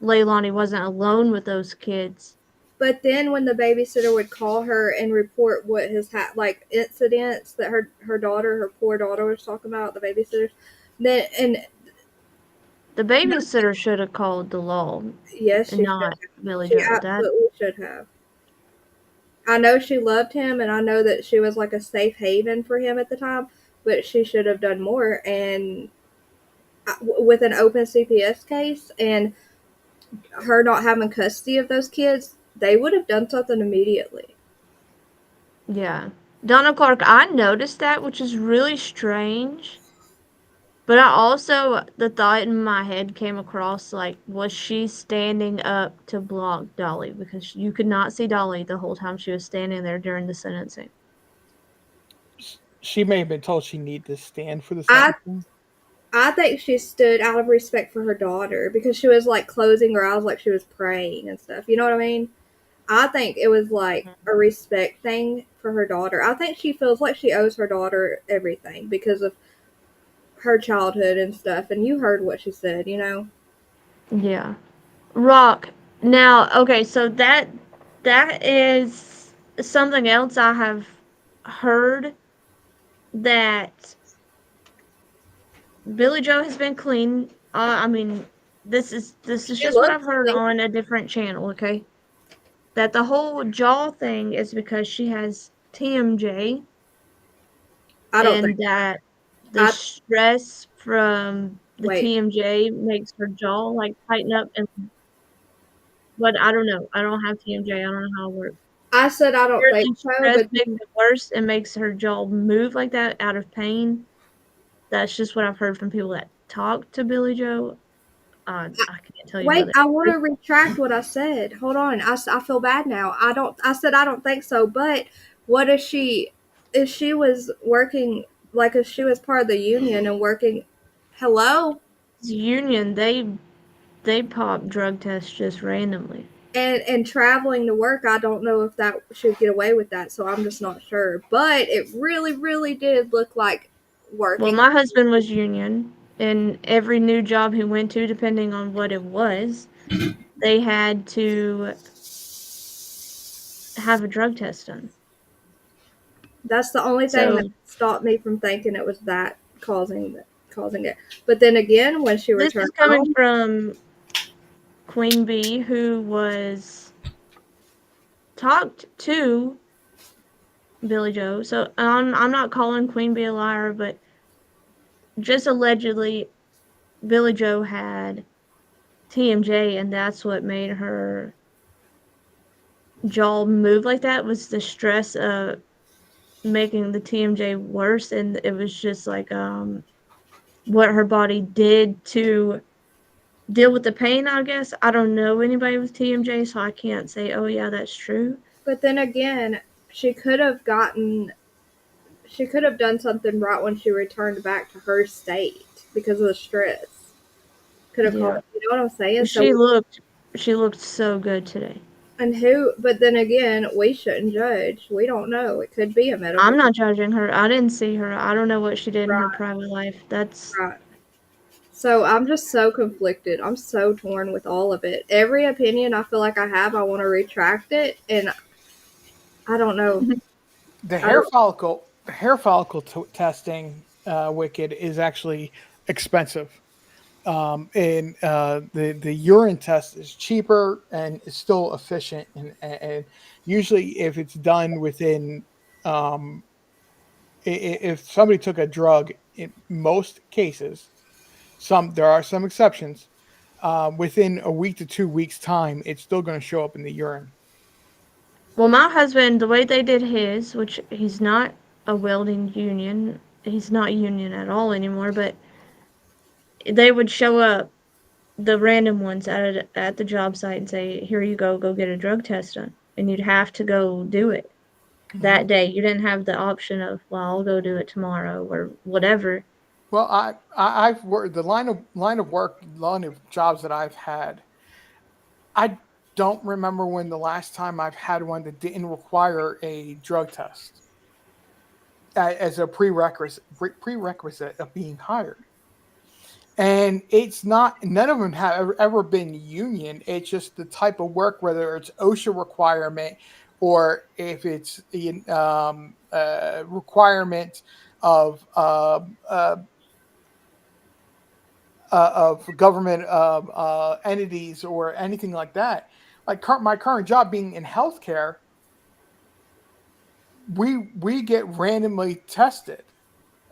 [SPEAKER 1] Leilani wasn't alone with those kids.
[SPEAKER 2] but then when the babysitter would call her and report what has like incidents that her poor daughter was talking about, the babysitters, then and
[SPEAKER 1] The babysitter should have called the law
[SPEAKER 2] yes,
[SPEAKER 1] and
[SPEAKER 2] she should.
[SPEAKER 1] not Billy
[SPEAKER 2] She
[SPEAKER 1] Joe. That
[SPEAKER 2] absolutely should have. I know she loved him, and I know that she was like a safe haven for him at the time, but she should have done more. And with an open CPS case and her not having custody of those kids, they would have done something immediately.
[SPEAKER 1] yeah. Donna Clark, I noticed that, which is really strange. But I also, the thought in my head came across like, was she standing up to block Dolly? Because you could not see Dolly the whole time she was standing there during the sentencing.
[SPEAKER 3] She may have been told she needed to stand for the
[SPEAKER 2] I
[SPEAKER 3] sentencing.
[SPEAKER 2] I think she stood out of respect for her daughter because she was like closing her eyes like she was praying and stuff. You know what I mean? I think it was like a respect thing for her daughter. I think she feels like she owes her daughter everything because of her childhood and stuff. And you heard what she said, you know?
[SPEAKER 1] Yeah. Rock. Now, okay, so that is something else I have heard that Billy Joe has been clean. I mean, this is
[SPEAKER 2] She
[SPEAKER 1] just what
[SPEAKER 2] looks
[SPEAKER 1] I've heard
[SPEAKER 2] clean.
[SPEAKER 1] on a different channel, okay? That the whole jaw thing is because she has TMJ
[SPEAKER 2] I don't think
[SPEAKER 1] and that the
[SPEAKER 2] I
[SPEAKER 1] stress from the
[SPEAKER 2] wait.
[SPEAKER 1] TMJ makes her jaw like tighten up and but I don't know. I don't have TMJ. I don't know how it works.
[SPEAKER 2] I said I don't think
[SPEAKER 1] Apparently
[SPEAKER 2] so,
[SPEAKER 1] stress
[SPEAKER 2] but
[SPEAKER 1] makes it worse and makes her jaw move like that out of pain. That's just what I've heard from people that talk to Billy Joe. I can't tell you
[SPEAKER 2] wait,
[SPEAKER 1] whether
[SPEAKER 2] I
[SPEAKER 1] it's
[SPEAKER 2] want
[SPEAKER 1] true.
[SPEAKER 2] to retract what I said. Hold on. I feel bad now. I said I don't think so, but what if she was working like if she was part of the union and working hello?
[SPEAKER 1] union, they pop drug tests just randomly.
[SPEAKER 2] And traveling to work, I don't know if that should get away with that, so I'm just not sure. But it really, really did look like
[SPEAKER 1] Well,
[SPEAKER 2] working.
[SPEAKER 1] my husband was union, and every new job he went to, depending on what it was, they had to have a drug test done.
[SPEAKER 2] That's the only thing
[SPEAKER 1] So
[SPEAKER 2] that stopped me from thinking it was that causing it. But then again, when she
[SPEAKER 1] this is
[SPEAKER 2] returned
[SPEAKER 1] coming
[SPEAKER 2] home,
[SPEAKER 1] from Queen Bee, who was talked to Billy Joe. So I'm not calling Queen Bee a liar, but just allegedly, Billy Joe had TMJ, and that's what made her jaw move like that. Was the stress of making the TMJ worse, and it was just like what her body did to deal with the pain, I guess. I don't know anybody with TMJ, so I can't say, oh yeah, that's true.
[SPEAKER 2] but then again, she could have done something right when she returned back to her state because of the stress. Could have
[SPEAKER 1] Yeah.
[SPEAKER 2] caused, you know what I'm saying?
[SPEAKER 1] She
[SPEAKER 2] So,
[SPEAKER 1] looked so good today.
[SPEAKER 2] but then again, we shouldn't judge. We don't know. It could be a medical.
[SPEAKER 1] I'm not judging her. I didn't see her. I don't know what she did in her
[SPEAKER 2] Right,
[SPEAKER 1] private life. That's
[SPEAKER 2] right. So I'm just so conflicted. I'm so torn with all of it. Every opinion I feel like I have, I want to retract it, and I don't know.
[SPEAKER 3] The
[SPEAKER 2] I
[SPEAKER 3] hair
[SPEAKER 2] don't,
[SPEAKER 3] follicle, testing, Wicked, is actually expensive. And the urine test is cheaper and is still efficient. And usually, if it's done within, if somebody took a drug, in most cases, there are some exceptions. Within a week to 2 weeks time, it's still going to show up in the urine.
[SPEAKER 1] well, my husband, the way they did his, which he's not a welding union, he's not union at all anymore, but they would show up the random ones at the job site and say, "Here you go get a drug test done," and you'd have to go do it that day. You didn't have the option of, "Well, I'll go do it tomorrow" or whatever.
[SPEAKER 3] Well, I've worked the line of jobs that I've had. I don't remember when the last time I've had one that didn't require a drug test as a prerequisite of being hired. And it's not, none of them have ever been union. It's just the type of work, whether it's OSHA requirement or if it's requirement of government entities or anything like that. Like my current job being in healthcare, we get randomly tested.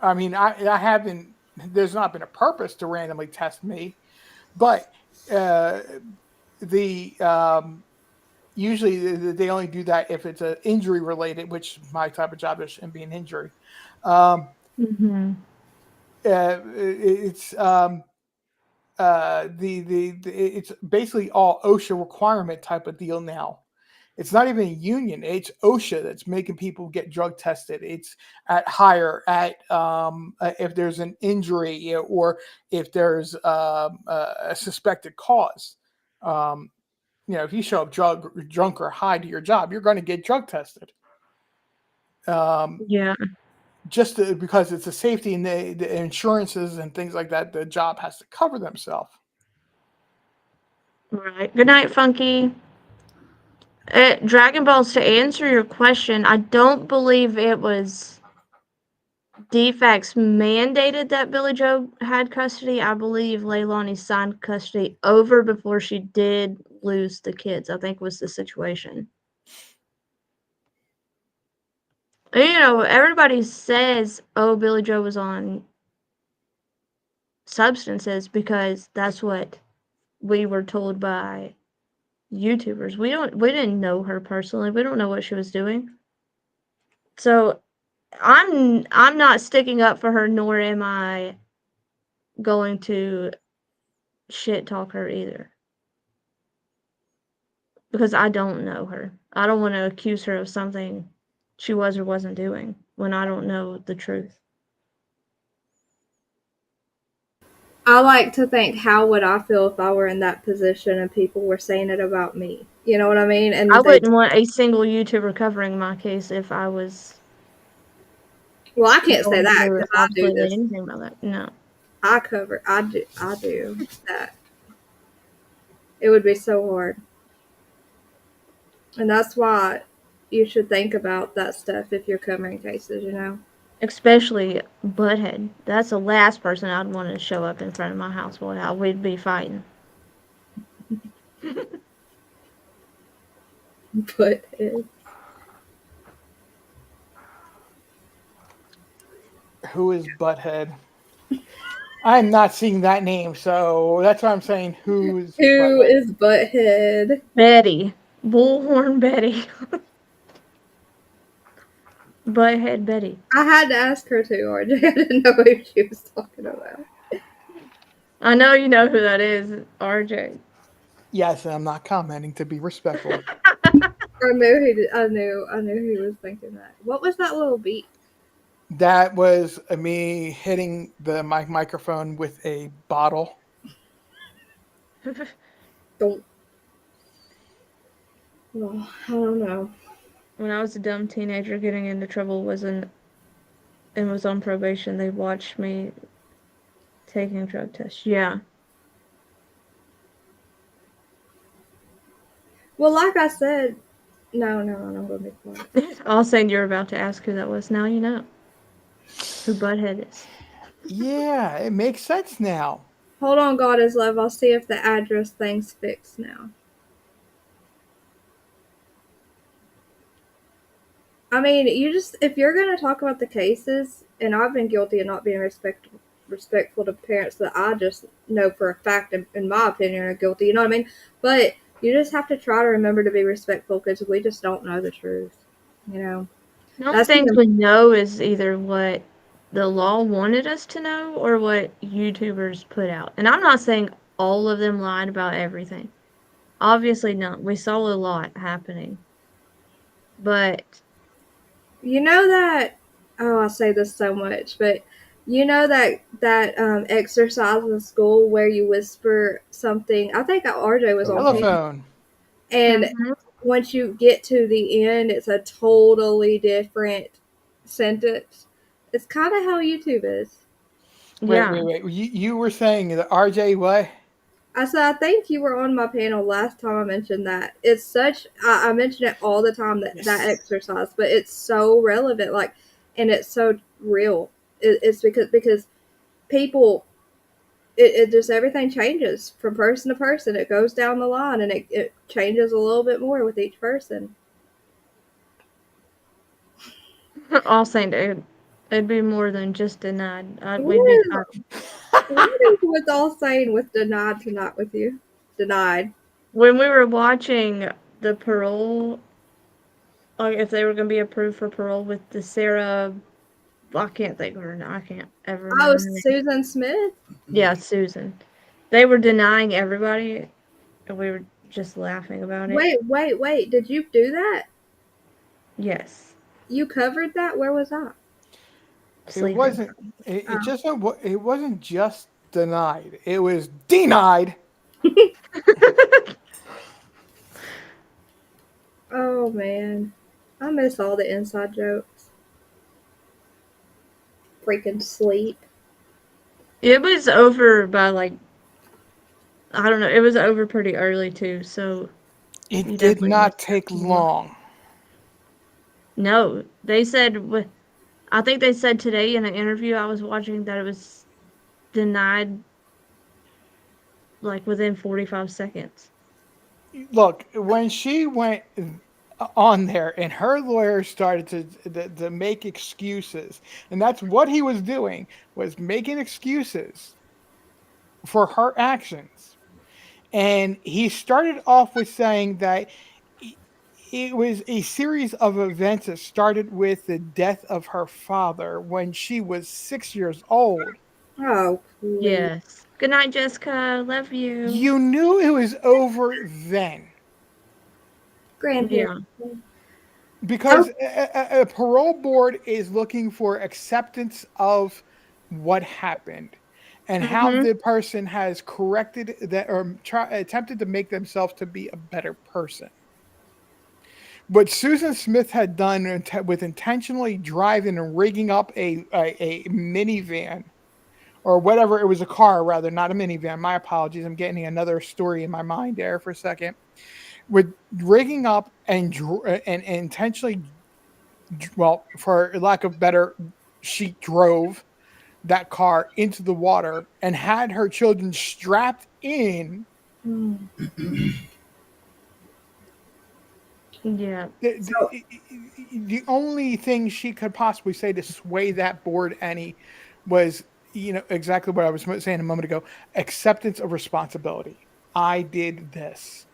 [SPEAKER 3] I mean, I haven't. There's not been a purpose to randomly test me, but the usually they only do that if it's an injury related, which my type of job is shouldn't be an injury.
[SPEAKER 1] Mm-hmm.
[SPEAKER 3] It's it's basically all OSHA requirement type of deal now. It's not even a union. It's OSHA that's making people get drug tested. It's if there's an injury or if there's a suspected cause. If you show up drunk or high to your job, you're going to get drug tested.
[SPEAKER 1] Yeah.
[SPEAKER 3] Just because it's a safety and the insurances and things like that, the job has to cover themselves.
[SPEAKER 1] Right. Good night, Funky. Dragon Balls, to answer your question, I don't believe it was DFACS mandated that Billy Joe had custody. I believe Leilani signed custody over before she did lose the kids, I think was the situation. Everybody says, oh, Billy Joe was on substances because that's what we were told by YouTubers. We didn't know her personally. We don't know what she was doing. So I'm not sticking up for her, nor am I going to shit talk her either. Because I don't know her. I don't want to accuse her of something she was or wasn't doing when I don't know the truth.
[SPEAKER 2] I like to think, how would I feel if I were in that position and people were saying it about me? You know what I mean? And
[SPEAKER 1] I
[SPEAKER 2] they,
[SPEAKER 1] wouldn't want a single YouTuber covering my case if I was
[SPEAKER 2] well, I can't say
[SPEAKER 1] going
[SPEAKER 2] that
[SPEAKER 1] through
[SPEAKER 2] because I do
[SPEAKER 1] absolutely
[SPEAKER 2] this.
[SPEAKER 1] anything about that. No.
[SPEAKER 2] I do that. It would be so hard. And that's why you should think about that stuff if you're covering cases, you know?
[SPEAKER 1] Especially Butthead. That's the last person I'd want to show up in front of my house while we'd be fighting.
[SPEAKER 2] But
[SPEAKER 3] Who is Butthead? I'm not seeing that name, so that's why I'm saying who's
[SPEAKER 2] who
[SPEAKER 3] Butthead.
[SPEAKER 2] is Butthead?
[SPEAKER 1] Betty. Bullhorn Betty. Butthead Betty.
[SPEAKER 2] I had to ask her too, RJ. I didn't know who she was talking about.
[SPEAKER 1] I know you know who that is, RJ.
[SPEAKER 3] Yes, and I'm not commenting to be respectful.
[SPEAKER 2] I knew he did. I knew he was thinking that. What was that little beat?
[SPEAKER 3] That was me hitting the microphone with a bottle.
[SPEAKER 2] Don't. Well, I don't know.
[SPEAKER 1] When I was a dumb teenager getting into trouble and was on probation, they watched me taking drug tests. Yeah.
[SPEAKER 2] Well, like I said, no, I'm gonna be quiet.
[SPEAKER 1] All saying you're about to ask who that was. Now you know who Butthead is.
[SPEAKER 3] Yeah, it makes sense now.
[SPEAKER 2] Hold on, God is love. I'll see if the address thing's fixed now. I mean, if you're gonna talk about the cases, and I've been guilty of not being respectful to parents that I just know for a fact, in my opinion, are guilty. You know what I mean? But you just have to try to remember to be respectful because we just don't know the truth. You know.
[SPEAKER 1] Some
[SPEAKER 2] That's
[SPEAKER 1] things
[SPEAKER 2] the-
[SPEAKER 1] we know is either what the law wanted us to know or what YouTubers put out. And I'm not saying all of them lied about everything. Obviously not. We saw a lot happening. But
[SPEAKER 2] You know that. Oh, I say this so much, but you know that exercise in school where you whisper something. I think RJ was on camera.
[SPEAKER 3] Telephone.
[SPEAKER 2] And
[SPEAKER 1] Mhm.
[SPEAKER 2] once you get to the end, it's a totally different sentence. It's kind of how YouTube is.
[SPEAKER 3] Wait,
[SPEAKER 1] Yeah.
[SPEAKER 3] wait. You were saying that RJ what?
[SPEAKER 2] I said, I think you were on my panel last time I mentioned that. It's such, I mention it all the time, that
[SPEAKER 3] Yes.
[SPEAKER 2] exercise, but it's so relevant, like, and it's so real. It's because people, it just, everything changes from person to person. It goes down the line and it changes a little bit more with each person.
[SPEAKER 1] All saying it'd be more than just denied. We'd
[SPEAKER 2] What
[SPEAKER 1] be
[SPEAKER 2] is, what is with all saying with denied tonight with you? Denied.
[SPEAKER 1] when we were watching the parole, like if they were going to be approved for parole with the Sarah, I can't think of her name. I can't ever remember.
[SPEAKER 2] Oh,
[SPEAKER 1] her name.
[SPEAKER 2] Susan Smith?
[SPEAKER 1] Yeah, Susan. They were denying everybody, and we were just laughing about it.
[SPEAKER 2] Wait. Did you do that?
[SPEAKER 1] Yes.
[SPEAKER 2] You covered that? Where was that?
[SPEAKER 1] Sleeping.
[SPEAKER 3] It wasn't. It wasn't just denied. It was denied.
[SPEAKER 2] Oh, man. I miss all the inside jokes. Freaking sleep.
[SPEAKER 1] It was over by like, I don't know. It was over pretty early too, so you
[SPEAKER 3] It did
[SPEAKER 1] definitely
[SPEAKER 3] not
[SPEAKER 1] missed
[SPEAKER 3] take
[SPEAKER 1] out more.
[SPEAKER 3] long.
[SPEAKER 1] No, they said I think they said today in an interview I was watching that it was denied like within 45 seconds.
[SPEAKER 3] Look, when she went on there and her lawyer started to make excuses, and that's what he was doing, was making excuses for her actions. And he started off with saying that it was a series of events that started with the death of her father when she was 6 years old.
[SPEAKER 2] Oh, please.
[SPEAKER 1] Yes. Good night, Jessica. Love you.
[SPEAKER 3] You knew it was over then.
[SPEAKER 2] Grandparents.
[SPEAKER 1] Yeah.
[SPEAKER 3] Because a parole board is looking for acceptance of what happened. and how the person has corrected that or attempted to make themselves to be a better person. What Susan Smith had done with intentionally driving and rigging up a minivan or whatever, it was a car rather, not a minivan. My apologies. I'm getting another story in my mind there for a second. With rigging up and intentionally, well, for lack of better, she drove that car into the water and had her children strapped in.
[SPEAKER 1] Yeah.
[SPEAKER 3] The only thing she could possibly say to sway that board any was, exactly what I was saying a moment ago, acceptance of responsibility. I did this.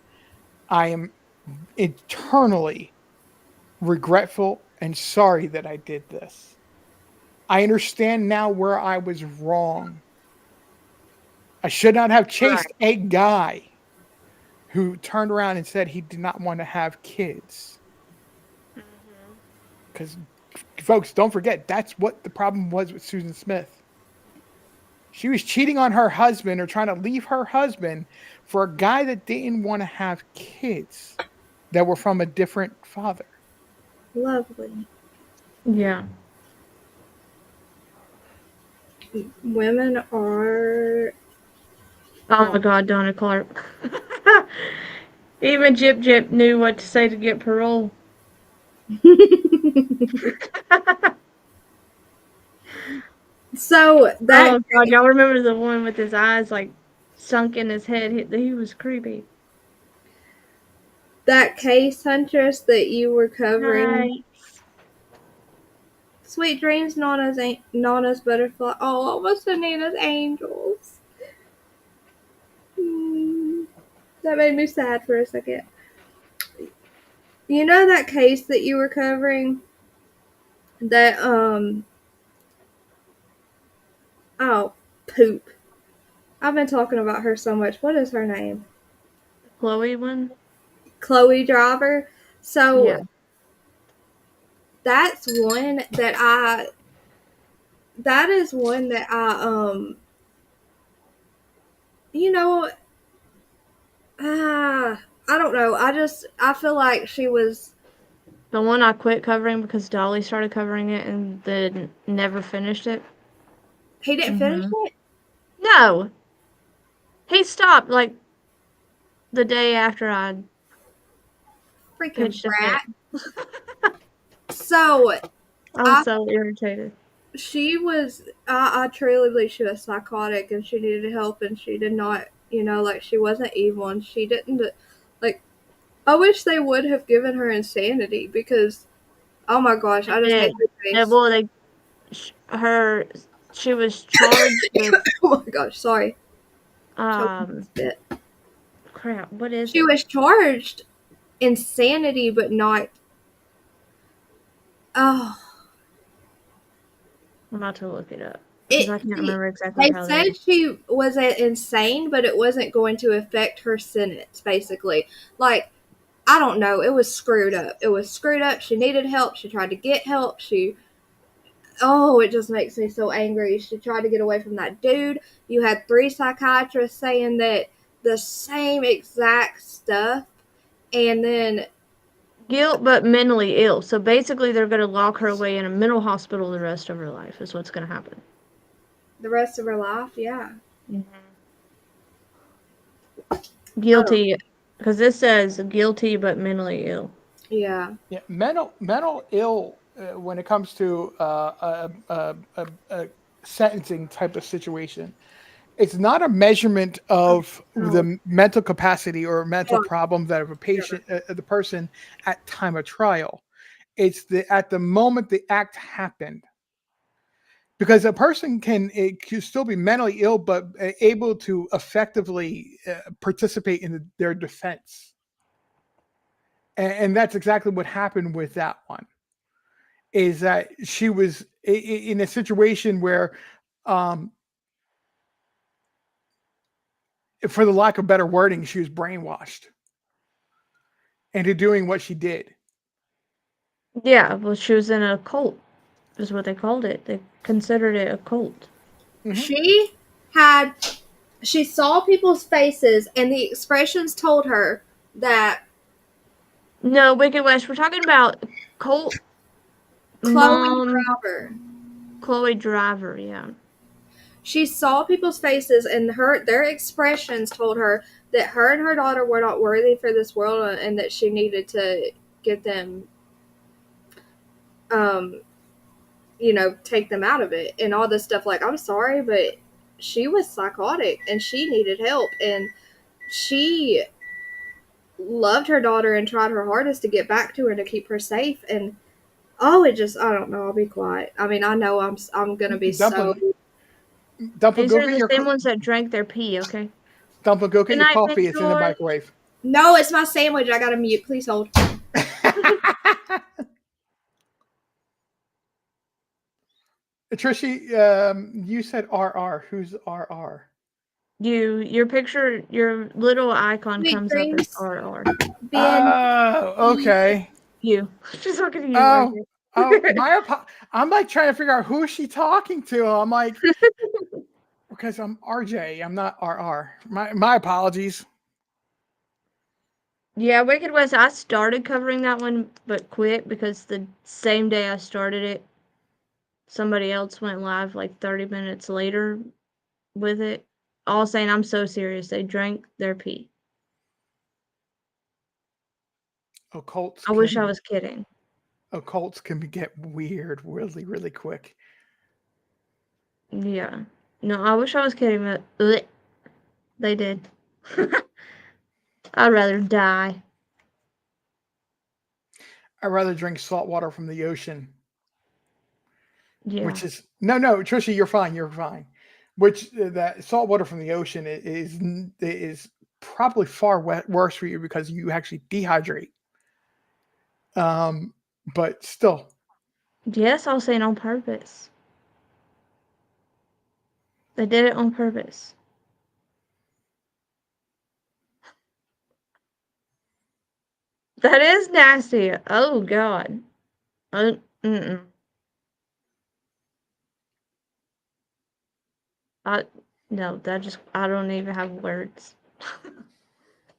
[SPEAKER 3] I am eternally regretful and sorry that I did this. I understand now where I was wrong. I should not have chased a guy who turned around and said he did not want to have kids. Because, folks, don't forget, that's what the problem was with Susan Smith. She was cheating on her husband or trying to leave her husband for a guy that didn't want to have kids that were from a different father.
[SPEAKER 2] Lovely.
[SPEAKER 1] Yeah.
[SPEAKER 2] Women are.
[SPEAKER 1] Oh my God, Donna Clark. Even Jip Jip knew what to say to get parole.
[SPEAKER 2] So that
[SPEAKER 1] Oh God, y'all remember the one with his eyes like sunk in his head? He was creepy.
[SPEAKER 2] that case, Huntress, that you were covering.
[SPEAKER 1] Nice.
[SPEAKER 2] Sweet dreams, Nana's butterfly. Oh, almost Anita's angels. That made me sad for a second. You know that case that you were covering? That, oh, poop. I've been talking about her so much. What is her name?
[SPEAKER 1] Chloe one?
[SPEAKER 2] Chloe Driver. So,
[SPEAKER 1] Yeah.
[SPEAKER 2] that is one that I, you know, I don't know. I feel like she was.
[SPEAKER 1] The one I quit covering because Dolly started covering it and then never finished it.
[SPEAKER 2] He didn't finish it?
[SPEAKER 1] No. He stopped like the day after I
[SPEAKER 2] Freaking
[SPEAKER 1] pitched a
[SPEAKER 2] brat.
[SPEAKER 1] fit.
[SPEAKER 2] So,
[SPEAKER 1] I was so irritated.
[SPEAKER 2] she was, I truly believe she was psychotic and she needed help and she did not, like she wasn't evil and she didn't, like, I wish they would have given her insanity because, oh my gosh, I just hate her
[SPEAKER 1] Yeah,
[SPEAKER 2] face.
[SPEAKER 1] well, she was charged with,
[SPEAKER 2] Oh my gosh, sorry.
[SPEAKER 1] crap, what is
[SPEAKER 2] She
[SPEAKER 1] it?
[SPEAKER 2] was charged insanity, but not, oh.
[SPEAKER 1] I'm about to look it up. Because I can't remember exactly
[SPEAKER 2] They
[SPEAKER 1] how
[SPEAKER 2] said she was insane, but it wasn't going to affect her sentence, basically. Like, I don't know. It was screwed up. It was screwed up. She needed help. She tried to get help. It just makes me so angry. She tried to get away from that dude. You had 3 psychiatrists saying that the same exact stuff. And then
[SPEAKER 1] guilt, but mentally ill. So basically, they're going to lock her away in a mental hospital the rest of her life, is what's going to happen.
[SPEAKER 2] the rest of her life, yeah.
[SPEAKER 1] Guilty, because this says guilty, but mentally ill.
[SPEAKER 2] Yeah.
[SPEAKER 3] Yeah, mental ill when it comes to a sentencing type of situation. It's not a measurement of the mental capacity or mental problem that of a patient, the person at time of trial. It's at the moment the act happened. Because a person can still be mentally ill, but able to effectively participate in their defense. And that's exactly what happened with that one. Is that she was in a situation where, for the lack of better wording, she was brainwashed into doing what she did.
[SPEAKER 1] Yeah, well, she was in a cult, is what they called it. They considered it a cult.
[SPEAKER 2] She she saw people's faces and the expressions told her that
[SPEAKER 1] No, Wicked West. We're talking about Colt
[SPEAKER 2] Chloe
[SPEAKER 1] mom,
[SPEAKER 2] Driver.
[SPEAKER 1] Chloe Driver. Yeah.
[SPEAKER 2] She saw people's faces and their expressions told her that her and her daughter were not worthy for this world and that she needed to get them take them out of it and all this stuff. Like, I'm sorry, but she was psychotic and she needed help, and she loved her daughter and tried her hardest to get back to her to keep her safe. And I don't know, I'll be quiet. I mean, I know I'm gonna be so.
[SPEAKER 3] Dumpling,
[SPEAKER 1] These
[SPEAKER 3] go
[SPEAKER 1] are
[SPEAKER 3] get
[SPEAKER 1] the
[SPEAKER 3] your
[SPEAKER 1] same ones that drank their pee. Okay.
[SPEAKER 3] Dumpling, go get
[SPEAKER 1] Good
[SPEAKER 3] your
[SPEAKER 1] night,
[SPEAKER 3] coffee.
[SPEAKER 1] Big
[SPEAKER 3] It's in the
[SPEAKER 1] Joy.
[SPEAKER 3] microwave.
[SPEAKER 2] No, it's my sandwich. I gotta mute. Please hold.
[SPEAKER 3] Trishy, you said RR. Who's RR?
[SPEAKER 1] Your picture, your little icon
[SPEAKER 2] Sweet
[SPEAKER 1] comes up as
[SPEAKER 2] dreams.
[SPEAKER 1] RR.
[SPEAKER 2] Ben.
[SPEAKER 3] Oh, okay.
[SPEAKER 1] You. She's talking to you.
[SPEAKER 3] Oh,
[SPEAKER 1] RJ.
[SPEAKER 3] I'm like trying to figure out who is she talking to. I'm like, because I'm RJ. I'm not RR. My apologies.
[SPEAKER 1] Yeah, Wicked West, I started covering that one, but quit because the same day I started it, somebody else went live like 30 minutes later with it, all saying, I'm so serious. They drank their pee.
[SPEAKER 3] Occults
[SPEAKER 1] I wish I was kidding.
[SPEAKER 3] Occults can get weird really, really quick.
[SPEAKER 1] Yeah. No, I wish I was kidding, but bleh, they did. I'd rather die.
[SPEAKER 3] I'd rather drink salt water from the ocean.
[SPEAKER 1] Yeah.
[SPEAKER 3] Which is no, Trisha, you're fine. You're fine. Which that salt water from the ocean is probably far worse for you because you actually dehydrate. But still.
[SPEAKER 1] Yes, I was saying on purpose. They did it on purpose. That is nasty. Oh God. Mm-mm. No, I don't even have words.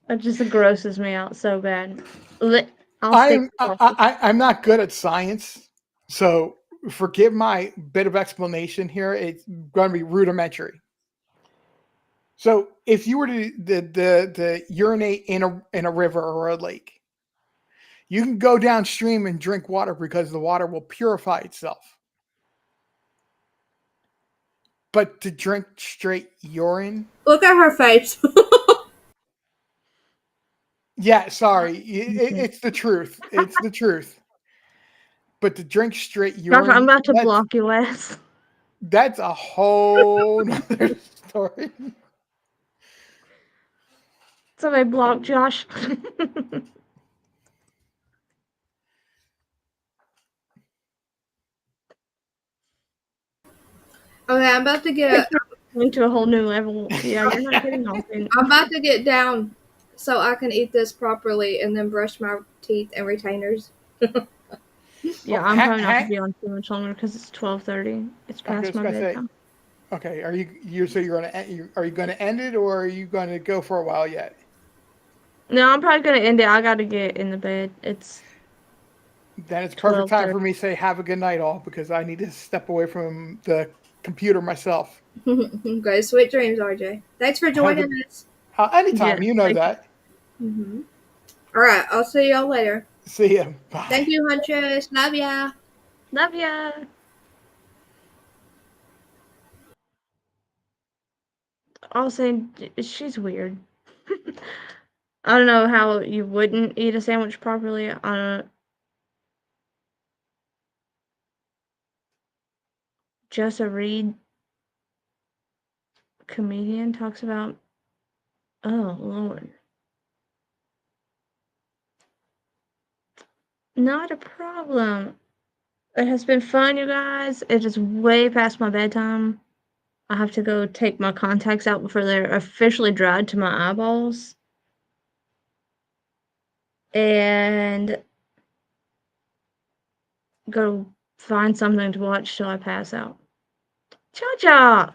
[SPEAKER 1] That just grosses me out so bad.
[SPEAKER 3] I'm not good at science, so forgive my bit of explanation here. It's going to be rudimentary. So, if you were to the urinate in a river or a lake, you can go downstream and drink water because the water will purify itself. But to drink straight urine,
[SPEAKER 2] Look at her face.
[SPEAKER 3] yeah, sorry, it's the truth. It's the truth. But to drink straight
[SPEAKER 1] Josh, I'm
[SPEAKER 3] urine,
[SPEAKER 1] about to block your ass.
[SPEAKER 3] that's a whole nother story.
[SPEAKER 1] Somebody block Josh.
[SPEAKER 2] Okay, I'm about to get
[SPEAKER 1] Went to a whole new level. Yeah, you're not getting off.
[SPEAKER 2] I'm about to get down so I can eat this properly and then brush my teeth and retainers.
[SPEAKER 1] Yeah, I'm probably not gonna be on too much longer because it's 12:30. It's past my bedtime.
[SPEAKER 3] Okay, are you so you're gonna end it or are you gonna go for a while yet?
[SPEAKER 1] No, I'm probably gonna end it. I gotta get in the bed.
[SPEAKER 3] Then it's perfect time for me to say have a good night all because I need to step away from the computer myself.
[SPEAKER 2] Okay, sweet dreams, RJ. Thanks for joining us.
[SPEAKER 3] Anytime, you know that.
[SPEAKER 2] Mm-hmm. All right, I'll see y'all later.
[SPEAKER 3] See ya. Bye.
[SPEAKER 2] Thank you, Huntress. Love ya.
[SPEAKER 1] Love ya. Also, she's weird. I don't know how you wouldn't eat a sandwich properly. I don't. Jessa Reed, comedian, talks about. Oh Lord. Not a problem. It has been fun, you guys. It is way past my bedtime. I have to go take my contacts out before they're officially dried to my eyeballs. And go find something to watch till I pass out. Cha-cha!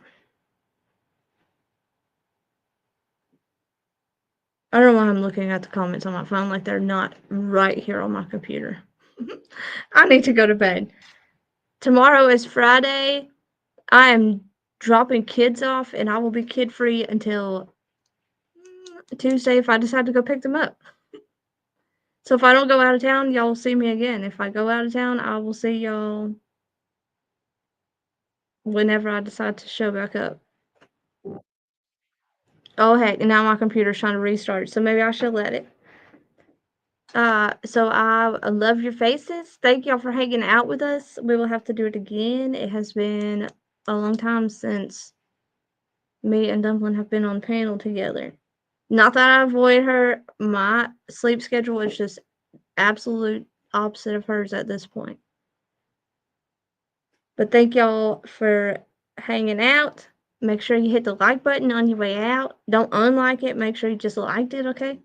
[SPEAKER 1] I don't know why I'm looking at the comments on my phone like they're not right here on my computer. I need to go to bed. Tomorrow is Friday. I am dropping kids off, and I will be kid-free until Tuesday if I decide to go pick them up. So if I don't go out of town, y'all will see me again. If I go out of town, I will see y'all whenever I decide to show back up. Oh, heck, now my computer's trying to restart, so maybe I should let it. So I love your faces. Thank y'all for hanging out with us. We will have to do it again. It has been a long time since me and Dumpling have been on panel together. Not that I avoid her. My sleep schedule is just absolute opposite of hers at this point. But thank y'all for hanging out. Make sure you hit the like button on your way out. Don't unlike it. Make sure you just liked it, okay?